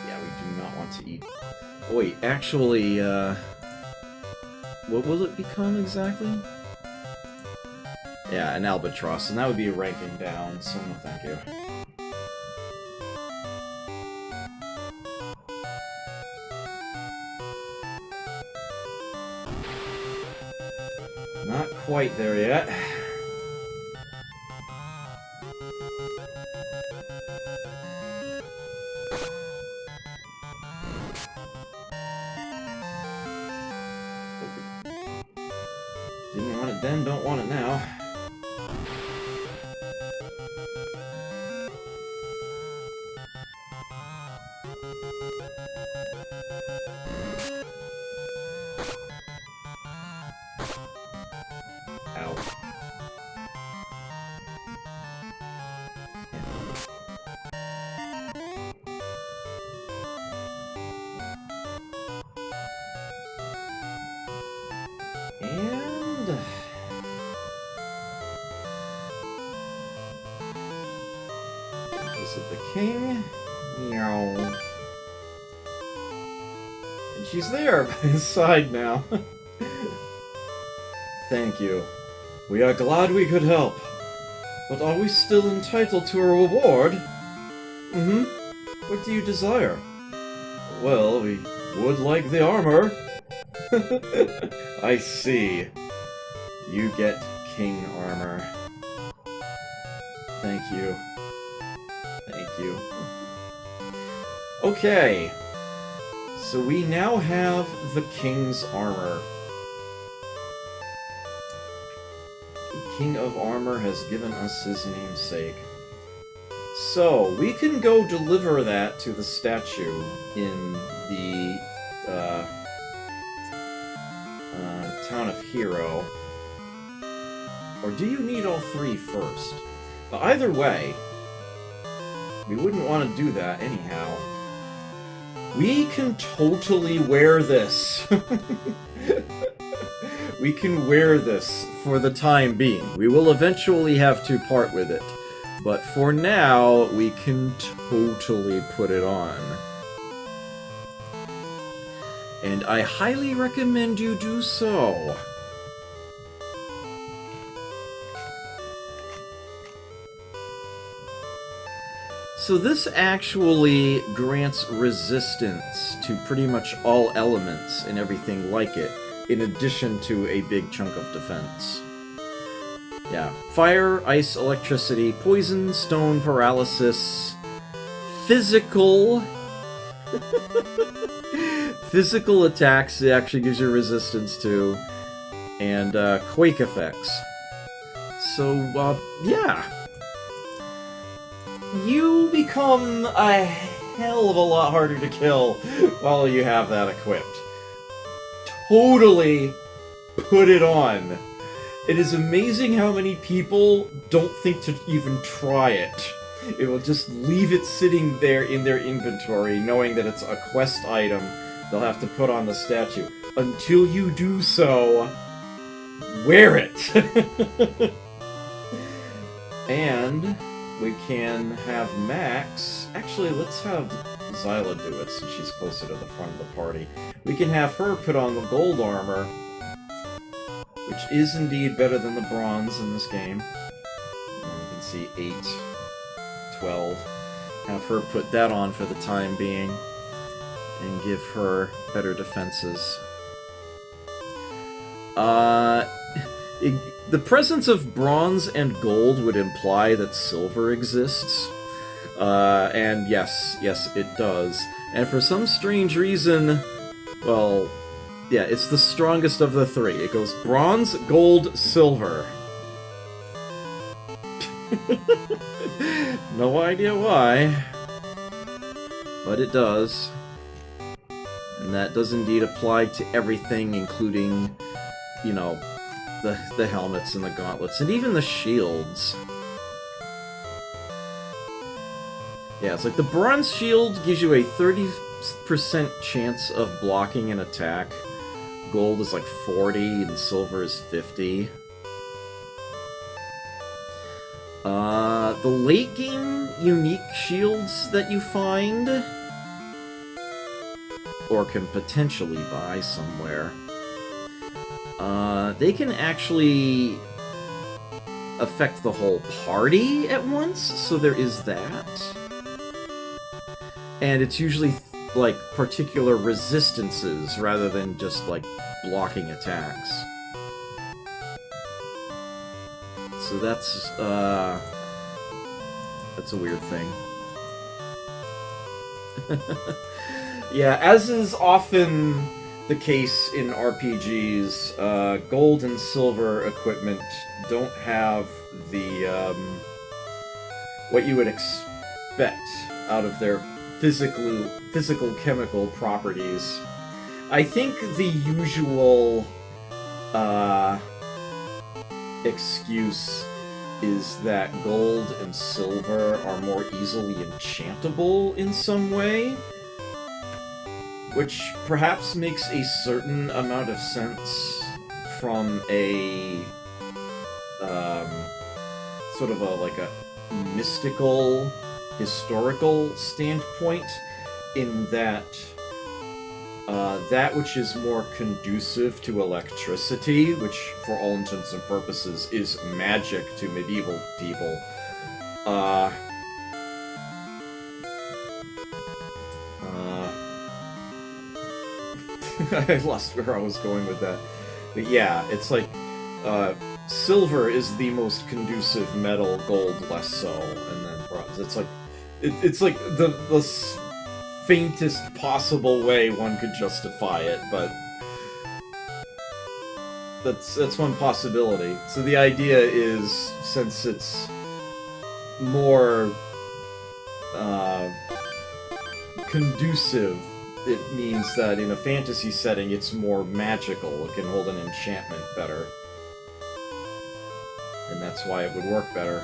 Yeah, we do not want to eat. Oh, wait, actually, what will it become exactly? Yeah, an albatross, and that would be a ranking down, so no thank you. Not quite there yet. Didn't want it then, don't want it now. Is it the king? Meow. And she's there by his side now. Thank you. We are glad we could help. But are we still entitled to a reward? Mm-hmm. What do you desire? Well, we would like the armor. I see. You get king armor. Thank you. Thank you. Okay. So we now have the king's armor. The king of armor has given us his namesake. So, we can go deliver that to the statue in the town of Hero. Or do you need all three first? But either way, we wouldn't want to do that anyhow. We can totally wear this. We can wear this for the time being. We will eventually have to part with it. But for now, we can totally put it on. And I highly recommend you do so. So this actually grants resistance to pretty much all elements and everything like it, in addition to a big chunk of defense. Yeah, fire, ice, electricity, poison, stone, paralysis, physical... physical attacks it actually gives you resistance to, and quake effects. So, yeah. You become a hell of a lot harder to kill while you have that equipped. Totally put it on. It is amazing how many people don't think to even try it. It will just leave it sitting there in their inventory, knowing that it's a quest item they'll have to put on the statue. Until you do so, wear it! And we can have Max... Actually, let's have Zyla do it, since she's closer to the front of the party. We can have her put on the gold armor, which is indeed better than the bronze in this game. And you can see 8, 12. Have her put that on for the time being, and give her better defenses. The presence of bronze and gold would imply that silver exists. And yes, it does. And for some strange reason, well, yeah, it's the strongest of the three. It goes bronze, gold, silver. No idea why, but it does. And that does indeed apply to everything, including, you know, the helmets and the gauntlets, and even the shields. Yeah, it's like the bronze shield gives you a 30% chance of blocking an attack. Gold is like 40, and silver is 50. The late game unique shields that you find, or can potentially buy somewhere, they can actually affect the whole party at once, so there is that. And it's usually, like, particular resistances rather than just, like, blocking attacks. So that's a weird thing. Yeah, as is often the case in RPGs, gold and silver equipment don't have the, what you would expect out of their physical chemical properties. I think the usual, excuse is that gold and silver are more easily enchantable in some way, which perhaps makes a certain amount of sense from a sort of a mystical historical standpoint, in that that which is more conducive to electricity, which for all intents and purposes is magic to medieval people, I lost where I was going with that. But yeah, it's like, silver is the most conducive metal, gold less so, and then bronze. It's like, it's like the faintest possible way one could justify it, but that's one possibility. So the idea is, since it's more conducive, it means that in a fantasy setting it's more magical, it can hold an enchantment better. And that's why it would work better.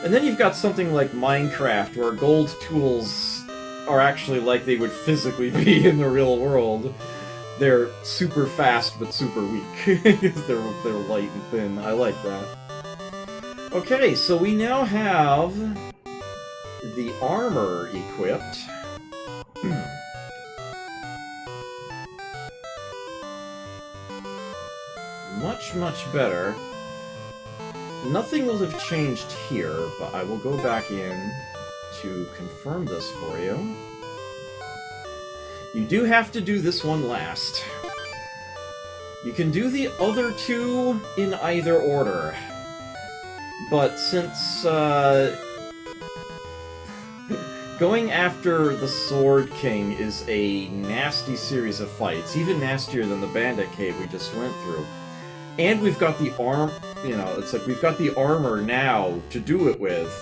And then you've got something like Minecraft, where gold tools are actually like they would physically be in the real world. They're super fast but super weak. they're light and thin. I like that. Okay, so we now have the armor equipped. Much better. Nothing will have changed here, but I will go back in to confirm this for you. You do have to do this one last. You can do the other two in either order, but since going after the Sword King is a nasty series of fights, even nastier than the Bandit Cave we just went through, and we've got the it's like we've got the armor now to do it with,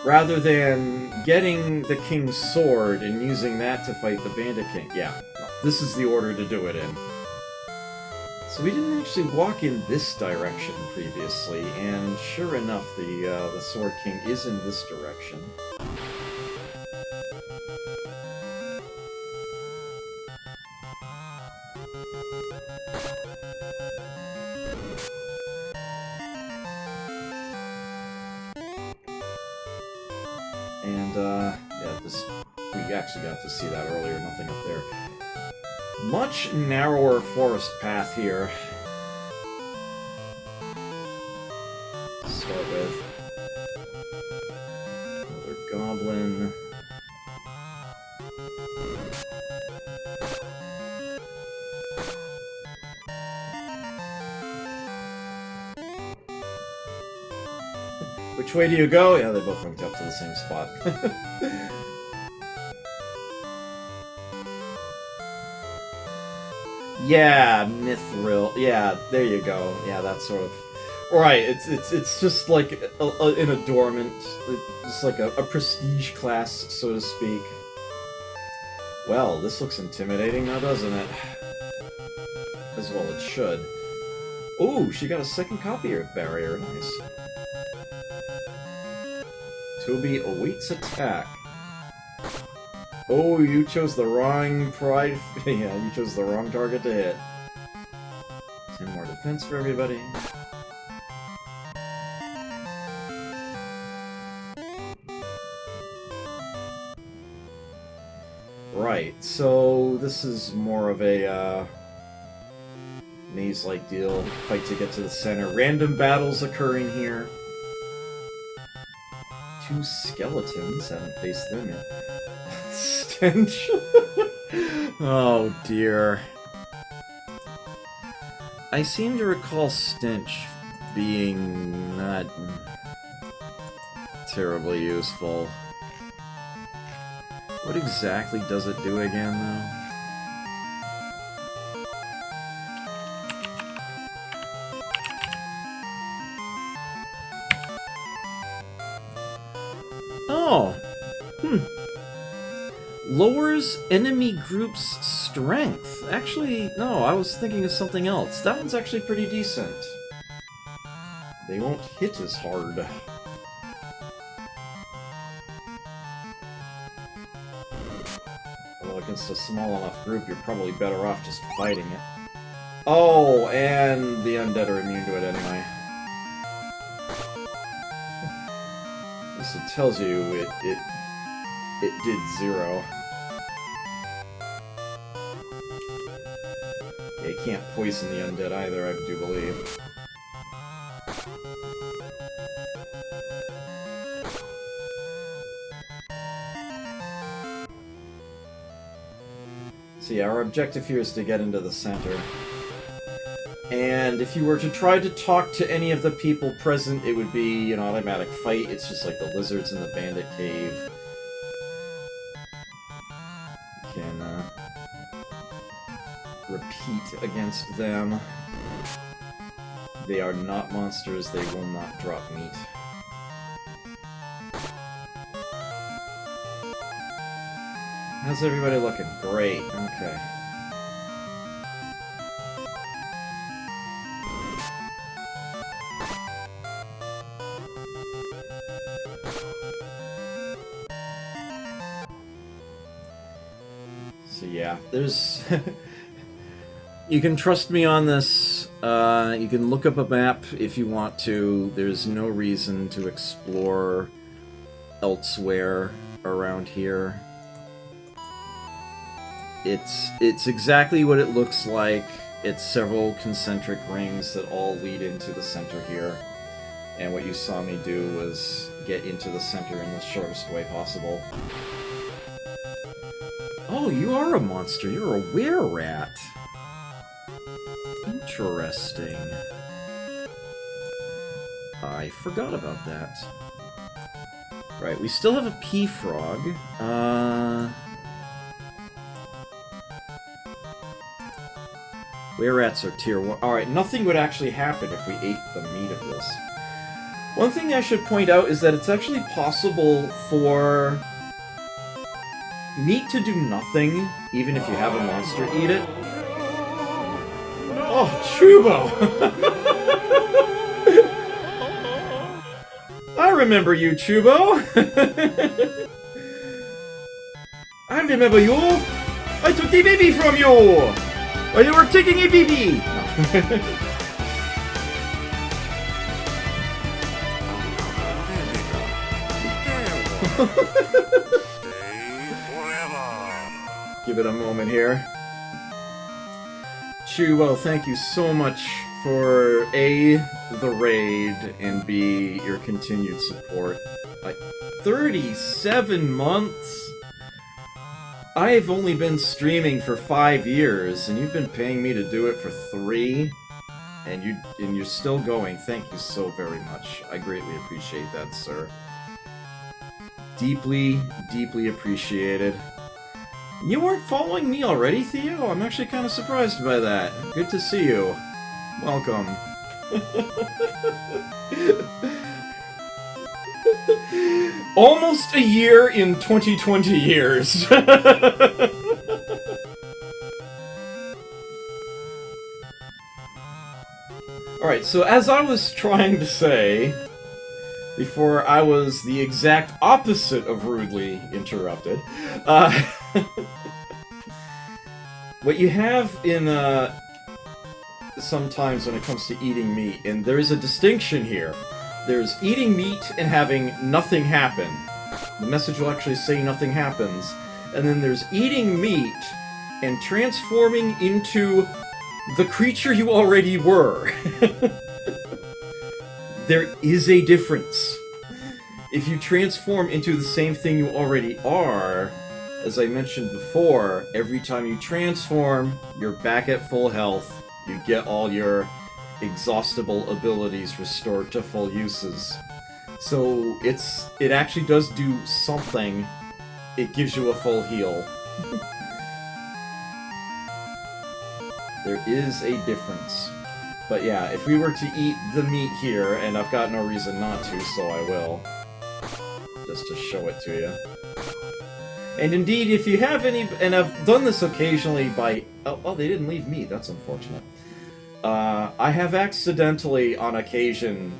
rather than getting the King's Sword and using that to fight the Bandit King. Yeah, this is the order to do it in. So we didn't actually walk in this direction previously, and sure enough, the Sword King is in this direction. And, we actually got to see that earlier, nothing up there. Much narrower forest path here to start with. Another goblin. Which way do you go? Yeah, they both linked up to the same spot. Yeah, Mithril. Yeah, there you go. Yeah, that's sort of... Right, it's just like an adornment. It's like a prestige class, so to speak. Well, this looks intimidating now, doesn't it? As well it should. Ooh, she got a second copy barrier. Nice. Toby awaits attack. Oh, you chose the wrong pride. Yeah, you chose the wrong target to hit. 10 more defense for everybody. Right, so this is more of a maze-like deal. Fight to get to the center. Random battles occurring here. 2 skeletons. Haven't faced them yet. Stench. Oh dear. I seem to recall Stench being not terribly useful. What exactly does it do again, though? Oh! Lowers enemy group's strength. Actually, no, I was thinking of something else. That one's actually pretty decent. They won't hit as hard. Although against a small enough group, you're probably better off just fighting it. Oh, and the undead are immune to it anyway. So it tells you it did 0. Yeah, you can't poison the undead either, I do believe. So yeah, our objective here is to get into the center. And if you were to try to talk to any of the people present, it would be an automatic fight. It's just like the lizards in the bandit cave. You can repeat against them. They are not monsters, they will not drop meat. How's everybody looking? Great, okay. So yeah, there's... You can trust me on this. You can look up a map if you want to. There's no reason to explore elsewhere around here. It's exactly what it looks like. It's several concentric rings that all lead into the center here. And what you saw me do was get into the center in the shortest way possible. Oh, you are a monster. You're a were-rat. Interesting. I forgot about that. Right, we still have a pea frog. Were-rats are tier 1. Alright, nothing would actually happen if we ate the meat of this. One thing I should point out is that it's actually possible for meat to do nothing, even if you have a monster eat it. Oh, Chubo! I remember you, Chubo! I remember you! I took the baby from you! While you were taking a baby! Give it a moment here. Chubo, thank you so much for A, the raid, and B, your continued support. Like, 37 months? I've only been streaming for 5 years, and you've been paying me to do it for 3, and you're still going. Thank you so very much. I greatly appreciate that, sir. Deeply, deeply appreciated. You weren't following me already, Theo? I'm actually kind of surprised by that. Good to see you. Welcome. Almost a year in 2020 years. Alright, so as I was trying to say, before I was the exact opposite of rudely interrupted, what you have in, sometimes when it comes to eating meat, and there is a distinction here. There's eating meat and having nothing happen. The message will actually say nothing happens. And then there's eating meat and transforming into the creature you already were. There is a difference. If you transform into the same thing you already are, as I mentioned before, every time you transform, you're back at full health. You get all your exhaustible abilities restored to full uses. So it actually does do something. It gives you a full heal. There is a difference. But yeah, if we were to eat the meat here, and I've got no reason not to, so I will. Just to show it to you. And indeed, if you have any... And I've done this occasionally by... Oh, they didn't leave meat. That's unfortunate. I have accidentally, on occasion,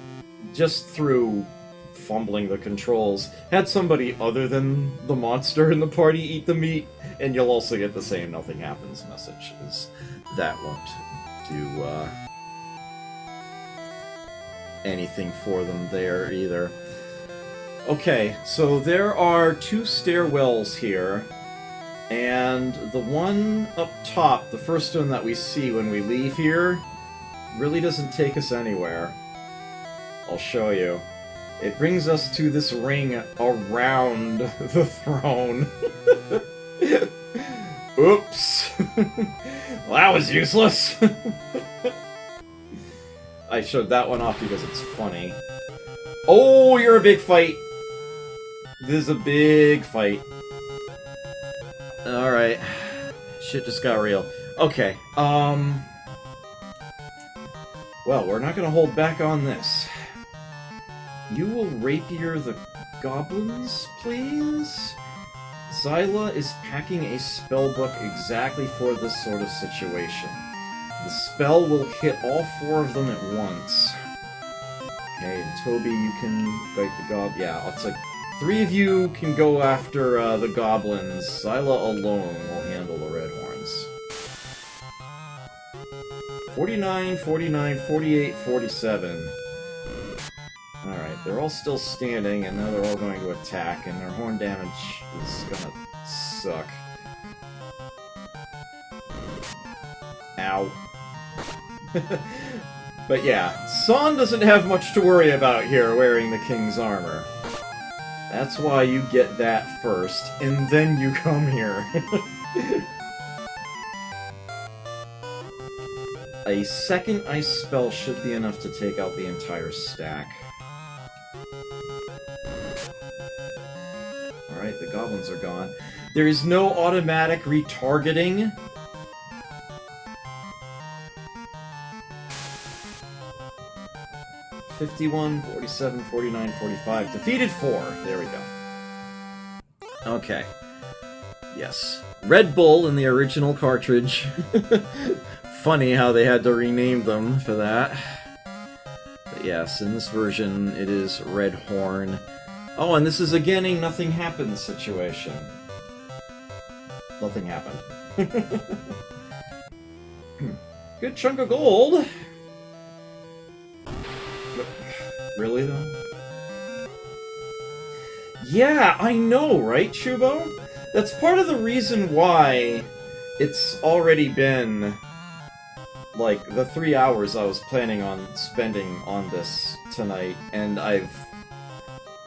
just through fumbling the controls, had somebody other than the monster in the party eat the meat, and you'll also get the same nothing happens message, as that won't do anything for them there either. Okay, so there are 2 stairwells here, and the one up top, the first one that we see when we leave here, really doesn't take us anywhere. I'll show you. It brings us to this ring around the throne. Oops! Well, that was useless! I showed that one off because it's funny. Oh, you're a big fight! This is a big fight. Alright. Shit just got real. Okay, well, we're not gonna hold back on this. You will rapier the goblins, please? Zyla is packing a spellbook exactly for this sort of situation. The spell will hit all 4 of them at once. Okay, and Toby, you can fight the yeah, it's like 3 of you can go after the goblins. Zyla alone will handle the red horns. 49, 49, 48, 47. Alright, they're all still standing, and now they're all going to attack, and their horn damage is gonna suck. Ow. But yeah, San doesn't have much to worry about here wearing the king's armor. That's why you get that first, and then you come here. A second ice spell should be enough to take out the entire stack. Alright, the goblins are gone. There is no automatic retargeting. $51, $47, $49, $45. Defeated 4. There we go. Okay. Yes. Red Bull in the original cartridge. Funny how they had to rename them for that. But yes, in this version, it is Red Horn. Oh, and this is again a nothing happened situation. Nothing happened. Good chunk of gold. Really, though? Yeah, I know, right, Shubo? That's part of the reason why it's already been, like, the 3 hours I was planning on spending on this tonight, and I've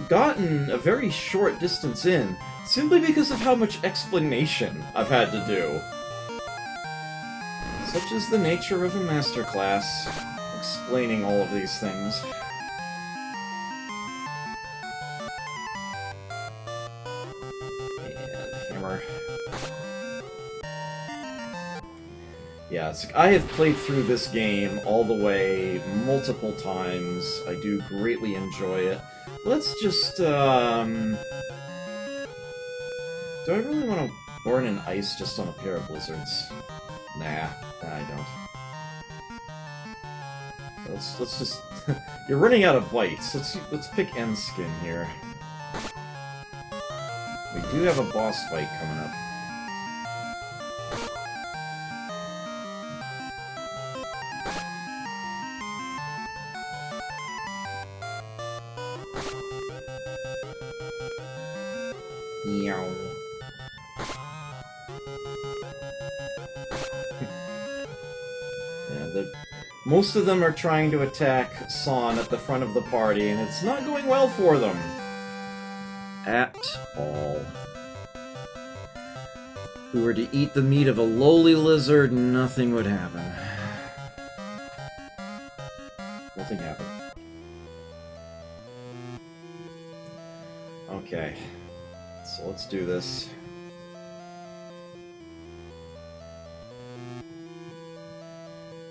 gotten a very short distance in, simply because of how much explanation I've had to do. Such is the nature of a masterclass, explaining all of these things. Yeah, I have played through this game all the way multiple times. I do greatly enjoy it. Let's just, do I really want to burn in ice just on a pair of blizzards? Nah, I don't. Let's just... You're running out of bites. Let's pick N-Skin here. We do have a boss fight coming up. Meow. Yeah, most of them are trying to attack San at the front of the party, and it's not going well for them. At all. If we were to eat the meat of a lowly lizard, nothing would happen. Nothing happened. Okay. So let's do this.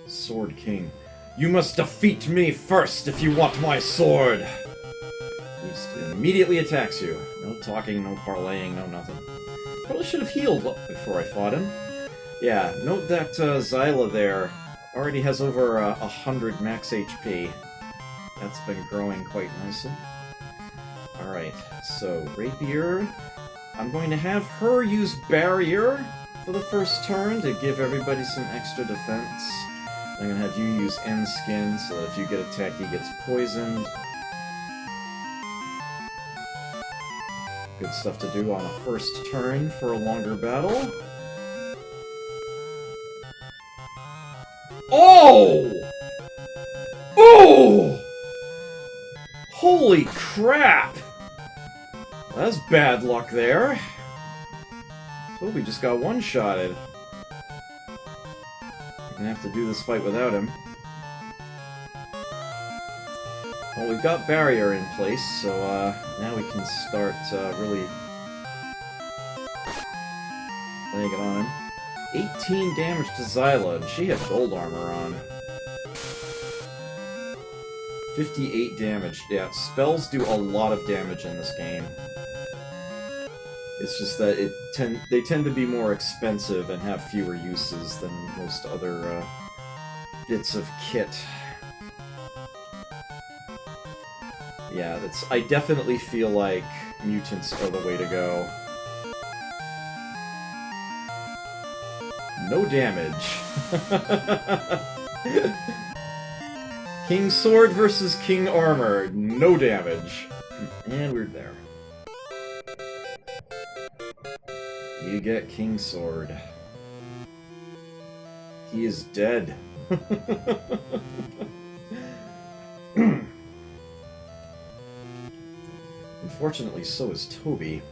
Sword King. You must defeat me first if you want my sword! He immediately attacks you. No talking, no parlaying, no nothing. Probably should have healed before I fought him. Yeah, note that Zyla there already has over 100 max HP. That's been growing quite nicely. Alright, so Rapier. I'm going to have her use Barrier for the first turn to give everybody some extra defense. I'm going to have you use N-Skin so that if you get attacked, he gets poisoned. Good stuff to do on a first turn for a longer battle. Oh! Oh! Holy crap! That's bad luck there. Toby just got one-shotted. We're gonna have to do this fight without him. Well, we've got barrier in place, so now we can start really laying it on him. 18 damage to Xyla, and she had gold armor on. 58 damage. Yeah, spells do a lot of damage in this game. It's just that they tend to be more expensive and have fewer uses than most other bits of kit. Yeah, I definitely feel like mutants are the way to go. No damage. King Sword versus King Armor. No damage. And we're there. You get King Sword. He is dead. Unfortunately, so is Toby.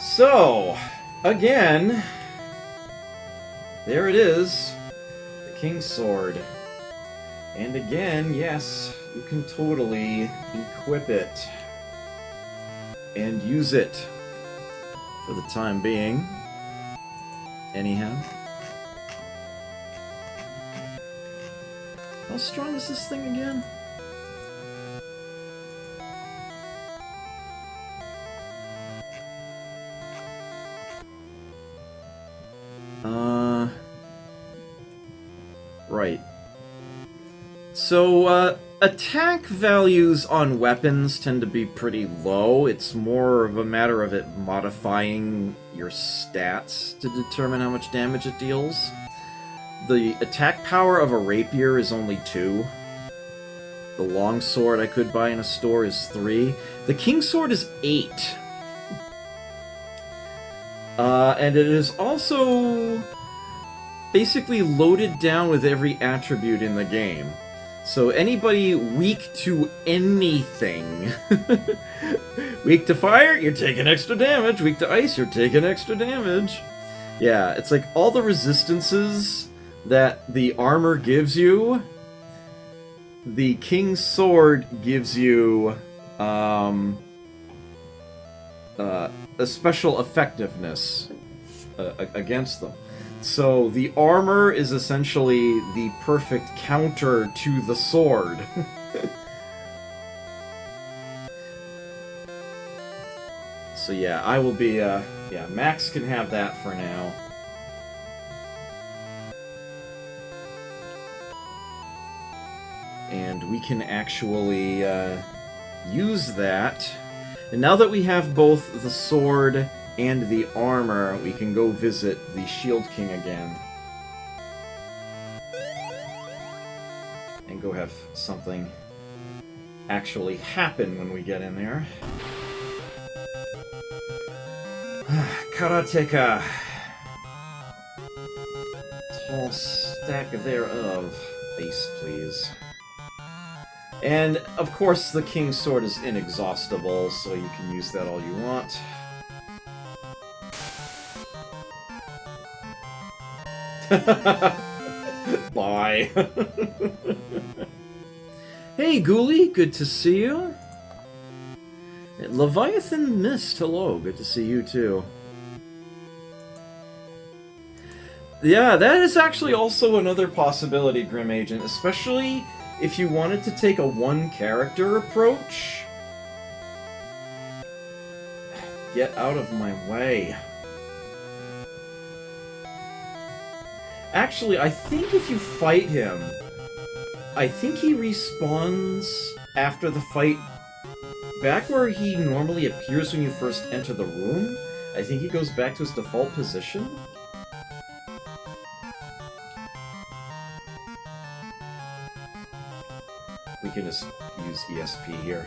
So, again, there it is, the King's Sword. And again, yes, you can totally equip it and use it for the time being. Anyhow. How strong is this thing again? Right. So, attack values on weapons tend to be pretty low. It's more of a matter of it modifying your stats to determine how much damage it deals. The attack power of a rapier is only 2. The longsword I could buy in a store is 3. The Kingsword is 8. And it is also basically loaded down with every attribute in the game. So anybody weak to anything... weak to fire, you're taking extra damage. Weak to ice, you're taking extra damage. Yeah, it's like all the resistances that the armor gives you, the King's Sword gives you a special effectiveness against them. So the armor is essentially the perfect counter to the sword. So yeah, I will be, yeah, Max can have that for now. And we can actually use that. And now that we have both the sword and the armor, we can go visit the Shield King again. And go have something actually happen when we get in there. Karateka. Tall stack thereof. Base, please. And, of course, the King's Sword is inexhaustible, so you can use that all you want. Bye. Hey, Ghoulie, good to see you. Leviathan Mist, hello, good to see you too. Yeah, that is actually also another possibility, Grim Agent, especially if you wanted to take a one-character approach. Get out of my way. Actually, I think if you fight him, I think he respawns after the fight back where he normally appears when you first enter the room. I think he goes back to his default position. we can just use ESP here.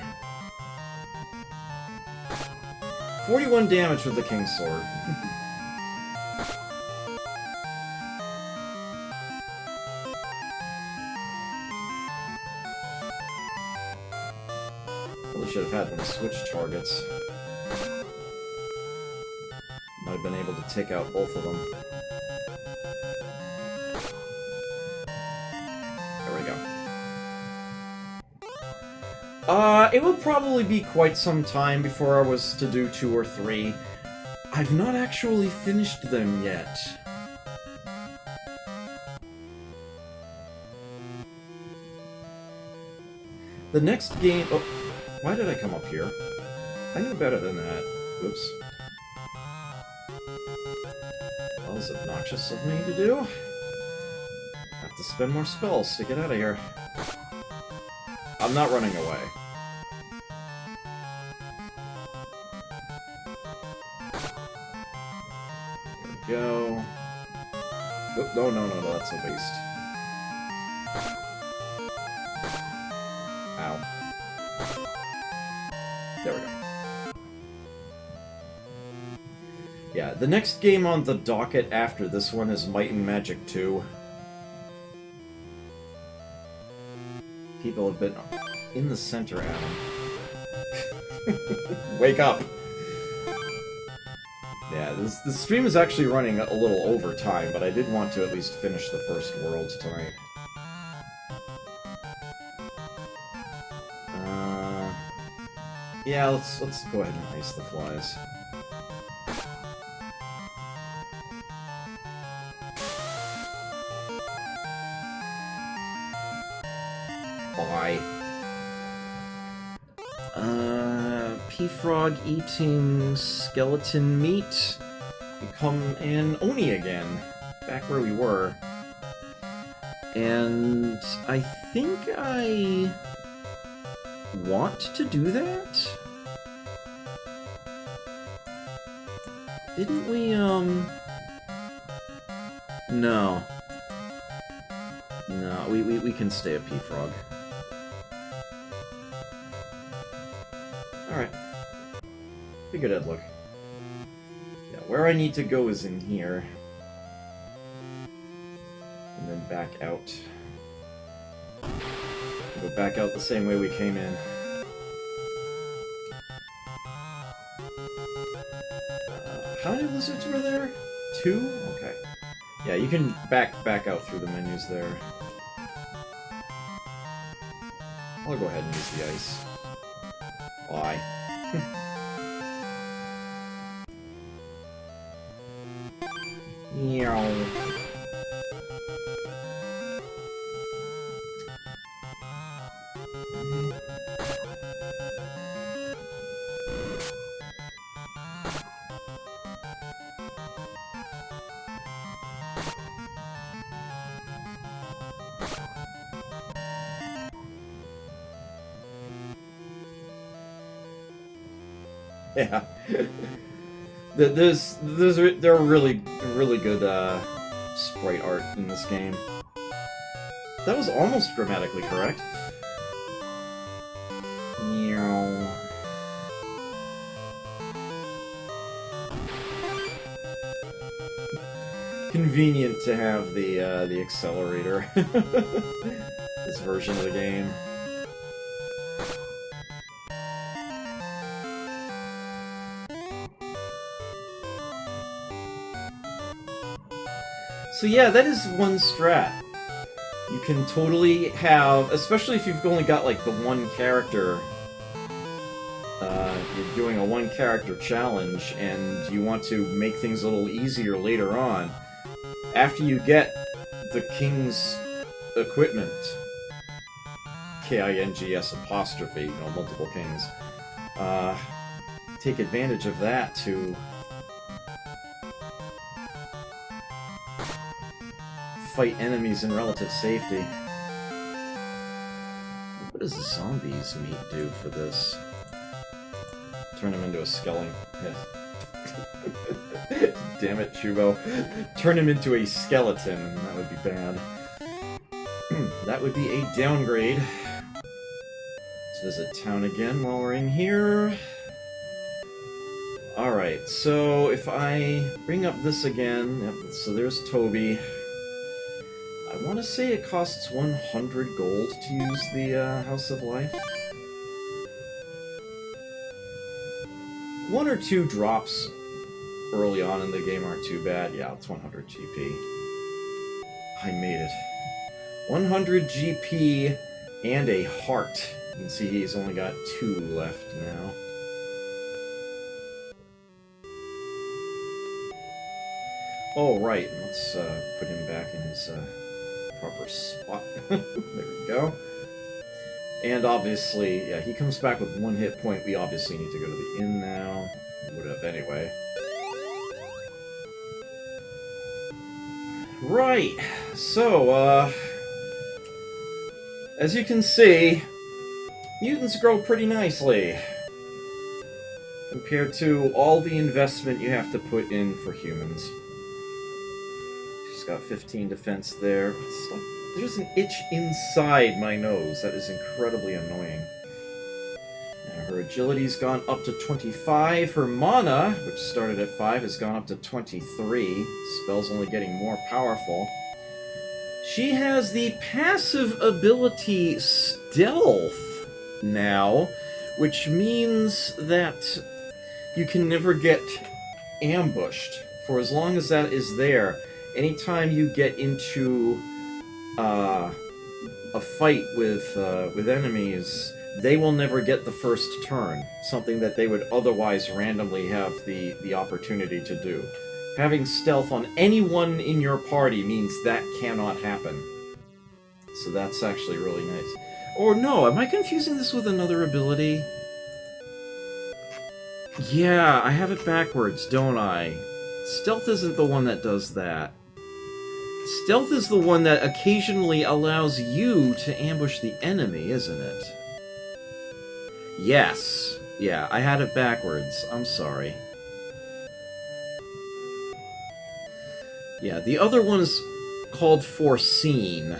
41 damage with the King's Sword. Probably should have had them switch targets. Might have been able to take out both of them. There we go. It will probably be quite some time before I was to do 2 or 3. I've not actually finished them yet. The next game... Oh, why did I come up here? I knew better than that. Oops. That was obnoxious of me to do. Have to spend more spells to get out of here. I'm not running away. There we go. Oh, no, that's a waste. Ow. There we go. Yeah, the next game on the docket after this one is Might and Magic 2. People have been in the center, Adam. Wake up! Yeah, this stream is actually running a little over time, but I did want to at least finish the first world tonight. Yeah, let's go ahead and ice the flies. Bye. P-Frog eating skeleton meat. Become an Oni again. Back where we were. And I think I want to do that? Didn't we, No. No, we can stay a P-Frog. Alright. Figured I'd look. Yeah, where I need to go is in here. And then back out. Go back out the same way we came in. How many lizards were there? 2? Okay. Yeah, you can back out through the menus there. I'll go ahead and use the ice. Bye. Meow. Yeah. There are really good sprite art in this game. That was almost grammatically correct. Meow. Convenient to have the accelerator. This version of the game. So yeah, that is one strat. You can totally have, especially if you've only got like the one character, you're doing a one character challenge and you want to make things a little easier later on. After you get the King's equipment, K-I-N-G-S apostrophe, you know, multiple kings, take advantage of that to fight enemies in relative safety. What does the zombies meat do for this? Turn him into a skeleton. Damn it, Chubo. Turn him into a skeleton. That would be bad. That would be a downgrade. visit town again while we're in here. Alright, so if I bring up this again, yep, so there's Toby. I want to say it costs 100 gold to use the House of Life. 1 or 2 drops early on in the game aren't too bad. Yeah, it's 100 GP. I made it. 100 GP and a heart. You can see he's only got 2 left now. Oh, right. Let's put him back in his proper spot. There we go. And obviously, yeah, he comes back with 1 hit point. We obviously need to go to the inn now. Would have anyway. Right. So, as you can see, mutants grow pretty nicely compared to all the investment you have to put in for humans. She's got 15 defense there. It's like there's an itch inside my nose that is incredibly annoying. Now her agility's gone up to 25. Her mana, which started at 5, has gone up to 23. Spell's only getting more powerful. She has the passive ability Stealth now, which means that you can never get ambushed. For as long as that is there, anytime you get into a fight with enemies, they will never get the first turn, something that they would otherwise randomly have the opportunity to do. Having stealth on anyone in your party means that cannot happen. So that's actually really nice. Or no, am I confusing this with another ability? Yeah, I have it backwards, don't I? Stealth isn't the one that does that. Stealth is the one that occasionally allows you to ambush the enemy, isn't it? Yes. Yeah, I had it backwards. I'm sorry. Yeah, the other one is called Foreseen.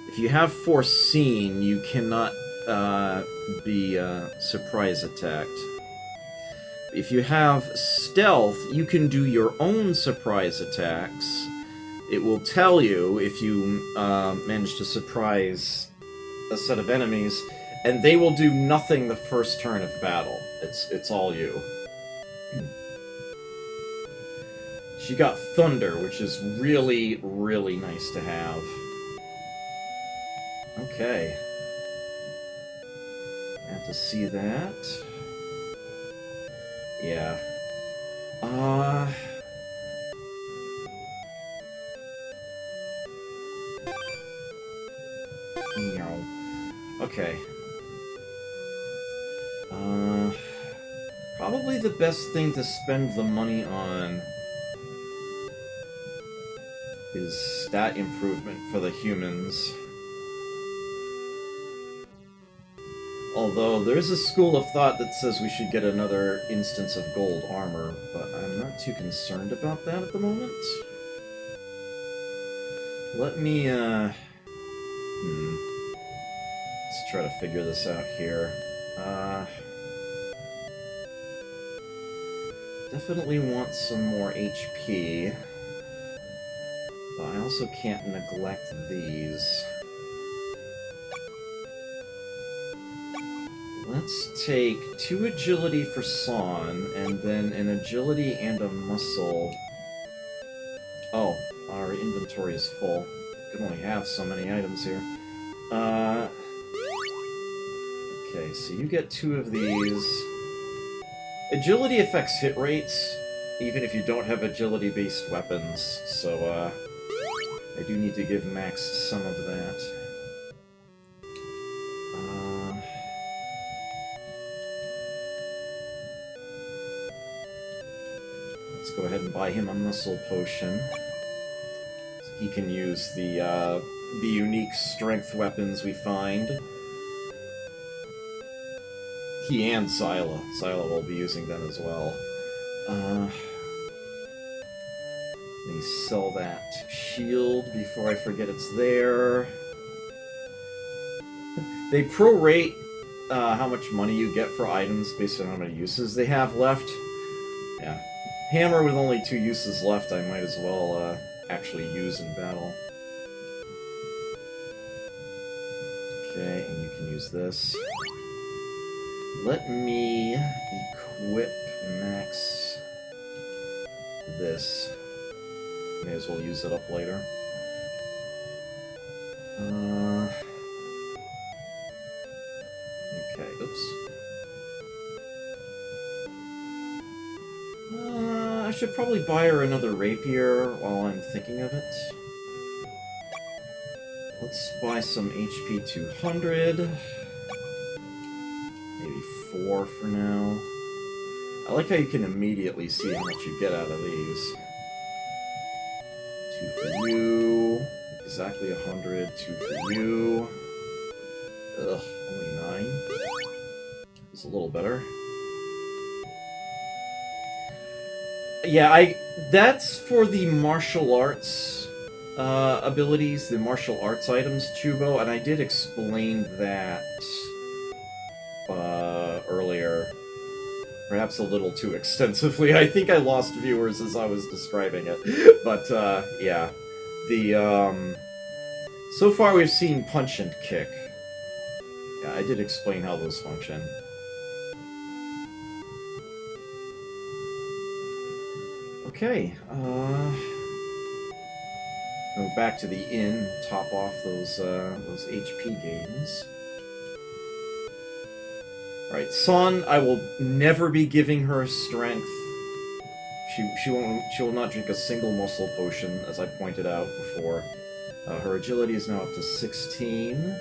If you have Foreseen, you cannot be surprise attacked. If you have Stealth, you can do your own surprise attacks. It will tell you if you manage to surprise a set of enemies, and they will do nothing the first turn of battle. It's all you. She got Thunder, which is really, really nice to have. Okay. I have to see that. Yeah. No. Okay. Probably the best thing to spend the money on is stat improvement for the humans. Although there's a school of thought that says we should get another instance of gold armor, but I'm not too concerned about that at the moment. Let me, let's try to figure this out here. Definitely want some more HP. But I also can't neglect these. Let's take 2 agility for Son, and then an agility and a muscle. Oh, our inventory is full. We can only have so many items here. Okay, so you get 2 of these. Agility affects hit rates, even if you don't have agility-based weapons, so, I do need to give Max some of that. Let's go ahead and buy him a muscle potion. So he can use the unique strength weapons we find. He and Xyla. Xyla will be using them as well. Let me sell that shield before I forget it's there. They prorate how much money you get for items based on how many uses they have left. Yeah. Hammer with only 2 uses left, I might as well actually use in battle. Okay, and you can use this. Let me equip Max this. May as well use it up later. Okay, oops. I should probably buy her another rapier while I'm thinking of it. Let's buy some HP 200. Maybe 4 for now. I like how you can immediately see how much you get out of these. 2 for you. Exactly 100. 2 for you. Ugh, only 9. It's a little better. Yeah, that's for the martial arts abilities, the martial arts items, Chubo, and I did explain that earlier. Perhaps a little too extensively. I think I lost viewers as I was describing it. But, yeah. So far we've seen punch and kick. Yeah, I did explain how those function. Okay, go back to the inn, top off those HP gains. Alright, Son, I will never be giving her strength. She will not drink a single muscle potion, as I pointed out before. Her agility is now up to 16. The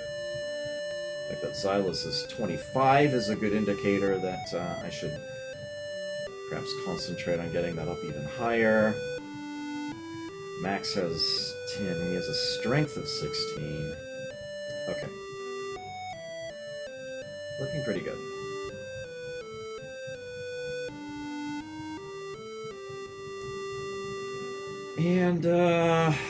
fact that Xylas' 25 is a good indicator that I should perhaps concentrate on getting that up even higher. Max has 10, and he has a strength of 16. Okay. Looking pretty good. And,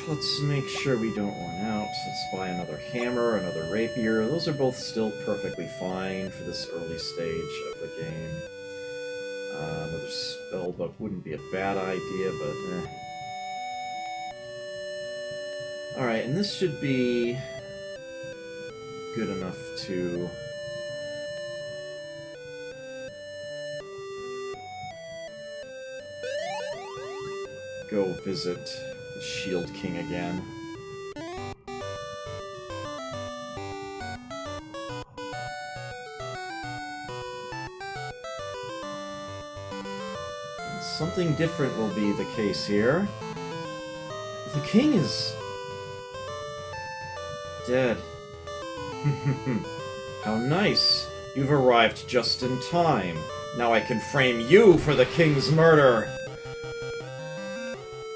let's make sure we don't run out. Let's buy another hammer, another rapier. Those are both still perfectly fine for this early stage of the game. Another spellbook wouldn't be a bad idea, but eh. Alright, and this should be good enough to go visit the Shield King again. And something different will be the case here. The king is dead. How nice. You've arrived just in time. Now I can frame you for the king's murder.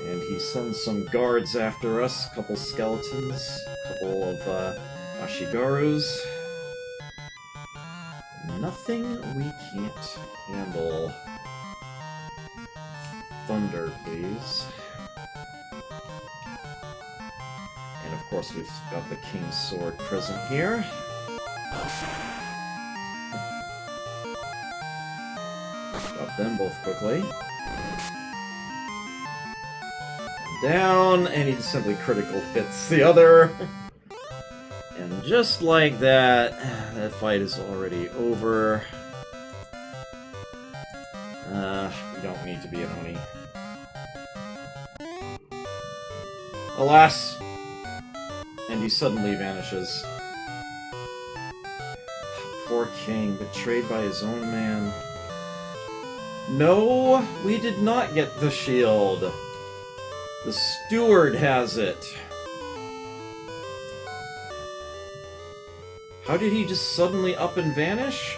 And he sends some guards after us, a couple skeletons, a couple of Ashigarus. Nothing we can't handle. Thunder, please. And of course we've got the King's Sword present here. Drop them both quickly. Down, and he simply critical hits the other. And just like that, that fight is already over. You don't need to be an Oni. Alas! And he suddenly vanishes. Poor king, betrayed by his own man. No, we did not get the shield. The steward has it. How did he just suddenly up and vanish?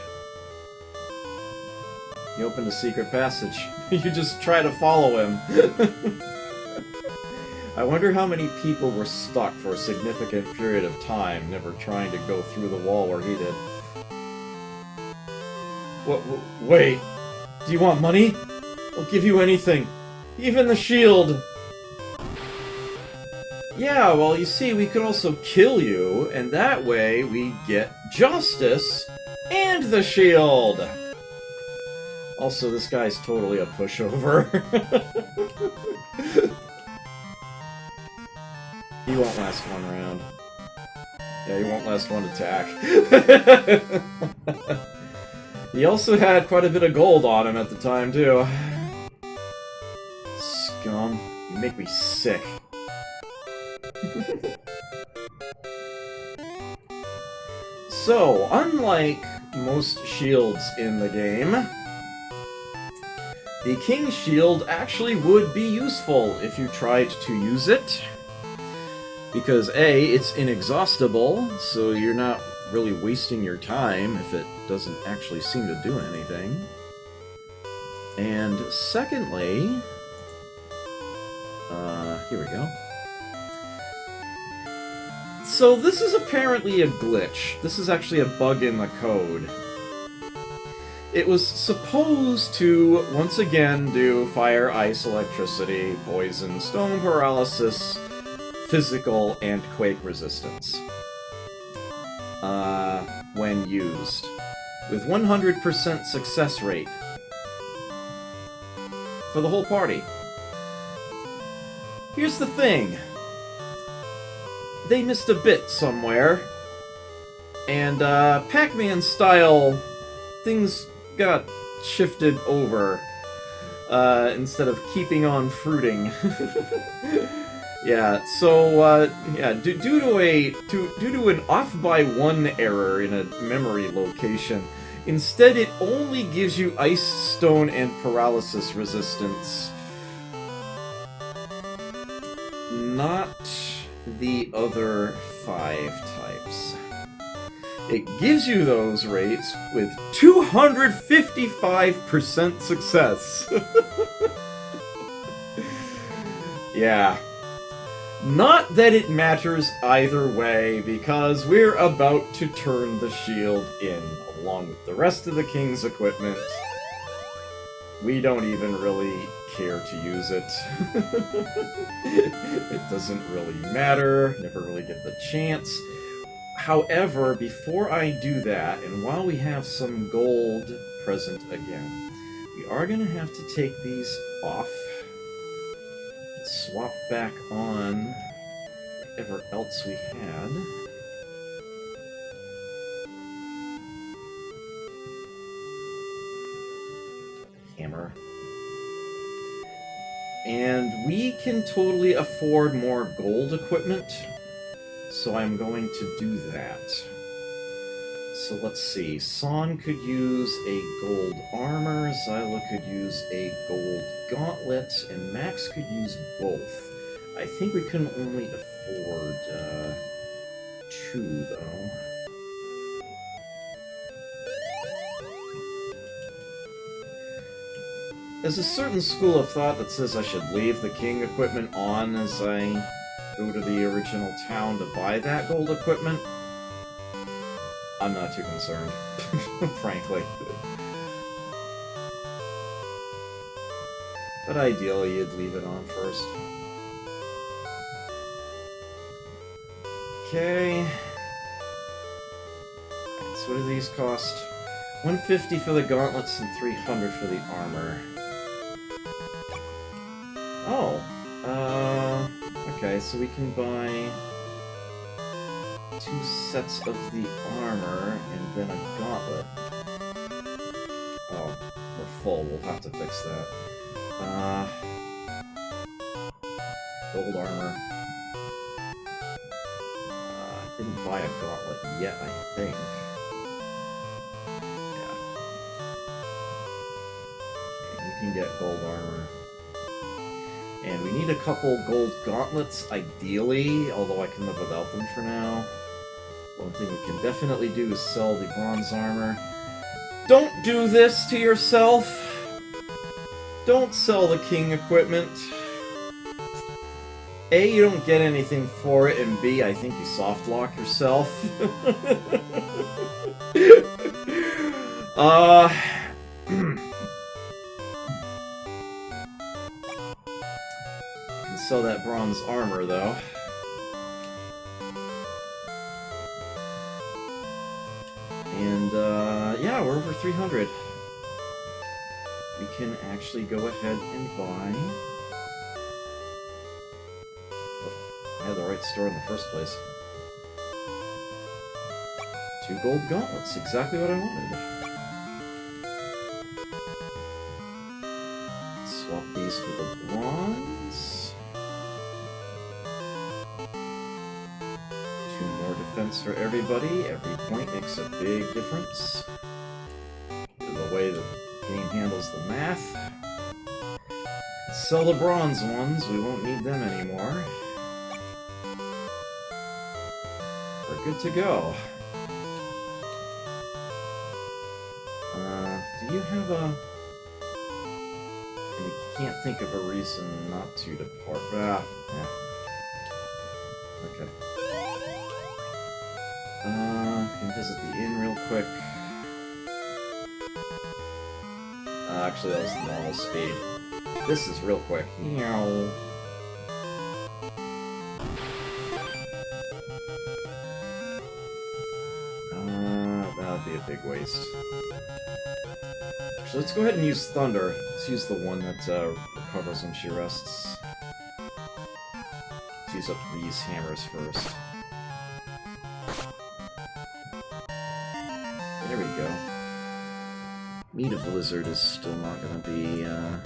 He opened a secret passage. You just try to follow him. I wonder how many people were stuck for a significant period of time, never trying to go through the wall where he did. Wait. Do you want money? I'll give you anything. Even the shield. Yeah, well, you see, we could also kill you, and that way we get justice and the shield! Also, this guy's totally a pushover. He won't last one round. Yeah, he won't last one attack. He also had quite a bit of gold on him at the time, too. Scum. You make me sick. So, unlike most shields in the game, the King's Shield actually would be useful if you tried to use it. Because A, it's inexhaustible, so you're not really wasting your time if it doesn't actually seem to do anything. And secondly... here we go. So this is apparently a glitch. This is actually a bug in the code. It was supposed to, once again, do fire, ice, electricity, poison, stone paralysis, physical, and quake resistance. When used. With 100% success rate. For the whole party. Here's the thing. They missed a bit somewhere. And, Pac-Man style, things got shifted over. Instead of keeping on fruiting. Yeah, so, yeah, due to an off-by-one error in a memory location, instead it only gives you ice, stone, and paralysis resistance. Not the other 5 types. It gives you those rates with 255% success. Yeah. Not that it matters either way, because we're about to turn the shield in, along with the rest of the King's equipment. We don't even really care to use it. It doesn't really matter, never really get the chance. However, before I do that, and while we have some gold present again, we are going to have to take these off. Swap back on whatever else we had. Hammer. And we can totally afford more gold equipment, so I'm going to do that. So let's see, Son could use a gold armor, Zyla could use a gold gauntlet, and Max could use both. I think we can only afford 2, though. There's a certain school of thought that says I should leave the King equipment on as I go to the original town to buy that gold equipment. I'm not too concerned, frankly. But ideally, you'd leave it on first. Okay. So what do these cost? 150 for the gauntlets and 300 for the armor. Oh. Okay, so we can buy 2 sets of the armor and then a gauntlet. Oh, we're full. We'll have to fix that. Gold armor. I didn't buy a gauntlet yet, I think. Yeah. Okay, you can get gold armor. And we need a couple gold gauntlets, ideally, although I can live without them for now. One thing we can definitely do is sell the bronze armor. Don't do this to yourself! Don't sell the King equipment. A, you don't get anything for it, and B, I think you soft lock yourself. Sell that bronze armor, though. 300. We can actually go ahead and buy... Oh, I had the right store in the first place. 2 gold gauntlets, exactly what I wanted. Swap these for the bronze. 2 more defense for everybody. Every point makes a big difference. The way the game handles the math. Sell the bronze ones, we won't need them anymore. We're good to go. Do you have a... We can't think of a reason not to depart. Yeah. Okay. Can visit the inn real quick. Actually, that was the normal speed. This is real quick. Meow. That'd be a big waste. So let's go ahead and use Thunder. Let's use the one that recovers when she rests. Let's use up these hammers first. There we go. Meat of Blizzard is still not gonna be, yeah.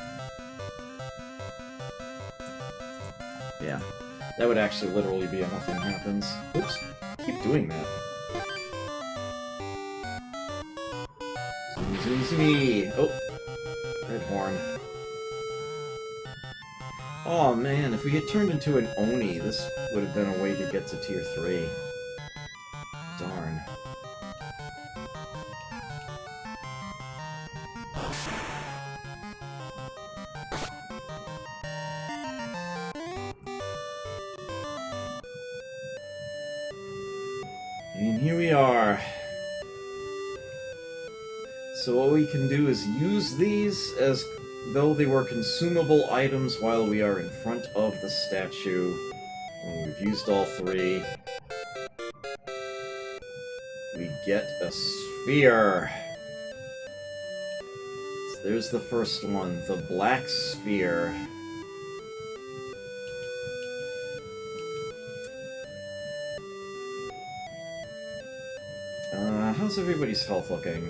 That would actually literally be a nothing happens. Oops. Keep doing that. Zoomy! Oh! Red Horn. Oh man, if we had turned into an Oni, this would have been a way to get to Tier 3. Darn. And here we are. So what we can do is use these as though they were consumable items while we are in front of the statue. When we've used all 3, we get a sphere. So there's the first one, the Black Sphere. How's everybody's health looking?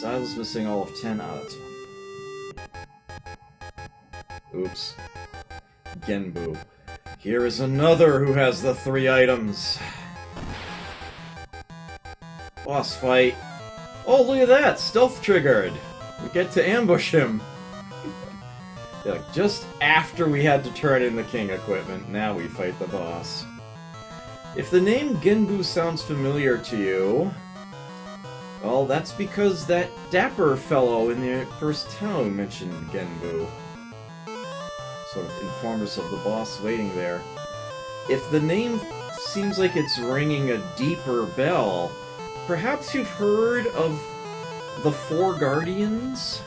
Zyle's missing all of 10. Ah, that's fine. Oops. Genbu. Here is another who has the 3 items. Boss fight. Oh, look at that! Stealth triggered! We get to ambush him! Yeah, just after we had to turn in the king equipment, now we fight the boss. If the name Genbu sounds familiar to you, well, that's because that dapper fellow in the first town mentioned Genbu. Sort of informed us of the boss waiting there. If the name seems like it's ringing a deeper bell, perhaps you've heard of the Four Guardians?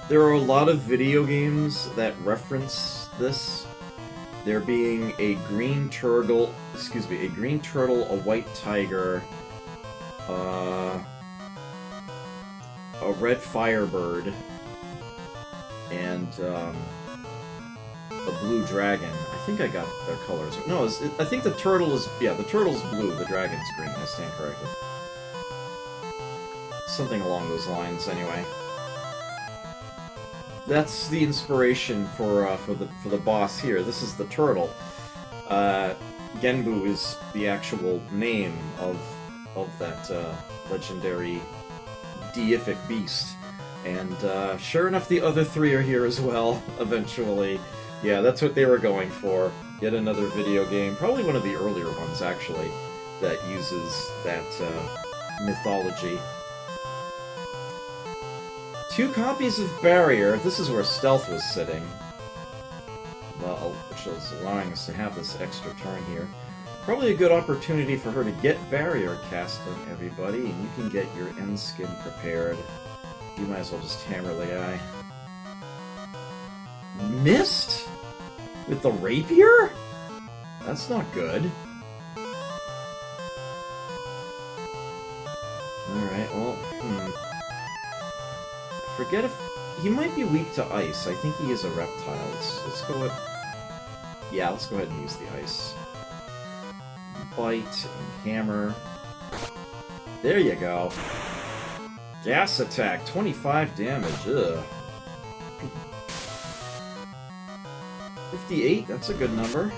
There are a lot of video games that reference this. There being a green turtle, a white tiger, a red firebird, and a blue dragon. I think I got their colors. No, I think the turtle is... Yeah, the turtle's blue, the dragon's green. I stand corrected. Something along those lines, anyway. That's the inspiration for the boss here. This is the turtle. Genbu is the actual name of that legendary deific beast. And sure enough, the other 3 are here as well, eventually. Yeah, that's what they were going for. Yet another video game, probably one of the earlier ones, actually, that uses that mythology. 2 copies of Barrier. This is where Stealth was sitting. Well, which is allowing us to have this extra turn here. Probably a good opportunity for her to get Barrier cast on everybody, and you can get your end skin prepared. You might as well just hammer the guy. Missed? With the rapier? That's not good. forget if... He might be weak to ice. I think he is a reptile. Let's go with... Yeah, let's go ahead and use the ice. Bite and hammer. There you go. Gas attack, 25 damage. Ugh. 58, that's a good number.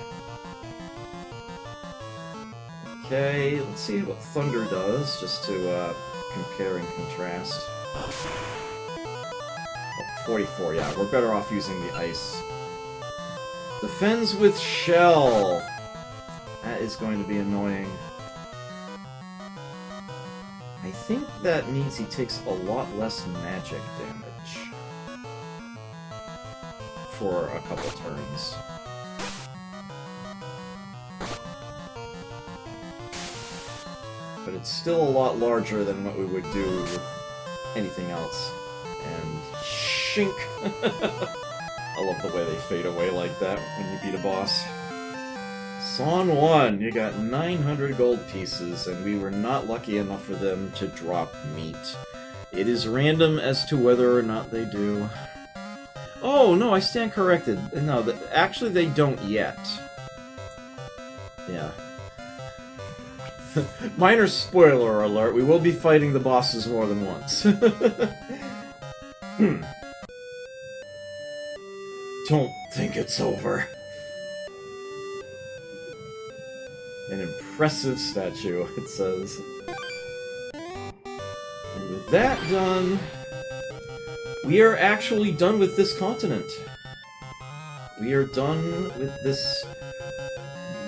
Okay, let's see what Thunder does, just to compare and contrast. Oh, 44, yeah, we're better off using the ice. Defends with Shell. That is going to be annoying. I think that means he takes a lot less magic damage for a couple turns. But it's still a lot larger than what we would do with anything else. And shink! I love the way they fade away like that when you beat a boss. Son 1, you got 900 gold pieces, and we were not lucky enough for them to drop meat. It is random as to whether or not they do. Oh, no, I stand corrected. No, actually they don't yet. Yeah. Minor spoiler alert, we will be fighting the bosses more than once. Don't think it's over. An impressive statue, it says. And with that done, we are actually done with this continent. We are done with this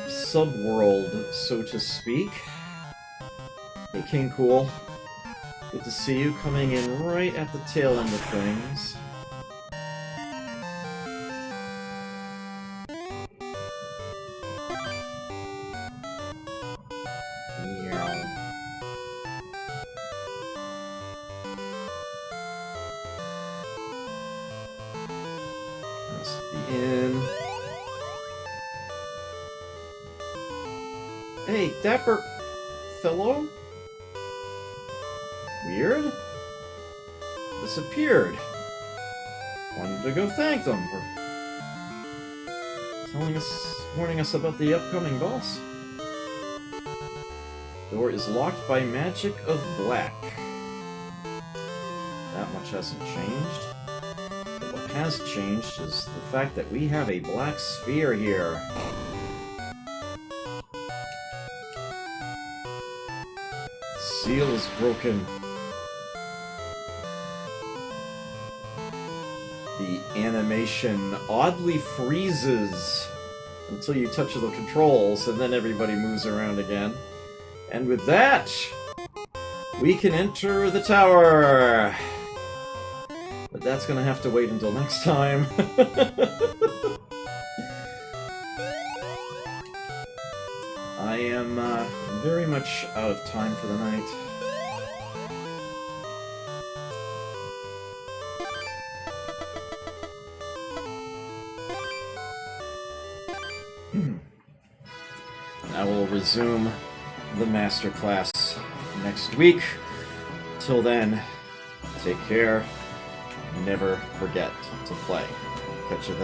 subworld, so to speak. Hey, King Cool. Good to see you coming in right at the tail end of things. Hey, dapper fellow? Weird? Disappeared. Wanted to go thank them for warning us about the upcoming boss. Door is locked by magic of black. That much hasn't changed. But what has changed is the fact that we have a black sphere here. Seal is broken. The animation oddly freezes until you touch the controls, and then everybody moves around again. And with that, we can enter the tower! But that's gonna have to wait until next time. I am very much out of time for the night. I will resume the masterclass next week. Till then, take care. Never forget to play. Catch you then.